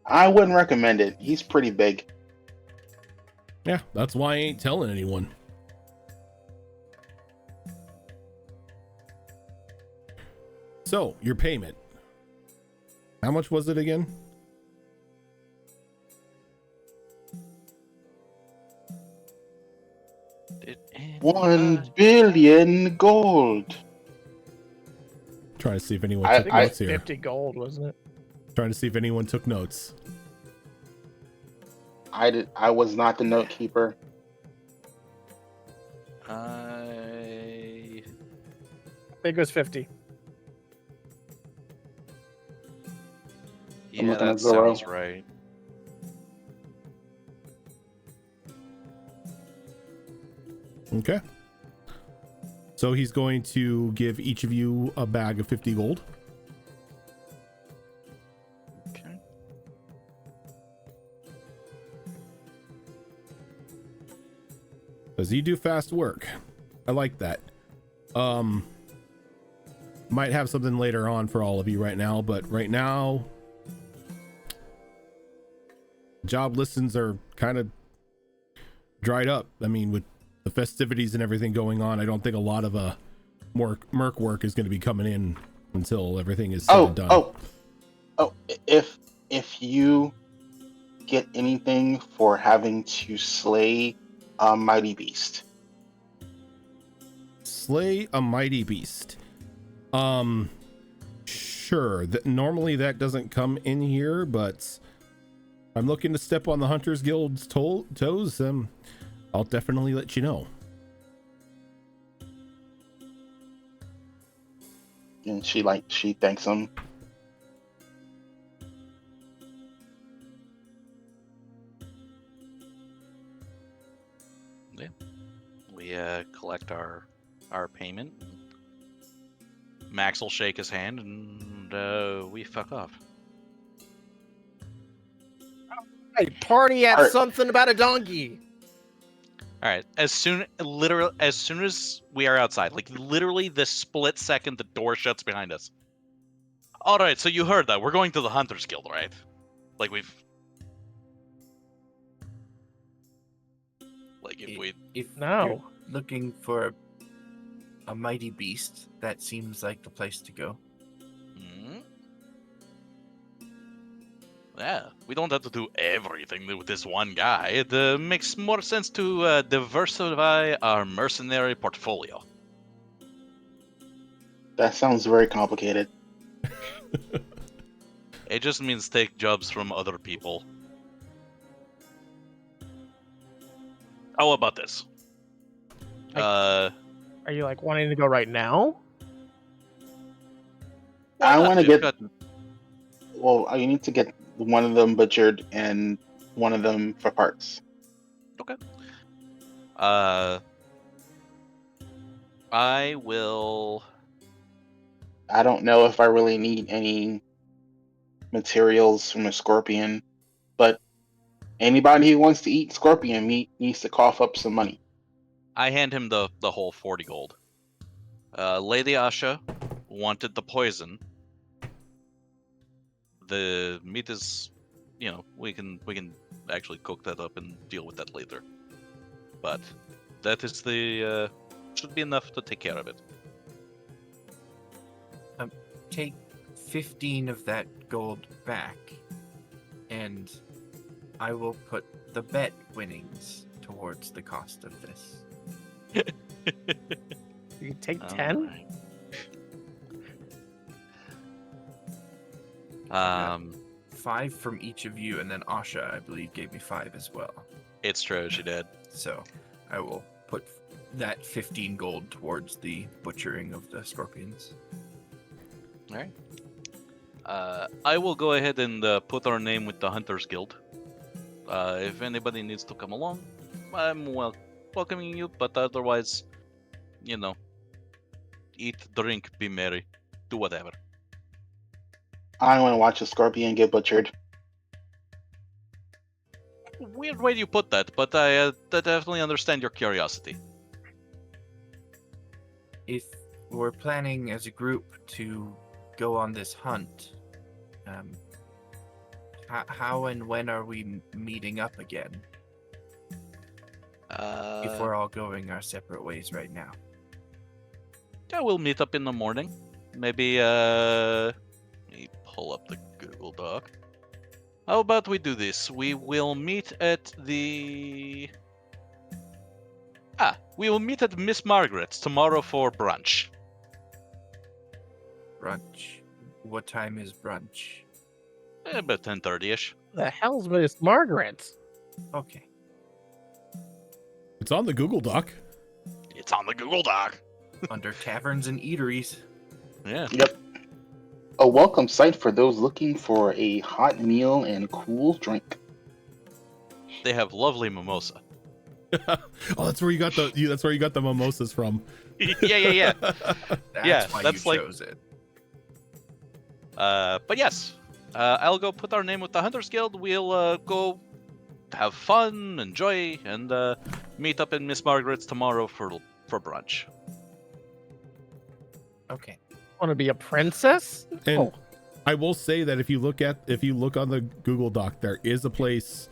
I wouldn't recommend it. He's pretty big. Yeah, that's why I ain't telling anyone. So, your payment. How much was it again? 1 billion gold. Trying to see if anyone I took I think it was notes here. 50 gold, wasn't it? Trying to see if anyone took notes. I was not the note keeper. I think it was 50. Yeah, looking that at zero. sounds right. Okay. So he's going to give each of you a bag of 50 gold. Okay. Because you do fast work. I like that. Might have something later on for all of you right now, but right now job listings are kind of dried up. I mean, with the festivities and everything going on, I don't think a lot of more merc work is going to be coming in until everything is said and done. If you get anything for having to slay a mighty beast. Slay a mighty beast. Sure. Normally that doesn't come in here, but I'm looking to step on the Hunters Guild's toes. I'll definitely let you know. And she thanks him. Yeah. We collect our payment. Max will shake his hand and we fuck off. Hey, party at Alright. something about a donkey. All right. As soon as we are outside, like literally the split second the door shuts behind us. All right. So you heard that we're going to the Hunters Guild, right? Like If No. you're looking for a mighty beast, that seems like the place to go. Hmm? Yeah, we don't have to do everything with this one guy. It makes more sense to diversify our mercenary portfolio. That sounds very complicated. It just means take jobs from other people. How about this? Are you like wanting to go right now? I want to We've get. got- Well, you need to get one of them butchered and one of them for parts. I will. I don't know if I really need any materials from a scorpion, but anybody who wants to eat scorpion meat needs to cough up some money. I hand him the whole 40 gold. Lady Asha wanted the poison. The meat is, we can actually cook that up and deal with that later. But that is should be enough to take care of it. Take 15 of that gold back, and I will put the bet winnings towards the cost of this. You can take 10? Alright. 5 from each of you, and then Asha, I believe, gave me 5 as well. It's true, she did. So I will put that 15 gold towards the butchering of the scorpions. All right. I will go ahead and put our name with the Hunters Guild. If anybody needs to come along, I'm welcoming you. But otherwise, eat, drink, be merry, do whatever. I want to watch a scorpion get butchered. Weird way you put that, but I definitely understand your curiosity. If we're planning as a group to go on this hunt, how and when are we meeting up again? If we're all going our separate ways right now. Yeah, we'll meet up in the morning. Maybe, let me pull up the Google Doc. How about we do this? We will meet at the... We will meet at Miss Margaret's tomorrow for brunch. Brunch. What time is brunch? About 10:30ish. The hell's Miss Margaret? Okay. It's on the Google Doc. It's on the Google Doc. Under taverns and eateries. Yeah. Yep. A welcome sight for those looking for a hot meal and cool drink. They have lovely mimosa. Oh, that's where you got the mimosas from. yeah. That's why that's you like- chose it. But yes, I'll go put our name with the Hunters Guild. We'll go have fun, enjoy, and meet up in Miss Margaret's tomorrow for brunch. Okay. Want to be a princess? And Oh. I will say that if you look on the Google Doc, there is a place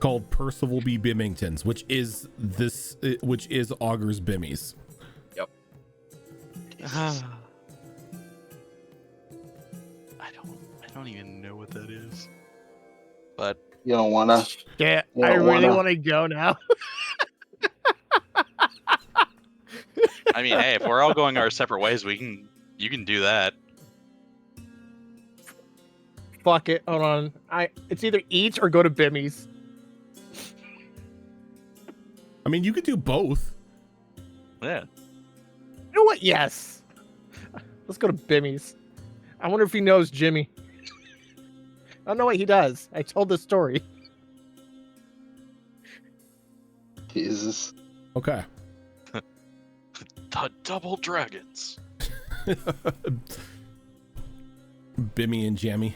called Percival B. Bimington's, which is Augur's Bimmies. I don't even know what that is. But You don't wanna. Yeah, You I don't really wanna- want to go now. I mean, hey, if we're all going our separate ways, you can do that. Fuck it. Hold on. It's either eat or go to Bimmy's. I mean, you could do both. Yeah. You know what? Yes. Let's go to Bimmy's. I wonder if he knows Jimmy. I don't know what he does. I told the story. Jesus. Okay. The double dragons. Bimmy and Jammy.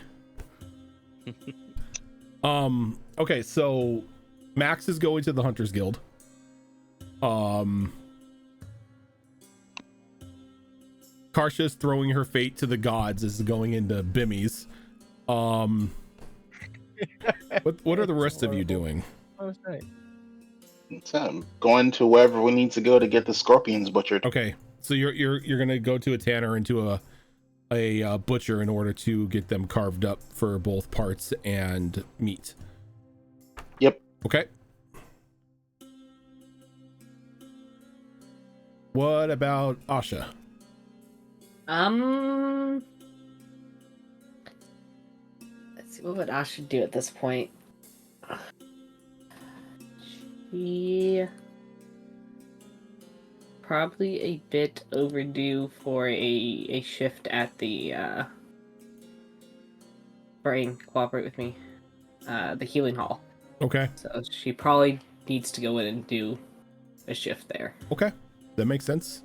Okay, so Max is going to the Hunters Guild. Karsha's throwing her fate to the gods is going into Bimmy's. What are the rest of you doing? What was that? So, going to wherever we need to go to get the scorpions butchered. Okay, so you're gonna go to a tanner and to a butcher in order to get them carved up for both parts and meat. Yep. Okay. What about Asha? Let's see, what would Asha do at this point? She probably a bit overdue for a shift at the Brain, cooperate with me. The healing hall. Okay. So she probably needs to go in and do a shift there. Okay. That makes sense.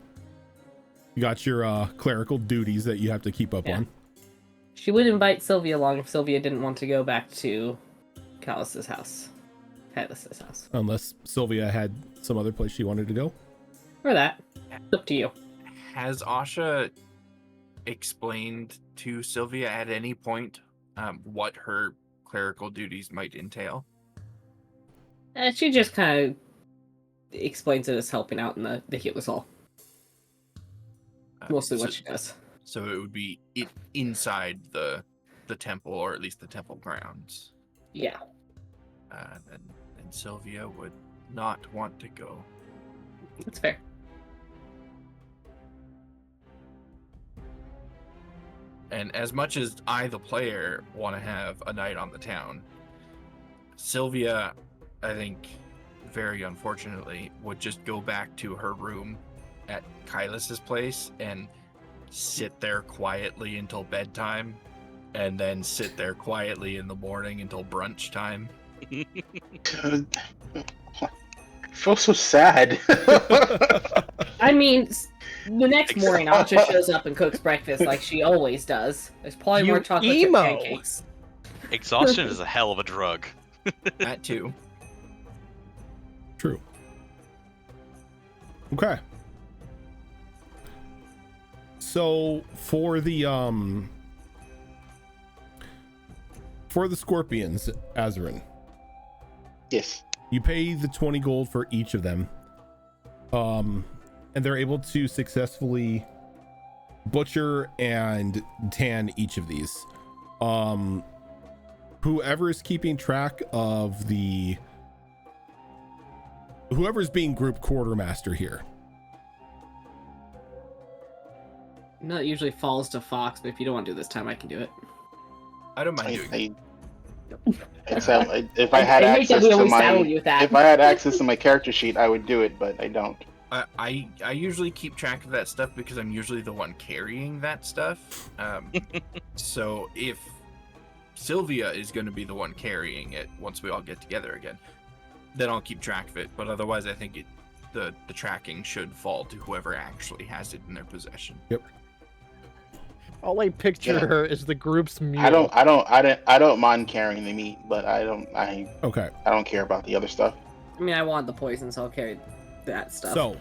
You got your clerical duties that you have to keep up Yeah. on. She would invite Sylvia along if Sylvia didn't want to go back to Callus's house. Headless's house. Unless Sylvia had some other place she wanted to go. Or that. It's up to you. Has Asha explained to Sylvia at any point what her clerical duties might entail? She just kind of explains it as helping out in the healer's hall. Mostly what she does. So it would be inside the temple, or at least the temple grounds. Yeah. And Sylvia would not want to go. That's fair. And as much as I, the player, want to have a night on the town, Sylvia, I think, very unfortunately, would just go back to her room at Kylus's place and sit there quietly until bedtime, and then sit there quietly in the morning until brunch time. I feel so sad. I mean, the next morning, Asha shows up and cooks breakfast like she always does. There's probably You more chocolate chip emo. pancakes. Exhaustion is a hell of a drug. That too. True. Okay. So for the scorpions, Azarin, Yes. you pay the 20 gold for each of them. And they're able to successfully butcher and tan each of these. Whoever is keeping track of the whoever's being group quartermaster here. No, it usually falls to Fox, but if you don't want to do it this time, I can do it. I don't mind doing it. If I had I hate that access we to always saddle my you with that. if I had access to my character sheet, I would do it, but I don't. I usually keep track of that stuff because I'm usually the one carrying that stuff. So if Sylvia is going to be the one carrying it once we all get together again, then I'll keep track of it. But otherwise, I think the tracking should fall to whoever actually has it in their possession. Yep. All I picture Yeah. her is the group's mule. I don't mind carrying the meat, but I don't care about the other stuff. I mean, I want the poison, so I'll carry that stuff. So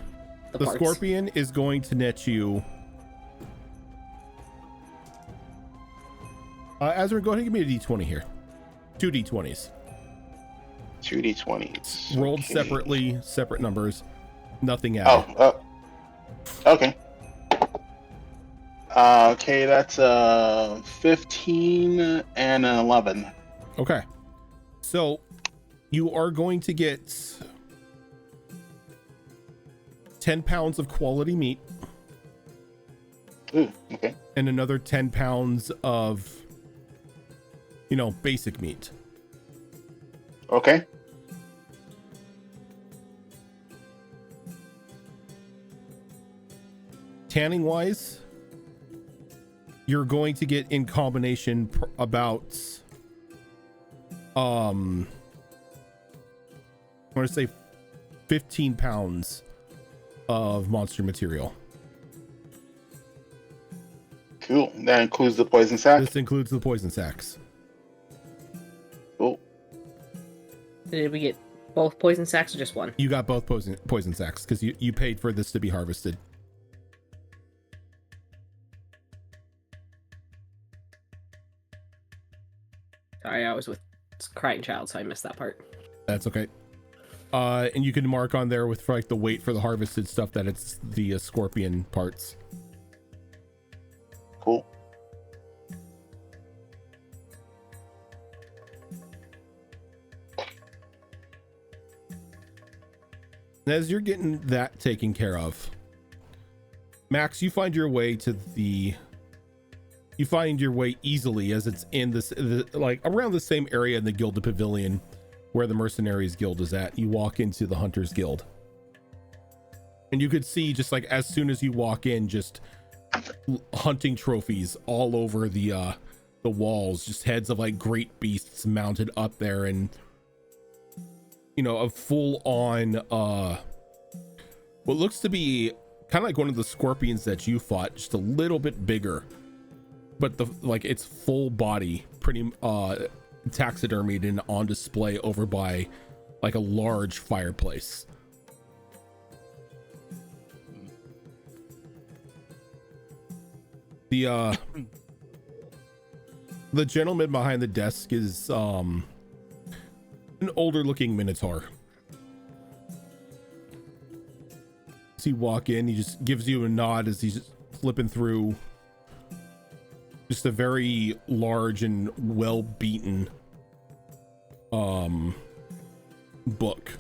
the parts. scorpion is going to net you. Azra, go ahead and give me a d20 here. 2 d20s. 2 d20s. Rolled Okay. separately, separate numbers. Nothing added. Okay. Okay, that's 15 and an 11. Okay. So you are going to get 10 pounds of quality meat Ooh, okay. and another 10 pounds of, basic meat. Okay. Tanning wise, you're going to get in combination about I want to say 15 pounds of monster material. Cool. That includes the poison sack. This includes the poison sacks. Cool. Did we get both poison sacks or just one? You got both poison sacks because you paid for this to be harvested. Sorry, I was with crying child, so I missed that part. That's okay. And you can mark on there with like the weight for the harvested stuff that it's the scorpion parts. Cool. And as you're getting that taken care of, Max, you find your way easily as it's in this like around the same area in the Gilded Pavilion where the Mercenaries Guild is at. You walk into the Hunters Guild, and you could see just like as soon as you walk in, just hunting trophies all over the walls, just heads of like great beasts mounted up there, and a full on what looks to be kind of like one of the scorpions that you fought, just a little bit bigger, but its full body pretty taxidermied and on display over by like a large fireplace. The gentleman behind the desk is an older looking minotaur. As you walk in, he just gives you a nod as he's just flipping through just a very large and well beaten book.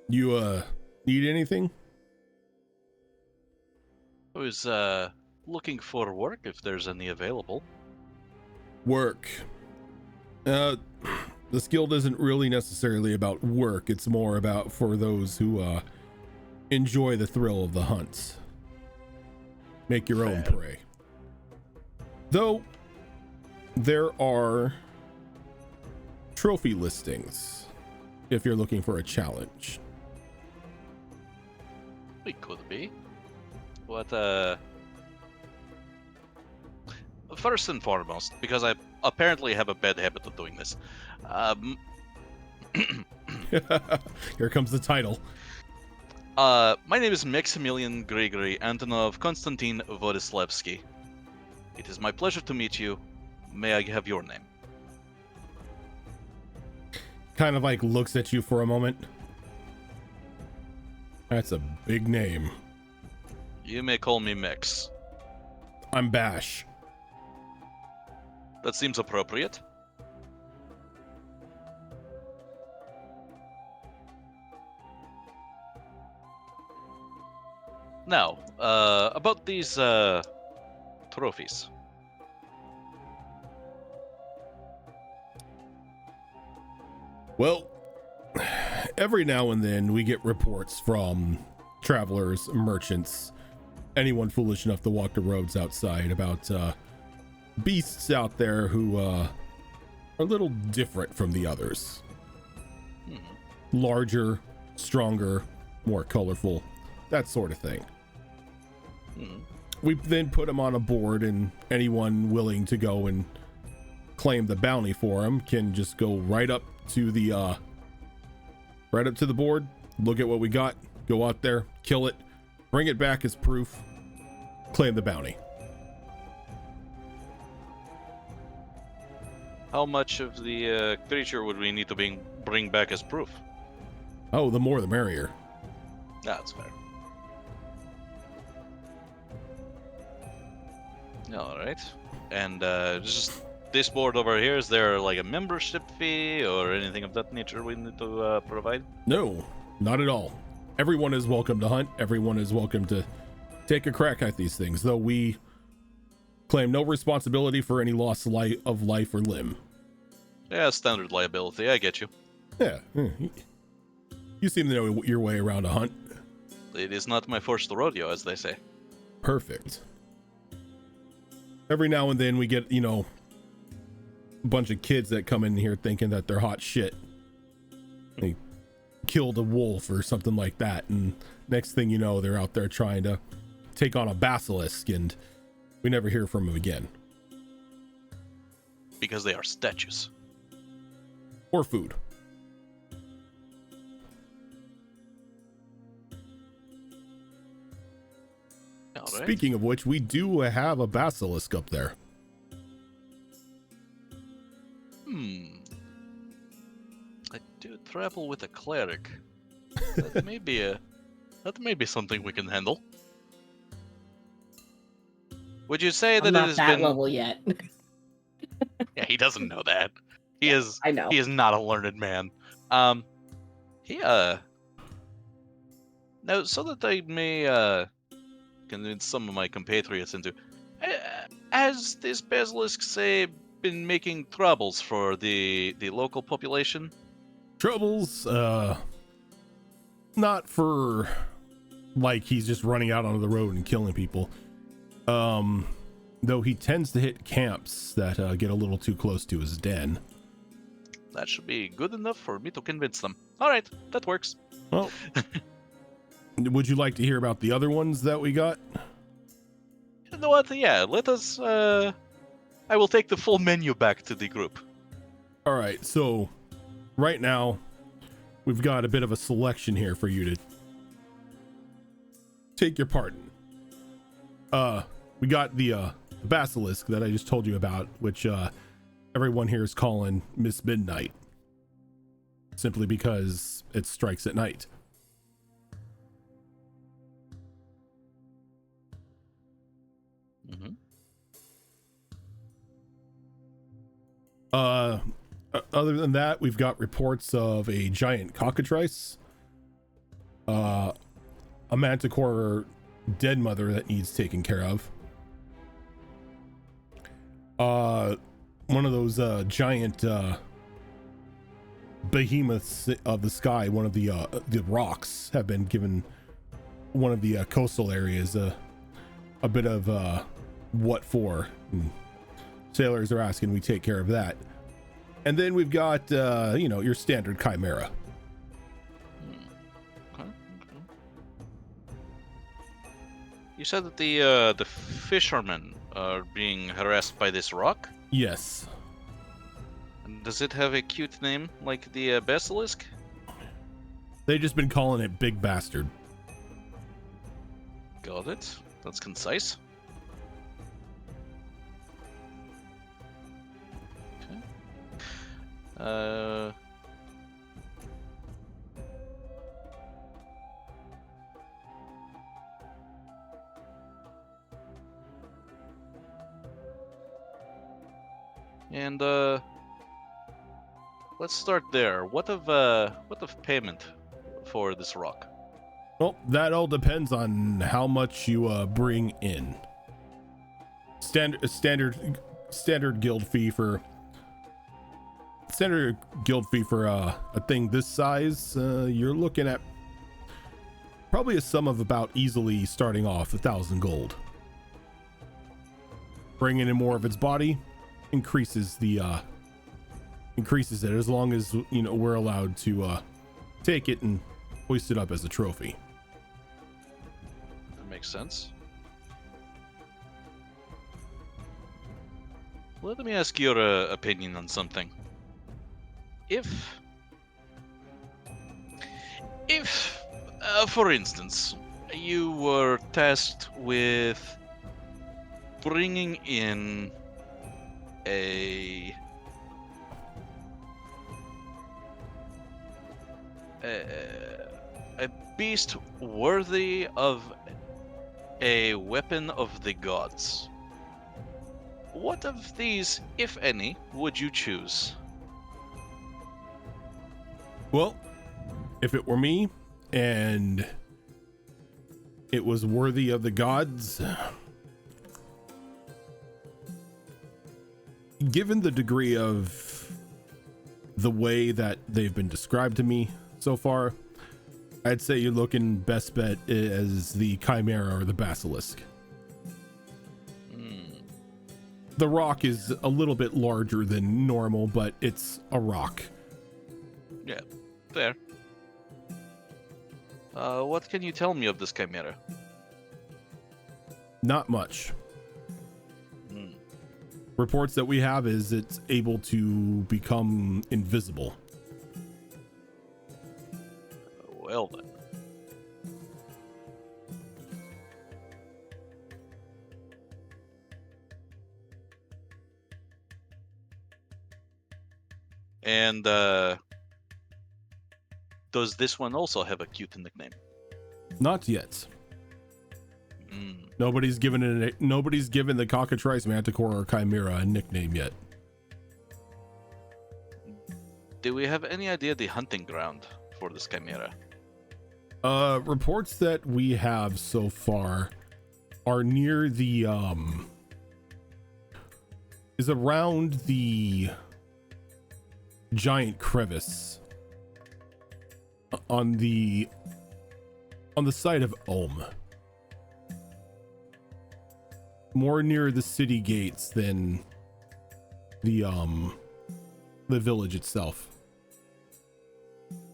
You need anything? I was looking for work if there's any available. Work. This guild isn't really necessarily about work. It's more about for those who enjoy the thrill of the hunt. Make your own prey. Though there are trophy listings if you're looking for a challenge. We could be. What first and foremost, because I apparently have a bad habit of doing this. Here comes the title. My name is Maximilian Grigory Antonov Konstantin Wodislawski. It is my pleasure to meet you. May I have your name? Kind of like looks at you for a moment. That's a big name. You may call me Mix. I'm Bash. That seems appropriate. Now, about these trophies. Well, every now and then we get reports from travelers, merchants, anyone foolish enough to walk the roads outside about beasts out there who are a little different from the others. Larger, stronger, more colorful, that sort of thing. We then put them on a board, and anyone willing to go and claim the bounty for them can just go right up to the board, look at what we got, go out there, kill it, bring it back as proof, claim the bounty. How much of the creature would we need to bring back as proof? Oh, the more the merrier. That's fair. All right. And just this board over here, is there like a membership fee or anything of that nature we need to provide? No, not at all. Everyone is welcome to hunt. Everyone is welcome to take a crack at these things, though we claim no responsibility for any loss of life or limb. Yeah, standard liability. I get you. Yeah. You seem to know your way around a hunt. It is not my first rodeo, as they say. Perfect. Every now and then we get, a bunch of kids that come in here thinking that they're hot shit. They killed a wolf or something like that, and next thing you know, they're out there trying to take on a basilisk, and we never hear from them again. Because they are statues. Or food. All right. Speaking of which, we do have a basilisk up there. I do travel with a cleric. That may be something we can handle. Would you say that I'm it not has that been? level yet. Yeah, he doesn't know that. He Yeah, is. I know. He is not a learned man. He Now, so that I may convince some of my compatriots into, has this basilisk, say, been making troubles for the local population? Troubles, not for like he's just running out onto the road and killing people. Though he tends to hit camps that get a little too close to his den. That should be good enough for me to convince them. All right, that works. Well, would you like to hear about the other ones that we got? You know what? Yeah, let us. I will take the full menu back to the group. All right, so right now we've got a bit of a selection here for you to take your part in. We got the basilisk that I just told you about, which everyone here is calling Miss Midnight, simply because it strikes at night. Other than that, we've got reports of a giant cockatrice, a manticore dead mother that needs taken care of, one of those giant behemoths of the sky. One of the rocks have been given one of the coastal areas a bit of what for. And sailors are asking we take care of that. And then we've got your standard chimera. Okay. You said that the fishermen are being harassed by this rock? Yes. And does it have a cute name like the basilisk? They've just been calling it Big Bastard. Got it. That's concise. Okay. And let's start there. What of payment for this rock? Well, that all depends on how much you bring in. Standard guild fee for a thing this size. You're looking at probably a sum of about easily starting off 1,000 gold. Bringing in more of its body increases it, as long as we're allowed to take it and hoist it up as a trophy. That makes sense. Let me ask your opinion on something. If for instance, you were tasked with bringing in a beast worthy of a weapon of the gods, what of these, if any, would you choose? Well, if it were me and it was worthy of the gods, given the degree of the way that they've been described to me so far, I'd say you're looking best bet as the Chimera or the Basilisk. The rock is a little bit larger than normal, but it's a rock. Yeah, fair. What can you tell me of this Chimera? Not much. Reports that we have is it's able to become invisible. Well then. And does this one also have a cute nickname? Not yet. Nobody's given the cockatrice, manticore, or chimera a nickname yet. Do we have any idea the hunting ground for this chimera? Reports that we have so far are near the is around the giant crevice on the side of Ohm. More near the city gates than the village itself.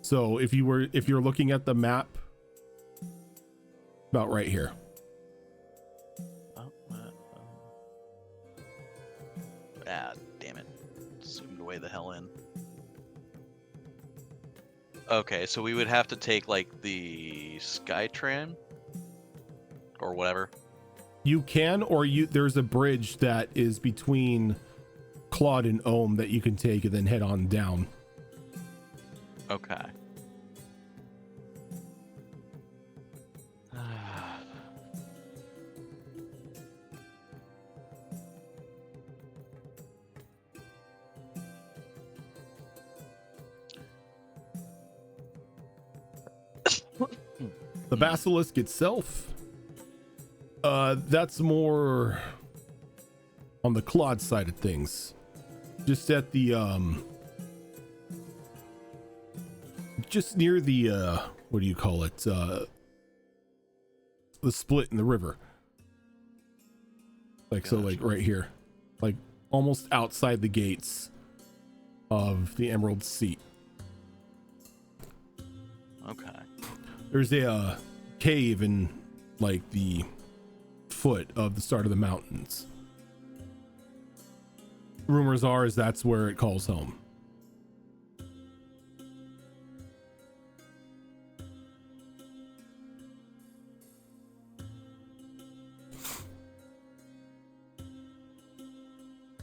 So if you're looking at the map, about right here. Damn it. Zoomed way the hell in. Okay, so we would have to take like the Skytram or whatever. You can, or there's a bridge that is between Claude and Ohm that you can take and then head on down. Okay. The Basilisk itself, that's more on the Claude side of things. Just at the just near the what do you call it? The split in the river. Like gotcha. So like right here. Like almost outside the gates of the Emerald Seat. Okay. There's a cave in like the foot of the start of the mountains. Rumors are is that's where it calls home.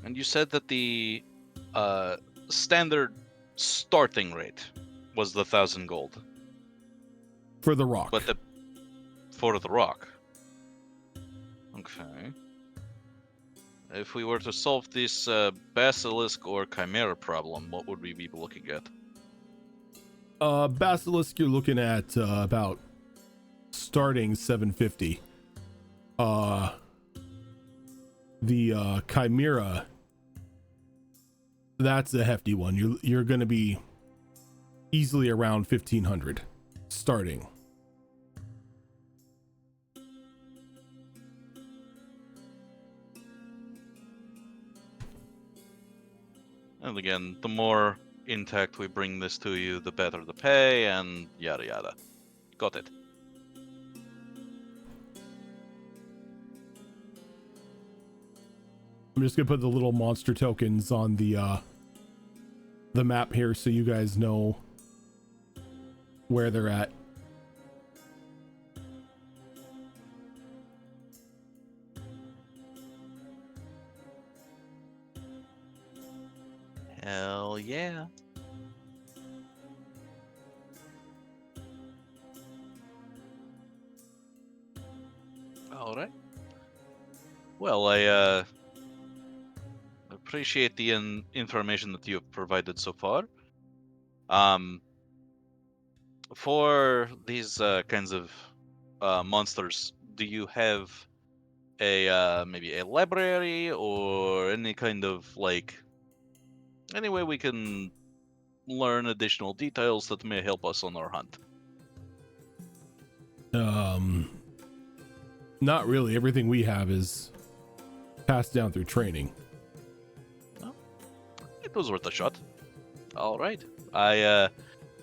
And you said that the standard starting rate was the 1,000 gold. For the rock. But for the rock. Okay. If we were to solve this basilisk or chimera problem, what would we be looking at? Basilisk, you're looking at about starting 750. The chimera, that's a hefty one. You're going to be easily around 1500 starting. And again, the more intact we bring this to you, the better the pay, and yada yada. Got it. I'm just gonna put the little monster tokens on the map here so you guys know where they're at. Hell yeah. All right. Well, I appreciate the information that you have provided so far. For these kinds of monsters, do you have a maybe a library or any kind of like any way we can learn additional details that may help us on our hunt? Not really. Everything we have is passed down through training. Well, it was worth a shot. All right. I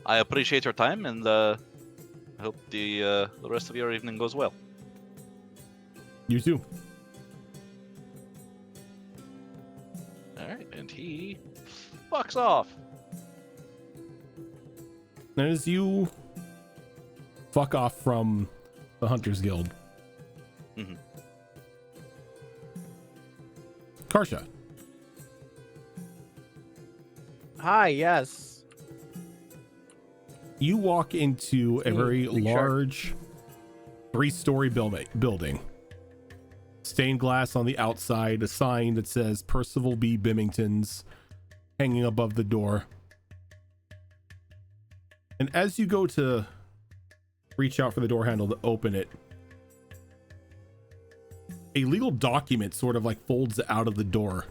appreciate your time, and I hope the rest of your evening goes well. You too. All right, and he fucks off. And as you fuck off from the Hunters Guild, Karsha. Hi, yes. You walk into a very big shark. large 3-story building. Stained glass on the outside, a sign that says Percival B. Bimington's hanging above the door. And as you go to reach out for the door handle to open it, a legal document sort of like folds out of the door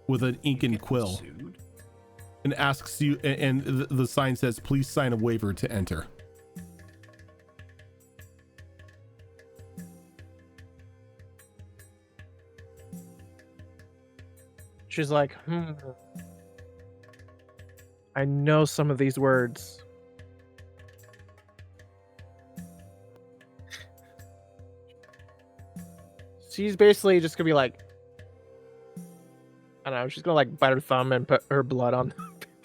with an ink and quill. Sued? And asks you, and the sign says, please sign a waiver to enter. She's like, I know some of these words. She's basically just gonna be like, I don't know, she's gonna like bite her thumb and put her blood on the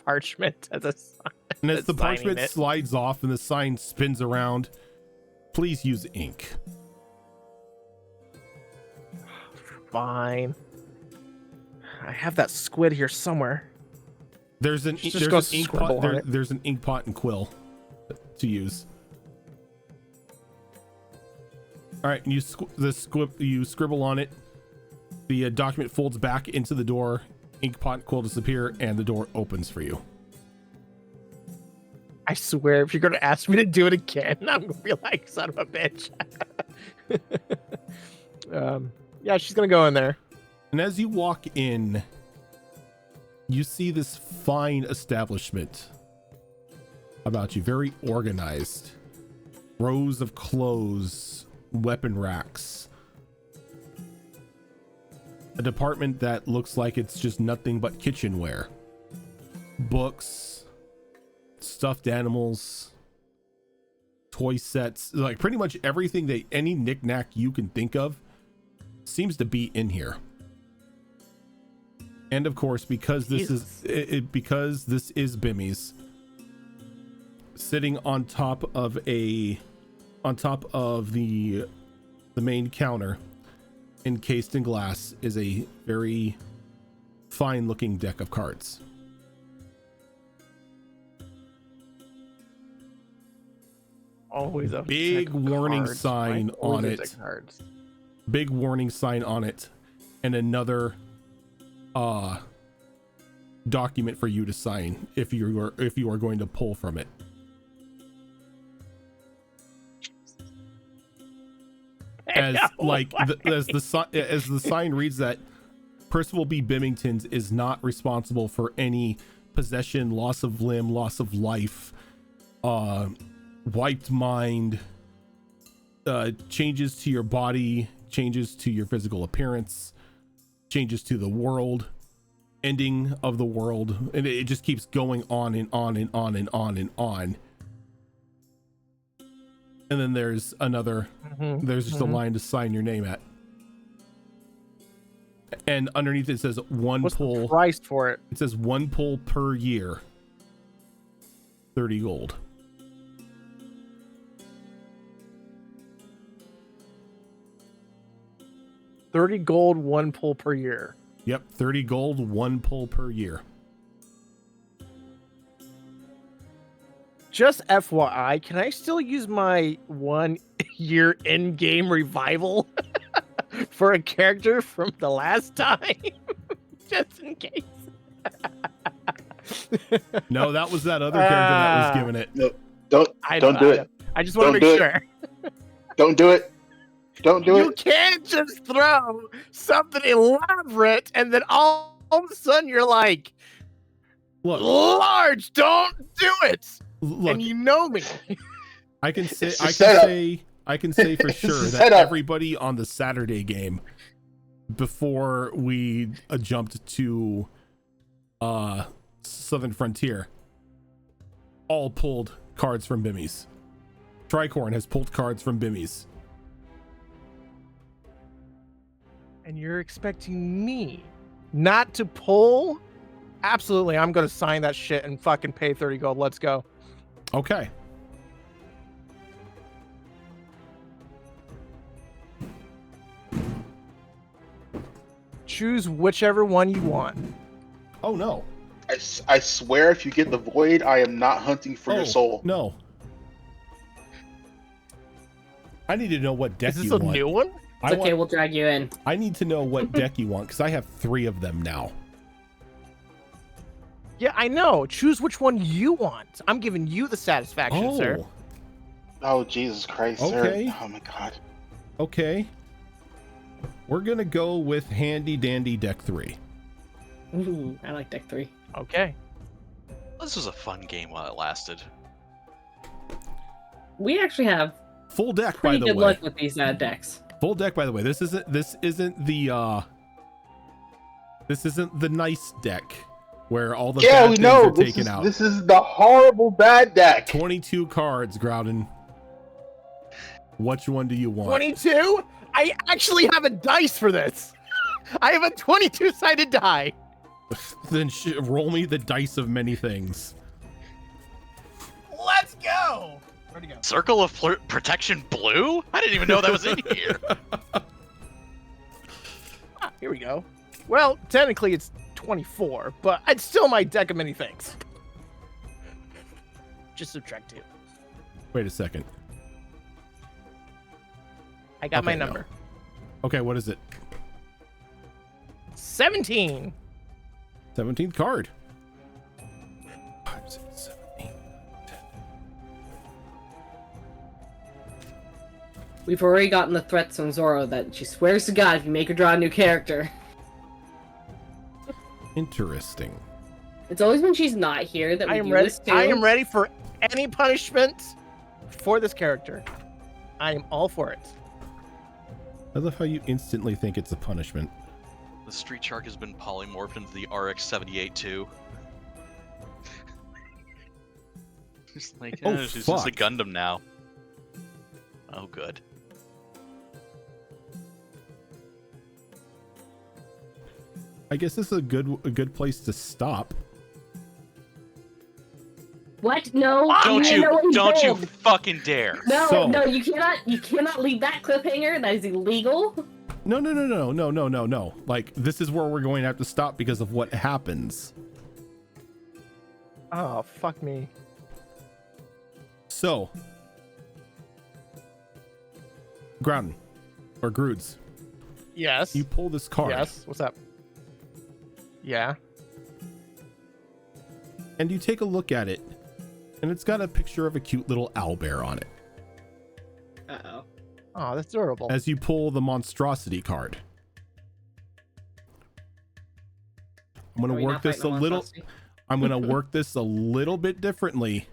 parchment as a sign. And as the signing parchment it. slides off and the sign spins around, please use ink. Fine. I have that squid here somewhere. There's an Just go ink scribble pot. on it. There's an ink pot and quill to use. All right, and you scribble on it. The document folds back into the door. Ink pot and quill disappear, and the door opens for you. I swear, if you're gonna ask me to do it again, I'm gonna be like, son of a bitch. Yeah, she's gonna go in there. And as you walk in, you see this fine establishment about you, very organized. Rows of clothes, weapon racks. A department that looks like it's just nothing but kitchenware. Books, stuffed animals, toy sets, like pretty much everything that any knickknack you can think of seems to be in here. And of course, because this is Bimmy's, sitting on top of the main counter, encased in glass, is a very fine looking deck of cards. Always a Big deck of warning cards, sign right? Always on a it. deck of cards. big warning sign on it, and another document for you to sign if you are going to pull from it. As the sign reads that Percival B. Bimington's is not responsible for any possession, loss of limb, loss of life, wiped mind, changes to your body, changes to your physical appearance, changes to the world, ending of the world, and it just keeps going on and on and on and on and on. And then there's another, there's just a line to sign your name at. And underneath it says What's pull. The price for it? It says 1 pull per year. 30 gold. $30 gold, 1 pull per year. Yep, 30 gold, 1 pull per year. Just FYI, can I still use my 1 year in-game revival for a character from the last time? Just in case. No, that was that other character that was given it. No, don't do it. I just want to make sure. Don't do it. Don't do it. You can't just throw something elaborate and then all of a sudden you're like, look, large, don't do it. Look, and you know me. I can say for sure that setup. everybody on the Saturday game before we jumped to Southern Frontier all pulled cards from Bimmies. Tricorn has pulled cards from Bimmies. And you're expecting me not to pull? Absolutely, I'm gonna sign that shit and fucking pay 30 gold. Let's go. Okay. Choose whichever one you want. Oh no. I swear if you get the void, I am not hunting for your soul. No. I need to know what deck Is this you a want. new one? It's okay, we'll drag you in. I need to know what deck you want because I have 3 of them now. Yeah, I know. Choose which one you want. I'm giving you the satisfaction, sir. Oh, Jesus Christ, Okay. sir. Oh, my God. Okay. We're going to go with Handy Dandy Deck 3. Ooh, I like deck 3. Okay. This was a fun game while it lasted. We actually have Full deck, by pretty the good way. luck with these decks. Full deck, by the way. This isn't the nice deck where all the bad we things know. are taken out. This is the horrible bad deck. 22 cards, Groudon. Which one do you want? 22? I actually have a dice for this. I have a 22-sided die. Then roll me the dice of many things. Let's go. Where'd he go? Circle of Protection Blue? I didn't even know that was in here. Here we go. Well, technically it's 24, but it's still my deck of many things. Just subtract 2. Wait a second. I got Okay, my no. number. Okay, what is it? 17. 17th card. 5, 6, 7, 8, 10. We've already gotten the threats from Zoro that she swears to God if you make her draw a new character. Interesting. It's always when she's not here that we I am do ready. this too. I am ready for any punishment for this character. I am all for it. I love how you instantly think it's a punishment. The Street Shark has been polymorphed into the RX-78 too. Just like, Oh, she's just a fuck. Gundam now. Oh, good. I guess this is a good place to stop. What? No. Don't didn't know what he don't you did. fucking dare. No, So- no, you cannot leave that cliffhanger. That is illegal. No. Like, this is where we're going to have to stop because of what happens. Oh, fuck me. So, Groudon, or Groods, Yes. You pull this card. Yes. What's up? Yeah. And you take a look at it, and it's got a picture of a cute little owlbear on it. Uh-oh. Oh, that's adorable. As you pull the monstrosity card. I'm going Are to we work not this a fighting a little. monstrosity? I'm going to work this a little bit differently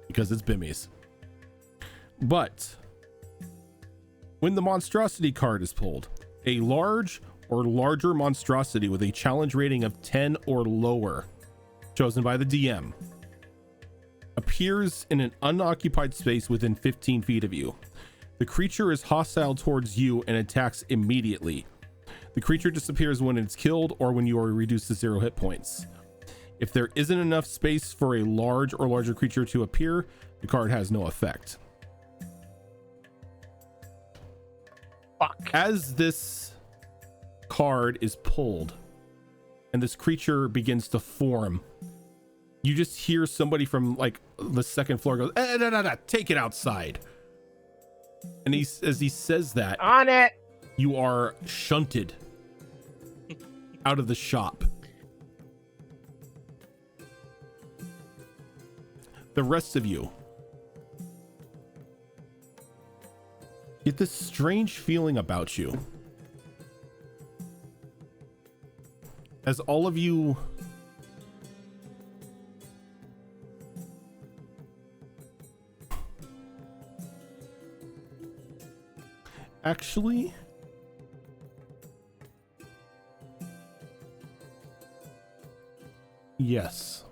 because it's Bimmies. But when the monstrosity card is pulled, a large or larger monstrosity with a challenge rating of 10 or lower, chosen by the DM, appears in an unoccupied space within 15 feet of you. The creature is hostile towards you and attacks immediately. The creature disappears when it's killed or when you are reduced to 0 hit points. If there isn't enough space for a large or larger creature to appear, the card has no effect. Fuck. As this card is pulled and this creature begins to form, you just hear somebody from like the second floor goes, take it outside. And as he says that, On it. you are shunted out of the shop. The rest of you get this strange feeling about you as all of you actually yes.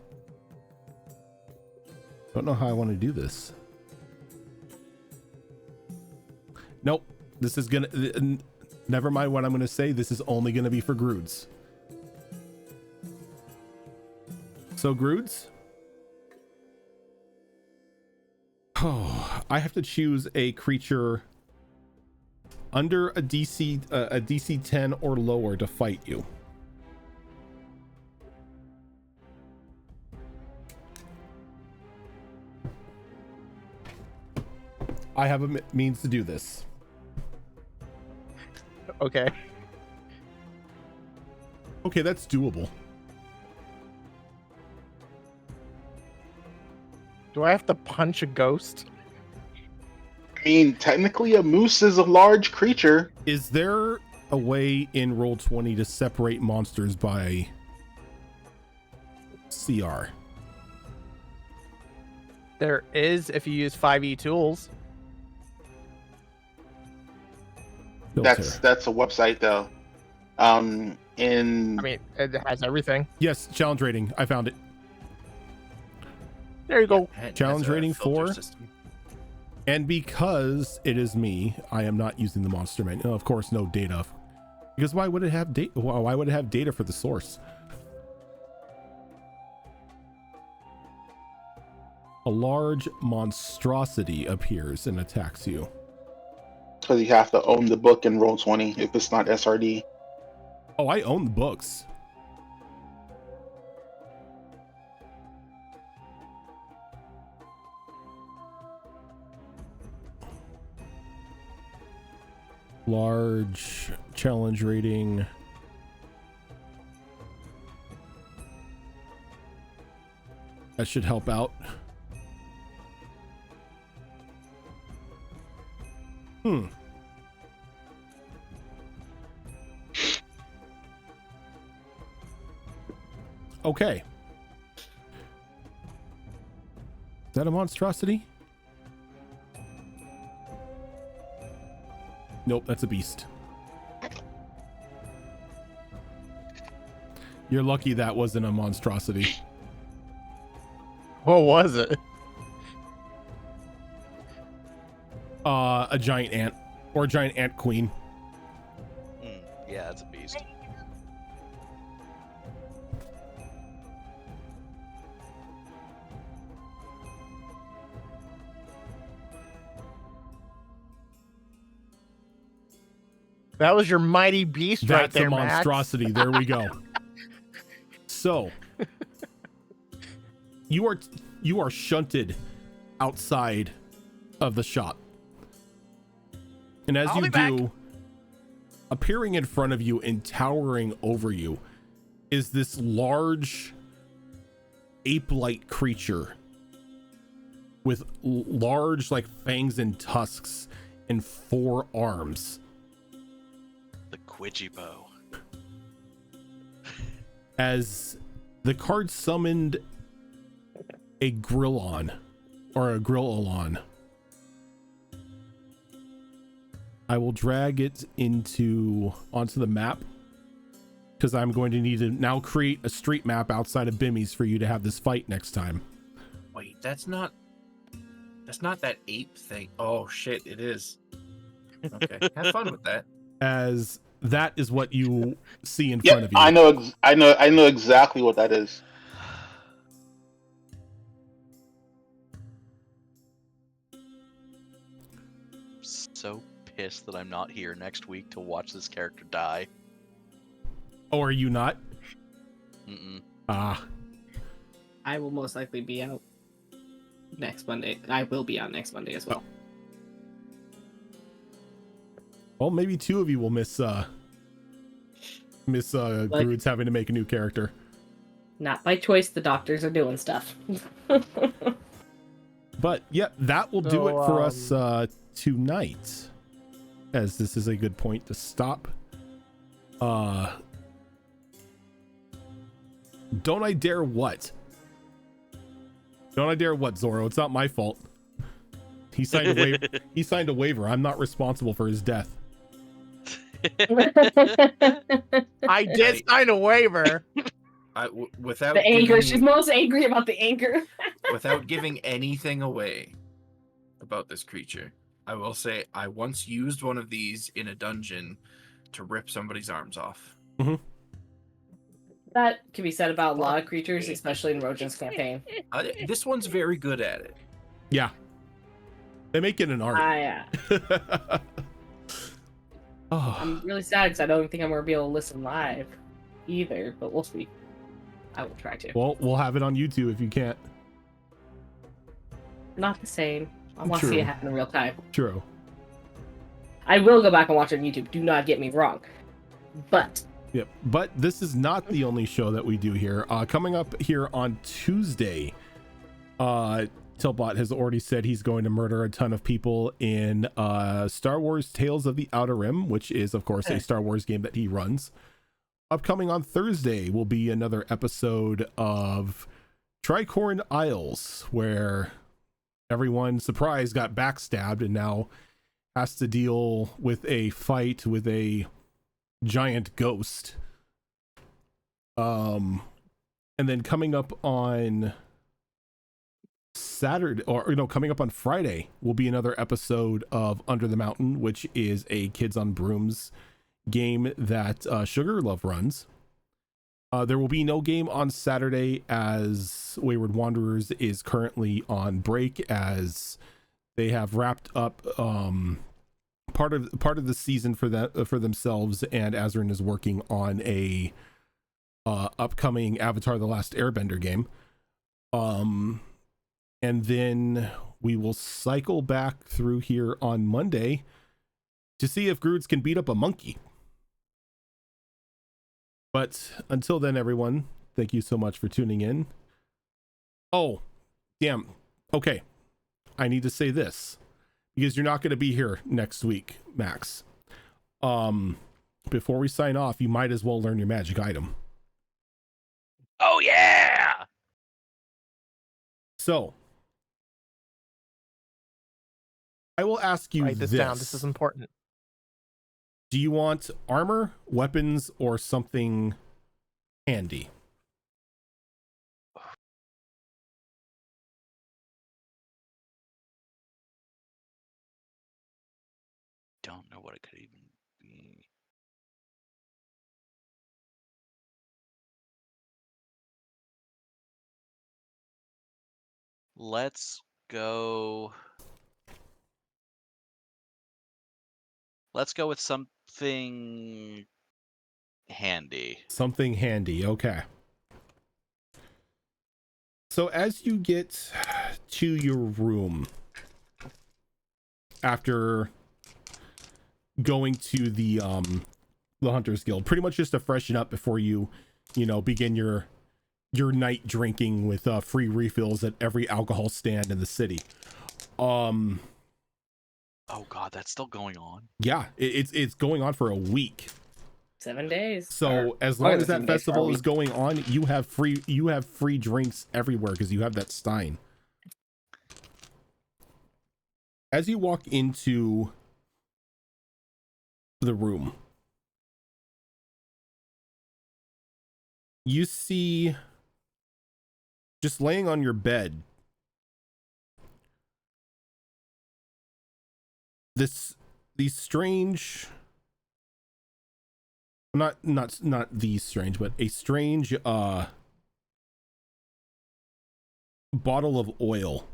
Don't know how I want to do this. Nope. This is gonna never mind what I'm gonna say. This is only gonna be for Groods. So Groods, oh, I have to choose a creature under a DC 10 or lower to fight you. I have a means to do this. Okay. Okay, that's doable. Do I have to punch a ghost? I mean, technically, a moose is a large creature. Is there a way in Roll20 to separate monsters by CR? There is if you use 5e tools. Filter. That's a website though. I mean, it has everything. Yes, challenge rating. I found it. There you go. It Challenge has a rating filter 4. system. And because it is me, I am not using the monster manual. Of course, no data. Because why would it have data? Why would it have data for the source? A large monstrosity appears and attacks you. Because you have to own the book in Roll20 if it's not SRD. Oh, I own the books. Large challenge rating. That should help out. Okay. Is that a monstrosity? Nope, that's a beast. You're lucky that wasn't a monstrosity. What was it? A giant ant. Or a giant ant queen. Yeah, it's a beast. That was your mighty beast right That's there, a monstrosity. There we go. So you are shunted outside of the shop. And as I'll you be back. do, appearing in front of you and towering over you is this large ape-like creature with large like fangs and tusks and 4 arms. The Quidgibo. As the card summoned a Grillon or a Grillon. I will drag it onto the map because I'm going to need to now create a street map outside of Bimmy's for you to have this fight next time. Wait, that's not that ape thing. Oh shit, it is. Okay, have fun with that. As that is what you see in Yeah, front of you. I know exactly what that is. So pissed that I'm not here next week to watch this character die. Oh, are you not? Mm-mm. Ah, I will most likely be out next Monday. I will be out next Monday as well. well, maybe 2 of you will miss Grood's having to make a new character. Not by choice. The doctors are doing stuff. But yeah, that will do it for us tonight, as this is a good point to stop. Don't I dare what? Don't I dare what, Zorro? It's not my fault. He signed a waiver. He signed a waiver. I'm not responsible for his death. I did sign a waiver. Without The anger. giving, She's most angry about the anger. without giving anything away about this creature, I will say I once used one of these in a dungeon to rip somebody's arms off. That can be said about a lot of creatures, especially in Rojan's campaign. This one's very good at it. Yeah, they make it an art. Oh. I'm really sad because I don't think I'm going to be able to listen live either, but we'll see. I will try to. Well, we'll have it on YouTube if you can't. Not the same. I want to see True. it happen in real time. True. I will go back and watch it on YouTube. Do not get me wrong. But Yep. But this is not the only show that we do here. Coming up here on Tuesday, Tilbot has already said he's going to murder a ton of people in Star Wars Tales of the Outer Rim, which is, of course, a Star Wars game that he runs. Upcoming on Thursday will be another episode of Tricorn Isles, where everyone, surprise, got backstabbed and now has to deal with a fight with a giant ghost. And then coming up on Saturday, or coming up on Friday, will be another episode of Under the Mountain, which is a Kids on Brooms game that Sugar Love runs. There will be no game on Saturday as Wayward Wanderers is currently on break, as they have wrapped up part of the season for themselves, and Azrin is working on a upcoming Avatar: The Last Airbender game. And then we will cycle back through here on Monday to see if Groods can beat up a monkey. But until then, everyone, thank you so much for tuning in. Oh, damn. Okay. I need to say this because you're not going to be here next week, Max. Before we sign off, you might as well learn your magic item. Oh yeah! So I will ask you Write this down. This is important. Do you want armor, weapons, or something handy? Don't know what it could even be. Let's go with something handy. Something handy. Okay. So as you get to your room after going to the the Hunters Guild, pretty much just to freshen up before you begin your night drinking with free refills at every alcohol stand in the city. Oh God, that's still going on. Yeah, it's going on for a week. 7 days. So as long as that festival is going on, you have free drinks everywhere because you have that stein. As you walk into the room, you see, just laying on your bed, these strange, not these strange, but a strange bottle of oil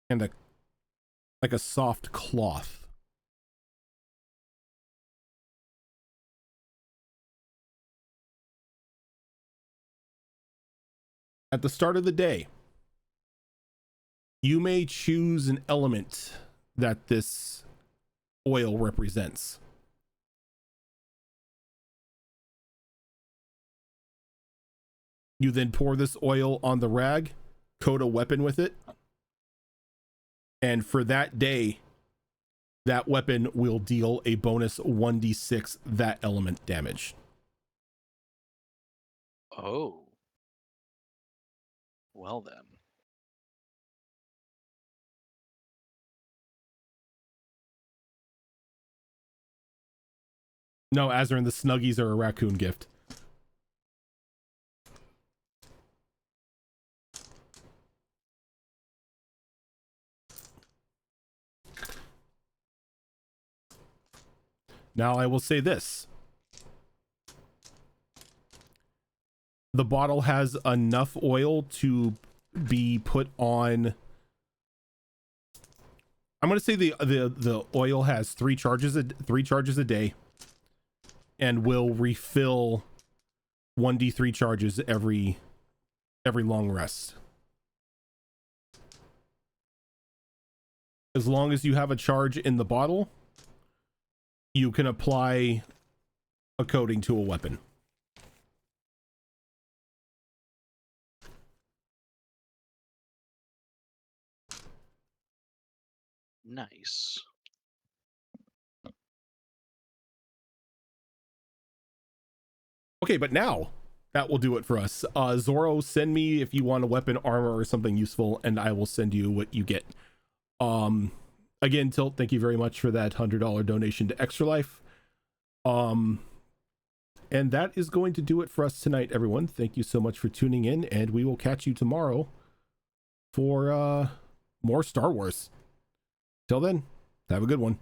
and a soft cloth. At the start of the day, you may choose an element that this oil represents. You then pour this oil on the rag, coat a weapon with it, and for that day, that weapon will deal a bonus 1d6 that element damage. Oh. Well then. No, Azarin, the Snuggies are a raccoon gift. Now I will say this. The bottle has enough oil to be put on. I'm going to say the oil has 3 charges a day and will refill 1d3 charges every long rest. As long as you have a charge in the bottle, you can apply a coating to a weapon. Nice. Okay, but now that will do it for us. Zoro, send me if you want a weapon, armor, or something useful, and I will send you what you get. Again, Tilt, thank you very much for that $100 donation to Extra Life. And that is going to do it for us tonight, everyone. Thank you so much for tuning in, and we will catch you tomorrow for more Star Wars. Till then, have a good one.